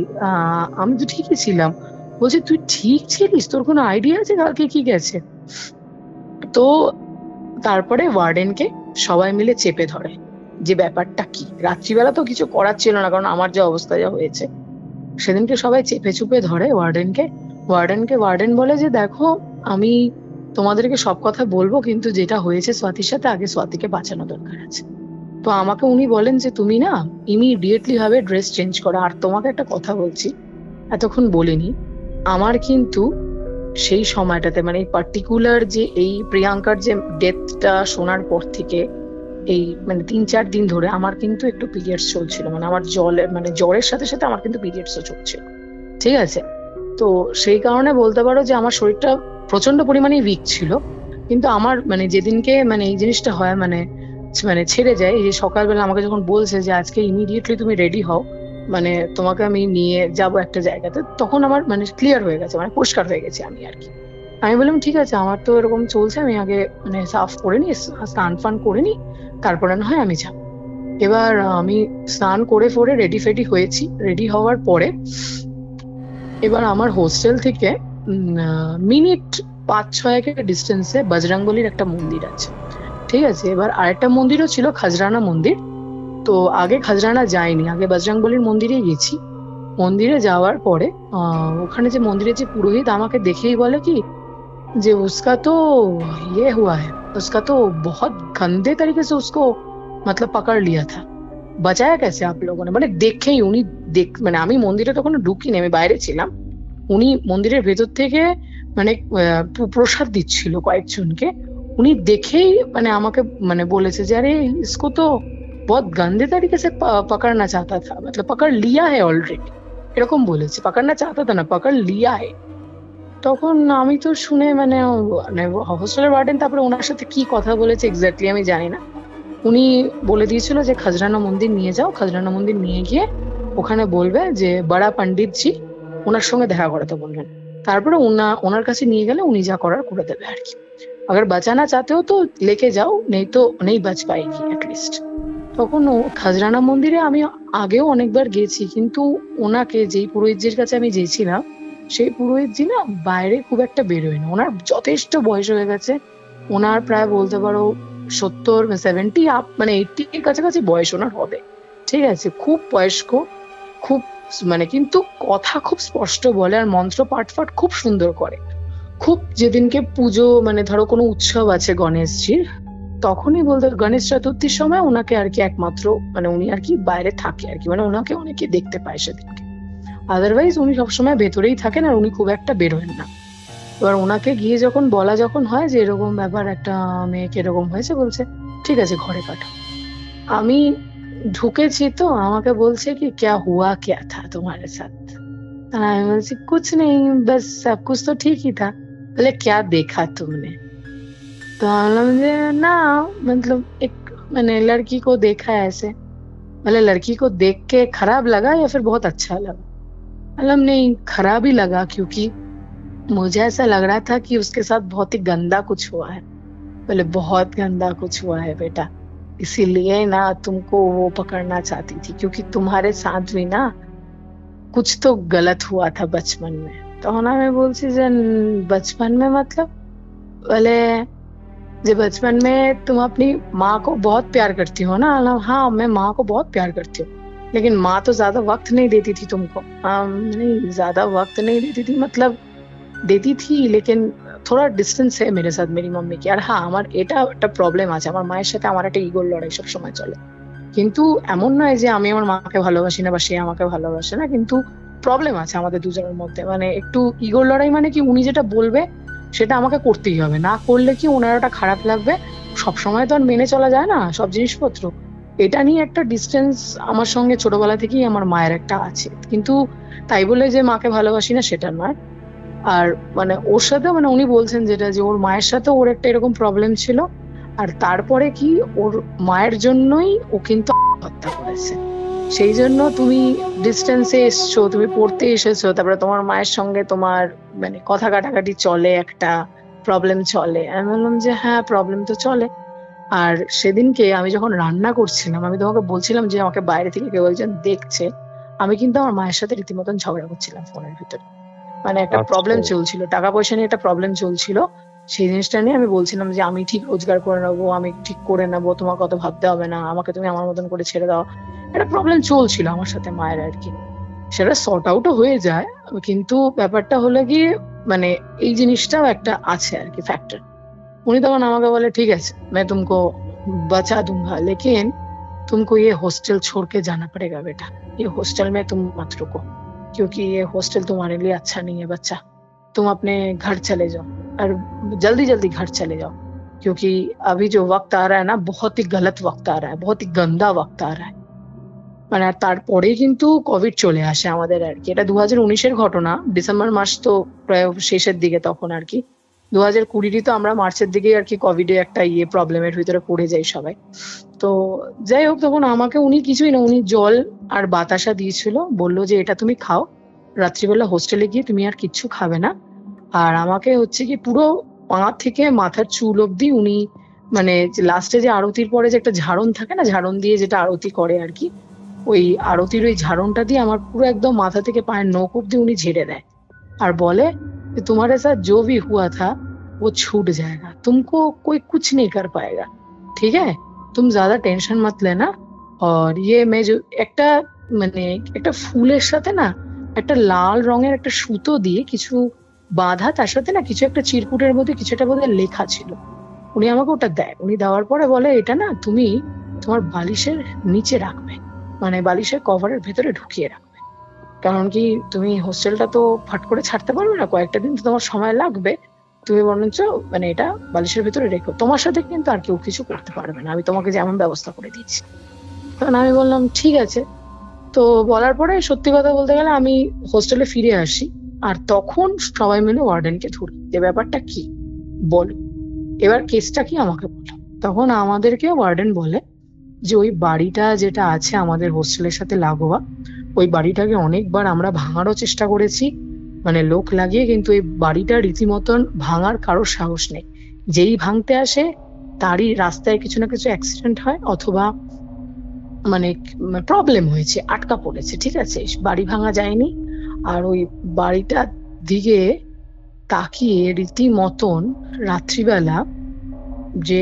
আমি তো ঠিকই ছিলাম। বলছে তুই ঠিক ছিলিস, তোর কোনো আইডিয়া আছে কালকে কি গেছে? তো তারপরে ওয়ার্ডেনকে সবাই মিলে চেপে ধরে যে ব্যাপারটা কি। রাত্রিবেলা তো কিছু করার ছিল না, কারণ আমার যে অবস্থা যা হয়েছে। সেদিনকে সবাই চেপে চুপে ধরে ওয়ার্ডেনকে। ওয়ার্ডেন বলে যে দেখো, আমি তোমাদেরকে সব কথা বলবো, কিন্তু যেটা হয়েছে স্বাতির সাথে, আগে স্বাতিকে বাঁচানো দরকার আছে। তো আমাকে উনি বলেন যে তুমি না ইমিডিয়েটলি ভাবে ড্রেস চেঞ্জ করো। আর তোমাকে একটা কথা বলছি, এতক্ষণ বলিনি, আমার কিন্তু সেই সময়টাতে মানে এই পার্টিকুলার যে এই প্রিয়াঙ্কার যে ডেথটা শোনার পর থেকে এই মানে 3-4 দিন ধরে আমার কিন্তু একটু পিরিয়ডস চলছিল, মানে আমার জ্বরের সাথে সাথে আমার কিন্তু পিরিয়ডসও চলছিল, ঠিক আছে? তো সেই কারণে বলতে পারো যে আমার শরীরটা প্রচন্ড পরিমাণে উইক ছিল। কিন্তু আমার মানে যেদিনকে মানে এই জিনিসটা হয়, মানে মানে ছেড়ে যায়, এই যে সকালবেলা আমাকে যখন বলছে যে আজকে ইমিডিয়েটলি তুমি রেডি হও, মানে তোমাকে আমি নিয়ে যাব একটা জায়গাতে, তখন আমার মানে ক্লিয়ার হয়ে গেছে, মানে পরিষ্কার হয়ে গেছে আমি আর কি। আমি বললাম ঠিক আছে, আমার তো এরকম চলছে, আমি আগে মানে সাফ করে নি, স্নান ফান করে নি, তারপরে না হয় আমি যাব। এবার আমি স্নান করে ফোরে রেডি ফেডি হয়েছি। রেডি হওয়ার পরে এবার আমার হোস্টেল থেকে মিনিট 5-6 ডিস্টেন্সে বজরংবলির একটা মন্দির আছে, ঠিক আছে? এবার আরেকটা মন্দিরও ছিল, খাজরানা মন্দির। তো আগে খাজরানা যাইনি, আগে বজরংবলির মন্দিরে গেছি। মন্দিরে যাওয়ার পরে ওখানে যে মন্দিরের যে পুরোহিত আমাকে দেখেই বলে কি যে उसका तो ये हुआ है, उसका तो बहुत गंदे तरीके से उसको मतलब पकड़ लिया था, बचाया कैसे आप लोगों ने? মানে দেখেই উনি মানে আমি মন্দিরে তখন ঢুকিনি, আমি বাইরে ছিলাম। উনি মন্দিরের ভেতর থেকে মানে প্রসাদ দিচ্ছিল কয়েকজনকে। উনি দেখেই মানে আমাকে মানে বলেছে যে আরে इसको तो बहुत गंदे तरीके से पकड़ना चाहता था, मतलब पकड़ लिया है ऑलरेडी, এরকম বলেছে। पकड़ना चाहता था না, पकड़ लिया है। তখন আমি তো শুনে মানে হোস্টেলের ওয়ার্ডেন তারপরে ওনার সাথে কি কথা বলেছে এক্স্যাক্টলি আমি জানি না। উনি বলে দিয়েছিল যে খাজরানা মন্দির নিয়ে যাও, খাজরানা মন্দির নিয়ে গিয়ে ওখানে বলবে যে বড়া পণ্ডিত জি, ওনার সঙ্গে দেখা করাতে বলবেন। তারপরে ওনার কাছে নিয়ে গেলে উনি যা করার করে দেবে আর কি। अगर बचाना चाहते हो तो लेके जाओ, नहीं तो नहीं बच पाएगी एटलिस्ट। তখন খাজরানা মন্দিরে আমি আগেও অনেকবার গেছি, কিন্তু ওনাকে যেই পুরোহিতজির কাছে আমি গেছিলাম, সেই পুরোহিতজি না বাইরে খুব একটা বেরোয় না। ওনার যথেষ্ট বয়স হয়ে গেছে, ওনার প্রায় বলতে পারো 70 আপ মানে 80 এর কাছাকাছি বয়স ওনার হবে, ঠিক আছে? খুব বয়স্ক, খুব মানে কিন্তু কথা খুব স্পষ্ট বলে, আর মন্ত্র পাঠ খুব সুন্দর করে। খুব যেদিনকে পুজো মানে ধরো কোনো উৎসব আছে গণেশজির, তখনই বলতে গণেশ চতুর্থীর সময় ওনাকে আর কি একমাত্র মানে উনি আর কি বাইরে থাকে আর কি, মানে ওনাকে অনেকে দেখতে পায় সেদিনকে। আদারওয়াইজ উনি সবসময় ভেতরেই থাকেন, আর উনি খুব একটা বেরোয় না। এবার ওনাকে গিয়ে যখন বলা যখন হয় যে এরকম ব্যাপার, একটা মেয়েকে এরকম হয়েছে, বলছে ঠিক আছে ঘরে পাঠাও। আমি ঢুকেছি তো আমাকে বলছে কি क्या हुआ क्या था तुम्हारे साथ? আর আমি বলছি कुछ नहीं, बस सब कुछ तो ठीक ही था। बोले क्या देखा तुमने? तो हम लोग ना मतलब एक मैंने लड़की को देखा है ऐसे। बोले लड़की को देख के खराब लगा या फिर बहुत अच्छा लगा? मतलब नहीं, खराब ही लगा, क्योंकि मुझे ऐसा लग रहा था कि उसके साथ बहुत ही गंदा कुछ हुआ है। बोले बहुत गंदा कुछ हुआ है बेटा, इसीलिए ना तुमको वो पकड़ना चाहती थी, क्योंकि तुम्हारे साथ भी ना कुछ तो गलत हुआ था बचपन में। तो ना मैं बोलती जे बचपन में मतलब? बोले जो बचपन में तुम अपनी माँ को बहुत प्यार करती हो ना? हाँ मैं माँ को बहुत प्यार करती हूँ, लेकिन माँ तो ज्यादा वक्त नहीं देती थी तुमको। नहीं ज्यादा वक्त नहीं देती थी, मतलब देती थी लेकिन थोड़ा डिस्टेंस है मेरे साथ मेरी मम्मी की। আর হ্যাঁ আমার এটা একটা প্রবলেম আছে, আমার মায়ের সাথে আমার একটা ইগোর লড়াই সব সময় চলে। কিন্তু এমন নয় যে আমি আমার মাকে ভালোবাসি না বা সে আমাকে ভালোবাসে না, কিন্তু প্রবলেম আছে আমাদের দুজনের মধ্যে। মানে একটু ইগোর লড়াই, মানে কি উনি যেটা বলবে সেটা আমাকে করতেই হবে, না করলে কি ওনার ওটা খারাপ লাগবে। সবসময় তো আর মেনে চলা যায় না সব জিনিসপত্র। এটা নিয়ে একটা ডিস্টেন্স আমার সঙ্গে ছোটবেলা থেকেই আমার মায়ের একটা আছে, কিন্তু তাই বলে যে মাকে ভালোবাসি না সেটা নয়। আর মানে ওর সাথে মানে উনি বলছেন যেটা, যে ওর মায়ের সাথে ওর একটা এরকম প্রবলেম ছিল, আর তারপরে কি ওর মায়ের জন্যই ও কিন্তু হত্যা করেছে। সেই জন্য তুমি ডিস্টেন্সে এসছো, তুমি পড়তে এসেছো, তারপরে তোমার মায়ের সঙ্গে তোমার মানে কথা কাটাকাটি চলে একটা, প্রবলেম চলে। আমি বললাম যে হ্যাঁ প্রবলেম তো চলে। আর সেদিনকে আমি যখন রান্না করছিলাম, আমি তোমাকে বলছিলাম যে আমাকে বাইরে থেকে কেউ একজন দেখছে। আমি কিন্তু আমার মায়ের সাথে রীতিমতন ঝগড়া করছিলাম ফোনের ভিতরে। মানে একটা প্রবলেম আচ্ছা। চলছিল, টাকা পয়সা নিয়ে একটা প্রবলেম চলছিল। সেই জিনিসটা নিয়ে আমি বলছিলাম যে আমি ঠিক রোজগার করে নেবো, আমি ঠিক করে নেবো, তোমাকে অত ভাবতে হবে না, আমাকে তুমি আমার মতন করে ছেড়ে দাও। একটা প্রবলেম চলছিল আমার সাথে মায়ের আর কি। সেটা সর্ট আউটও হয়ে যায়, কিন্তু ব্যাপারটা হলো গিয়ে মানে এই জিনিসটাও একটা আছে আর কি ফ্যাক্টর। उन्हीं तখন আমাকে বলে ঠিক আছে मैं तुमको बचा दूंगा लेकिन तुमको ये हॉस्टल छोड़ के जाना पड़ेगा बेटा, ये हॉस्टल में तुम मत रुको क्योंकि ये हॉस्टल तुम्हारे लिए अच्छा नहीं है बच्चा, तुम अपने घर चले जाओ और जल्दी जल्दी घर चले जाओ क्योंकि अभी जो वक्त आ रहा है ना बहुत ही गलत वक्त आ रहा है, बहुत ही गंदा वक्त आ रहा है। মানে আর তারপরেই কিন্তু কোভিড চলে আসে আমাদের আর কি। এটা 2019-এর ঘটনা, ডিসেম্বর মাস তো প্রায় শেষের দিকে তখন আর কি। 2020-ই তো আমরা মার্চের দিকে আর কি কোভিডে একটা প্রবলেমের ভিতরে পড়ে যাই সবাই। তো যাই হোক তখন আমাকে উনি কিছুই না, উনি জল আর বাতাসা দিয়েছিল, বললো যে এটা তুমি খাও, রাত্রিবেলা হোস্টেলে গিয়ে তুমি আর কিচ্ছু খাবে না। আর আমাকে হচ্ছে কি পুরো পা থেকে মাথার চুল অব্দি উনি মানে লাস্টে যে আরতির পরে যে একটা ঝাড়ন থাকে না, ঝাড়ন দিয়ে যেটা আরতি করে আর কি, ওই আরতির ওই ঝাড়নটা দিয়ে আমার পুরো একদম মাথা থেকে পায়ের নখ অব্দি উনি ঝেড়ে দেয়। আর বলে कि तुम्हारे साथ जो भी हुआ था वो छूट जाएगा, तुमको कोई कुछ नहीं कर पाएगा, ठीक है, तुम ज्यादा टेंशन मत लेना। और ये मैं जो একটা মানে একটা ফুলের সাথে না একটা লাল রঙের একটা সুতো দিয়ে কিছু বাঁধা, তার সাথে না কিছু একটা চিরকুটের মধ্যে কিছু একটা বোধহয় লেখা ছিল। উনি আমাকে ওটা দেয়, উনি দেওয়ার পরে বলে এটা না তুমি তোমার বালিশের নিচে রাখবে, মানে বালিশের কভারের ভেতরে ঢুকিয়ে রাখবে, কারণ কি তুমি হোস্টেলটা তো ফট করে ছাড়তে পারবে না, কয়েকটা দিন তো তোমার সময় লাগবে, তুমি বরঞ্চ মানে এটা বালিশের ভেতরে রেখো, তোমার সাথে কিন্তু আর কেউ কিছু করতে পারবে না, আমি তোমাকে যেমন ব্যবস্থা করে দিচ্ছি। তখন আমি বললাম ঠিক আছে। তো বলার পরে সত্যি কথা বলতে গেলে আমি হোস্টেলে ফিরে আসি, আর তখন সবাই মিলে ওয়ার্ডেনকে ধরি যে ব্যাপারটা কি বলো, এবার কেসটা কি আমাকে বলো। তখন আমাদেরকে ওয়ার্ডেন বলে যে ওই বাড়িটা যেটা আছে আমাদের হোস্টেলের সাথে লাগোয়া, ওই বাড়িটাকে অনেকবার আমরা ভাঙারও চেষ্টা করেছি, মানে লোক লাগিয়ে, কিন্তু এই বাড়িটা রীতিমতন ভাঙার কারোর সাহস নেই। যেই ভাঙতে আসে তারই রাস্তায় কিছু না কিছু অ্যাক্সিডেন্ট হয় অথবা মানে প্রবলেম হয়েছে, আটকা পড়েছে, ঠিক আছে, বাড়ি ভাঙা যায়নি। আর ওই বাড়িটার দিকে তাকিয়ে রীতিমতন রাত্রিবেলা যে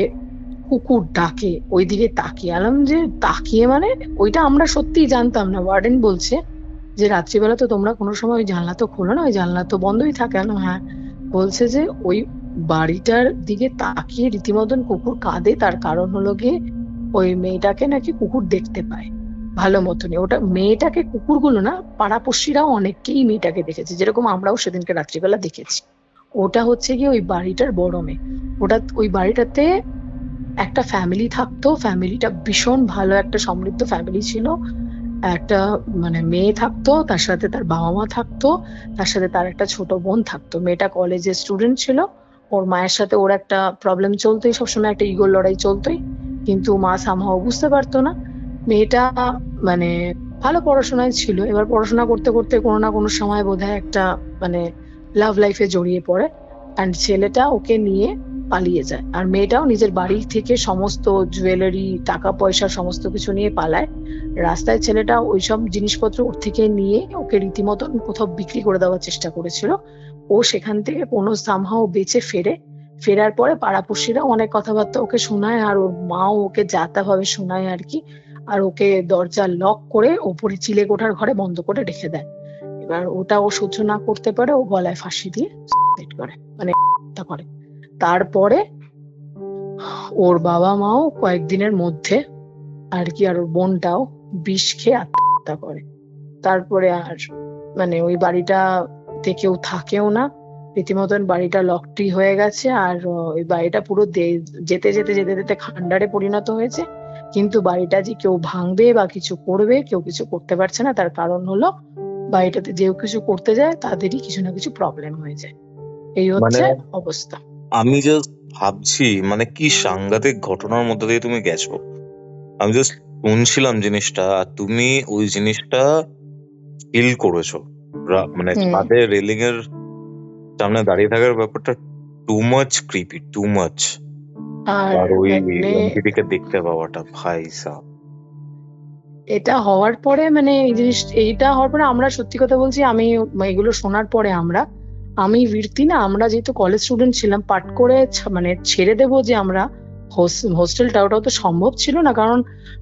কুকুর ডাকে ওইদিকে তাকিয়ে আলাম, যে তাকিয়ে মানে ওইটা আমরা সত্যিই জানতাম না। ওয়ার্ডেন বলছে যে রাত্রিবেলা তো তোমরা কোনো সময় ওই জানলা তো খোলো না, ওই জানলা তো বন্ধই থাকে। হ্যাঁ, বলছে যে ওই বাড়িটার দিকে তাকিয়ে রীতিমতন কুকুর কাঁদে, তার কারণ হলো গিয়ে ওই মেয়েটাকে নাকি কুকুর দেখতে পায় ভালো মতনই। ওটা মেয়েটাকে কুকুরগুলো না, পাড়াপড়শিরাও অনেককেই মেয়েটাকে দেখেছে, যেরকম আমরাও সেদিনকে রাত্রিবেলা দেখেছি। ওটা হচ্ছে গিয়ে ওই বাড়িটার বড় মেয়ে। ওটা ওই বাড়িটাতে একটা ফ্যামিলি থাকতো, ফ্যামিলিটা ভীষণ ভালো একটা সমৃদ্ধ ফ্যামিলি ছিল। একটা মানে মেয়ে থাকতো, তার সাথে তার বাবা মা থাকতো, তার সাথে তার একটা ছোট বোন থাকতো। মেয়েটা কলেজের স্টুডেন্ট ছিল, ওর মায়ের সাথে ওর একটা প্রবলেম চলতোই, সবসময় একটা ইগোর লড়াই চলতোই, কিন্তু মা সামহাও বুঝতে পারতো না। মেয়েটা মানে ভালো পড়াশোনায় ছিল, এবার পড়াশোনা করতে করতে কোনো না কোনো সময় বোধহয় একটা মানে লাভ লাইফে জড়িয়ে পড়ে, অ্যান্ড ছেলেটা ওকে নিয়ে পালিয়ে যায়। আর মেয়েটাও নিজের বাড়ি থেকে সমস্ত জুয়েলারি, টাকা পয়সা সমস্ত কিছু নিয়ে পালায়। রাস্তায় ছেলেটা ওইসব জিনিসপত্র ওর থেকে নিয়ে ওকে রীতিমতন কোথাও বিক্রি করে দেওয়ার চেষ্টা করেছিল। ও সেখান থেকে কোনো সামহাও বেঁচে ফেরার পরে পাড়াপড়শিরা অনেক কথাবার্তা ওকে শোনায়, আর ওর মাও ওকে যাতাভাবে শোনায় আর কি। আর ওকে দরজা লক করে ওপরে চিলে কোঠার ঘরে বন্ধ করে রেখে দেয়। এবার ওটা ও সহ্য না করতে পারে, ও গলায় ফাঁসি দিয়ে সুইসাইড করে, মানে হত্যা করে। তারপরে ওর বাবা মাও কয়েকদিনের মধ্যে আর কি, আর ওর বোনটাও বিষ খেয়ে আত্মহত্যা করে। তারপরে আর মানে ওই বাড়িটাতে কেউ থাকেও না, রীতিমতন বাড়িটা লকটি হয়ে গেছে। আর ওই বাড়িটা পুরো যেতে যেতে যেতে যেতে খান্ডারে পরিণত হয়েছে। কিন্তু বাড়িটা যে কেউ ভাঙবে বা কিছু করবে, কেউ কিছু করতে পারছে না, তার কারণ হলো বাড়িটাতে যে কিছু করতে যায় তাদেরই কিছু না কিছু প্রবলেম হয়ে যায়। এই হচ্ছে অবস্থা। আমি জাস্ট ভাবছি মানে কি সাংঘাতিক ঘটনার মধ্যে দিয়ে তুমি গেছো। আমি জাস্ট শুনছিলাম জিনিসটা, আর তুমি ওই জিনিসটা ফিল করেছো, মানে ছাদে রেলিং এর সামনে দাঁড়িয়ে থাকার ব্যাপারটা too much creepy, too much. আর আর ওই মানে এন্টিটিকে দেখতে পাওয়াটা ভাই সাব। এটা হওয়ার পরে মানে এইটা হওয়ার পরে আমরা সত্যি কথা বলছি, আমি এগুলো শোনার পরে আমি বৃত্তি না, আমরা যেহেতু কলেজ স্টুডেন্ট ছিলাম, পাট করে মানে ছেড়ে দেবো যে আমরা হোস্টেলটা, ওটাও তো সম্ভব ছিল না। কারণ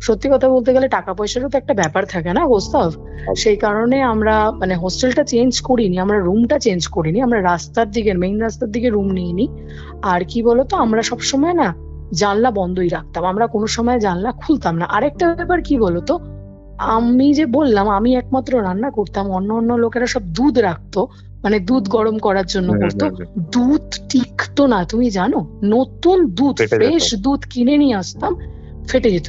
সত্যি কথা বলতে গেলে টাকা পয়সারও তো একটা ব্যাপার থাকে না কৌস্তব। সেই কারণে আমরা মানে হোস্টেলটা চেঞ্জ করিনি, আমরা রুমটা চেঞ্জ করিনি, আমরা মেইন রাস্তার দিকে রুম নিইনি। আর কি বলতো, আমরা সবসময় না জানলা বন্ধই রাখতাম, আমরা কোনো সময় জানলা খুলতাম না। আরেকটা ব্যাপার কি বলতো, আমি যে বললাম আমি একমাত্র রান্না করতাম, অন্য লোকেরা সব দুধ রাখতো, মানে দুধ গরম করার জন্য করতো। দুধ টিকতো না, তুমি জানো, নতুন দুধ, ফ্রেশ দুধ কিনে নিয়ে আসতাম, ফেটে যেত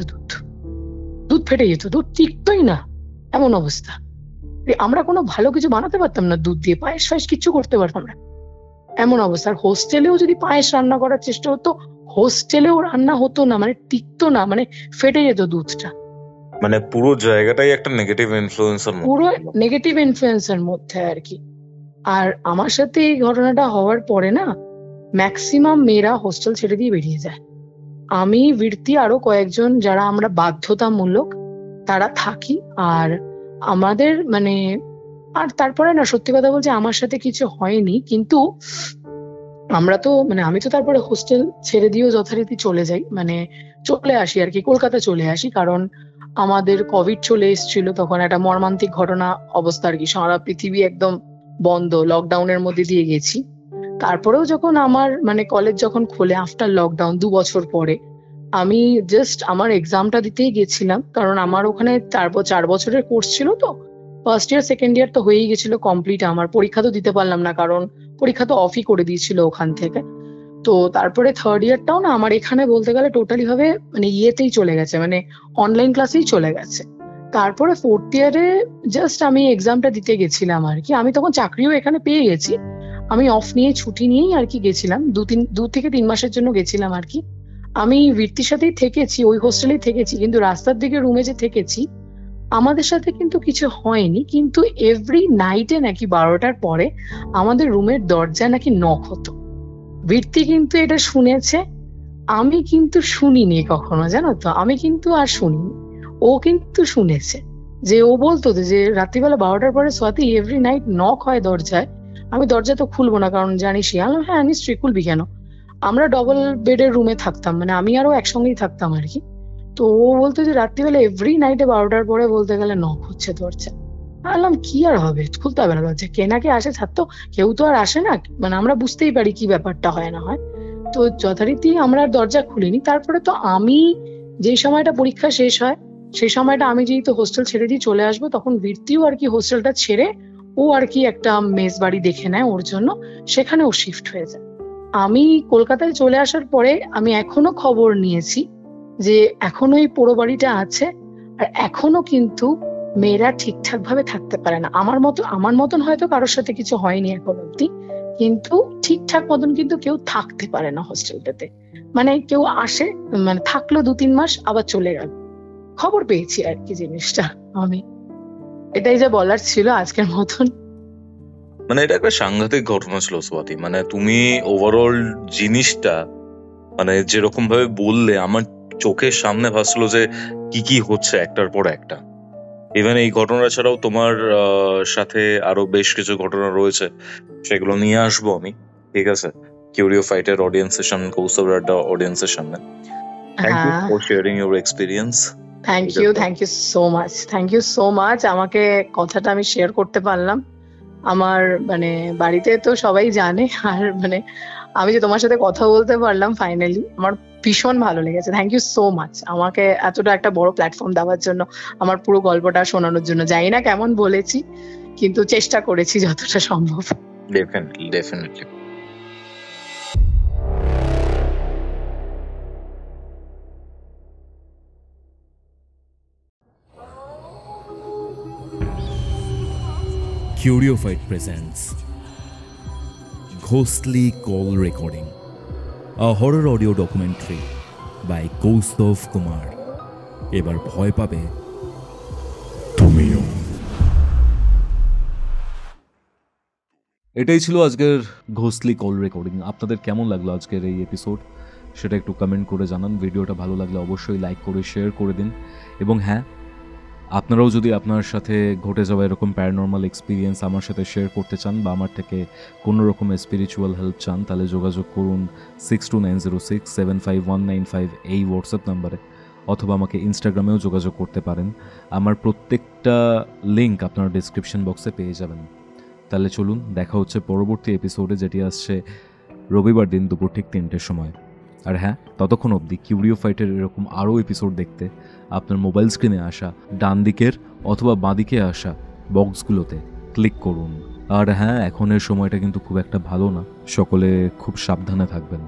দুধ ফেটে যেত, দুধ টিকতোই না, এমন অবস্থা। আমরা কোনো ভালো কিছু বানাতে পারতাম না দুধ দিয়ে, পায়েস ফায়েস কিচ্ছু করতে পারতাম না, এমন অবস্থা। আর হোস্টেলেও যদি পায়েস রান্না করার চেষ্টা হতো, হোস্টেলেও রান্না হতো না, মানে টিকতো না, মানে ফেটে যেত দুধটা। মানে পুরো জায়গাটাই একটা নেগেটিভ ইনফ্লুয়েন্সের মধ্যে, পুরো নেগেটিভ ইনফ্লুয়েন্সের মধ্যে আর কি। আর আমার সাথে এই ঘটনাটা হওয়ার পরে না ম্যাক্সিমাম মেয়েরা হোস্টেল ছেড়ে দিয়ে বেরিয়ে যায়। আমি, বৃত্তি, আরো কয়েকজন যারা আমরা বাধ্যতামূলক তারা থাকি। আর আমাদের মানে, আর তারপরে না সত্যি কথা বলছি আমার সাথে কিছু হয়নি, কিন্তু আমরা তো মানে আমি তো তারপরে হোস্টেল ছেড়ে দিয়েও যথারীতি চলে যাই, মানে চলে আসি আর কি, কলকাতা চলে আসি। কারণ আমাদের কোভিড চলে এসেছিল, তখন একটা মর্মান্তিক ঘটনা অবস্থা আর কি, সারা পৃথিবী একদম বন্ধ, লকডাউনের মধ্যে দিয়ে গেছি। তারপরেও যখন আমার মানে কলেজ যখন খোলে আফটার লকডাউন 2 বছর পরে, আমি জাস্ট আমার এক্সামটা দিতেই গেছিলাম। কারণ আমার ওখানে 4 বছরের কোর্স ছিল, তো ফার্স্ট ইয়ার সেকেন্ড ইয়ার তো হয়েই গেছিল কমপ্লিট। আমার পরীক্ষা তো দিতে পারলাম না, কারণ পরীক্ষা তো অফই করে দিয়েছিল ওখান থেকে। তো তারপরে থার্ড ইয়ারটাও না আমার এখানে বলতে গেলে টোটালি ভাবে মানে ইয়েতেই চলে গেছে, মানে অনলাইন ক্লাসেই চলে গেছে। তারপরে ফোর্থ ইয়ারে জাস্ট আমি এক্সামটা দিতে গেছিলাম আর কি। আমি তখন চাকরিও এখানে পেয়ে গেছি, আমি অফ নিয়ে ছুটি নিয়েই আর কি গেছিলাম, 2 থেকে 3 মাসের জন্য গেছিলাম আর কি। আমি বৃত্তির সাথেই থেকেছি, ওই হোস্টেলেই থেকেছি, কিন্তু রাস্তার দিকে রুমে যে থেকেছি আমাদের সাথে কিন্তু কিছু হয়নি। কিন্তু এভরি নাইটে নাকি 12টার পরে আমাদের রুমের দরজা নাকি নক হতো। বৃত্তি কিন্তু এটা শুনেছে, আমি কিন্তু শুনিনি কখনো, জানো তো, আমি কিন্তু আর শুনিনি, ও কিন্তু শুনেছে। যে ও বলতো যে রাত্রিবেলা 12টার পরে সোয়াতি এভরি নাইট নক হয় দরজায়, আমি দরজা তো খুলবো না, কারণ জানিস হ্যাঁ নিশ্চয়ই খুলবি কেন। আমরা ডবল বেডের রুমে থাকতাম, মানে আমি আরো একসঙ্গেই থাকতাম আর কি। তো ও বলতো যে রাত্রিবেলা এভরি নাইটে 12টার পরে বলতে গেলে নক হচ্ছে দরজা। বললাম কি আর হবে, খুলতে হবে না দরজা, কে না কে আসে ছাড়তো, কেউ তো আর আসে না, মানে আমরা বুঝতেই পারি কি ব্যাপারটা হয় না হয়। তো যথারীতি আমরা দরজা খুলিনি। তারপরে তো আমি যেই সময়টা পরীক্ষা শেষ হয় সেই সময়টা আমি যেহেতু হোস্টেল ছেড়ে দিয়ে চলে আসবো, তখন বৃত্তিও আর কি হোস্টেলটা ছেড়ে ও আর কি একটা মেস বাড়ি দেখে নেয় ওর জন্য, সেখানে ও শিফট হয়ে যায়। আমি কলকাতায় চলে আসার পরে আমি এখনো খবর নিয়েছি যে এখনো এই পোড়ো বাড়িটা আছে, আর এখনো কিন্তু মেয়েরা ঠিকঠাক ভাবে থাকতে পারে না। আমার মতন হয়তো কারোর সাথে কিছু হয়নি এখন অব্দি, কিন্তু ঠিকঠাক মতন কিন্তু কেউ থাকতে পারে না হোস্টেলটাতে। মানে কেউ আসে, মানে থাকলো 2-3 মাস আবার চলে গেল, খবর পেয়েছি আর কি জিনিসটা। আমি এটাই যা বলার ছিল আজকের মতন। মানে এটা একটা সাংঘাতিক ঘটনা ছিল স্বাতি। মানে তুমি ওভারঅল জিনিসটা মানে যেরকম ভাবে বললে আমার চোখের সামনে ভাসলো যে কি কি হচ্ছে একটার পর একটা। ইভেন এই ঘটনা ছাড়াও তোমার সাথে আরো বেশ কিছু ঘটনা রয়েছে, সেগুলো নিয়ে আসবো আমি, ঠিক আছে, কিউরিও ফাইটের অডিয়েন্সের সামনে, কৌস্তব আড্ডা অডিয়েন্সের সামনে। Thank you for sharing your experience. Thank you so much আমাকে কথাটা আমি শেয়ার করতে পারলাম। আমার মানে বাড়িতে তো সবাই জানে, আর মানে আমি যে তোমার সাথে কথা বলতে পারলাম ফাইনালি, আমার ভীষণ ভালো লেগেছে। থ্যাংক ইউ সো মাচ আমাকে এতটা একটা বড় প্ল্যাটফর্ম দেওয়ার জন্য, আমার পুরো গল্পটা শোনানোর জন্য। জানি না কেমন বলেছি, কিন্তু চেষ্টা করেছি যতটা সম্ভব। Definitely. Curiofite presents Ghostly Call Recording, a horror audio documentary by Kaustav Kumar. এবার ভয় পাবে তুমিও। এটাই ছিল আজকের ঘোষলি কল রেকর্ডিং। আপনাদের কেমন লাগলো আজকের এই এপিসোড সেটা একটু কমেন্ট করে জানান। ভিডিওটা ভালো লাগলে অবশ্যই লাইক করে শেয়ার করে দিন। এবং হ্যাঁ, আপনারাও যদি আপনার সাথে ঘটে যাওয়া এরকম প্যারানর্মাল এক্সপিরিয়েন্স আমার সাথে শেয়ার করতে চান বা আমার থেকে কোনো রকমের স্পিরিচুয়াল হেল্প চান, তাহলে যোগাযোগ করুন 6290675195 এই হোয়াটসঅ্যাপ নাম্বারে, অথবা আমাকে ইনস্টাগ্রামেও যোগাযোগ করতে পারেন। আমার প্রত্যেকটা লিঙ্ক আপনারা ডিসক্রিপশন বক্সে পেয়ে যাবেন। তাহলে চলুন, দেখা হচ্ছে পরবর্তী এপিসোডে, যেটি আসছে রবিবার দিন দুপুর ঠিক 3টের সময়। আর হ্যাঁ, ততক্ষণ অবধি কিউরিও ফাইটের এরকম আরও এপিসোড দেখতে আপনার মোবাইল স্ক্রিনে আসা ডান দিকের অথবা বাঁ দিকে আসা বক্সগুলোতে ক্লিক করুন। আর হ্যাঁ, এখনের সময়টা কিন্তু খুব একটা ভালো না, সকলে খুব সাবধানে থাকবেন।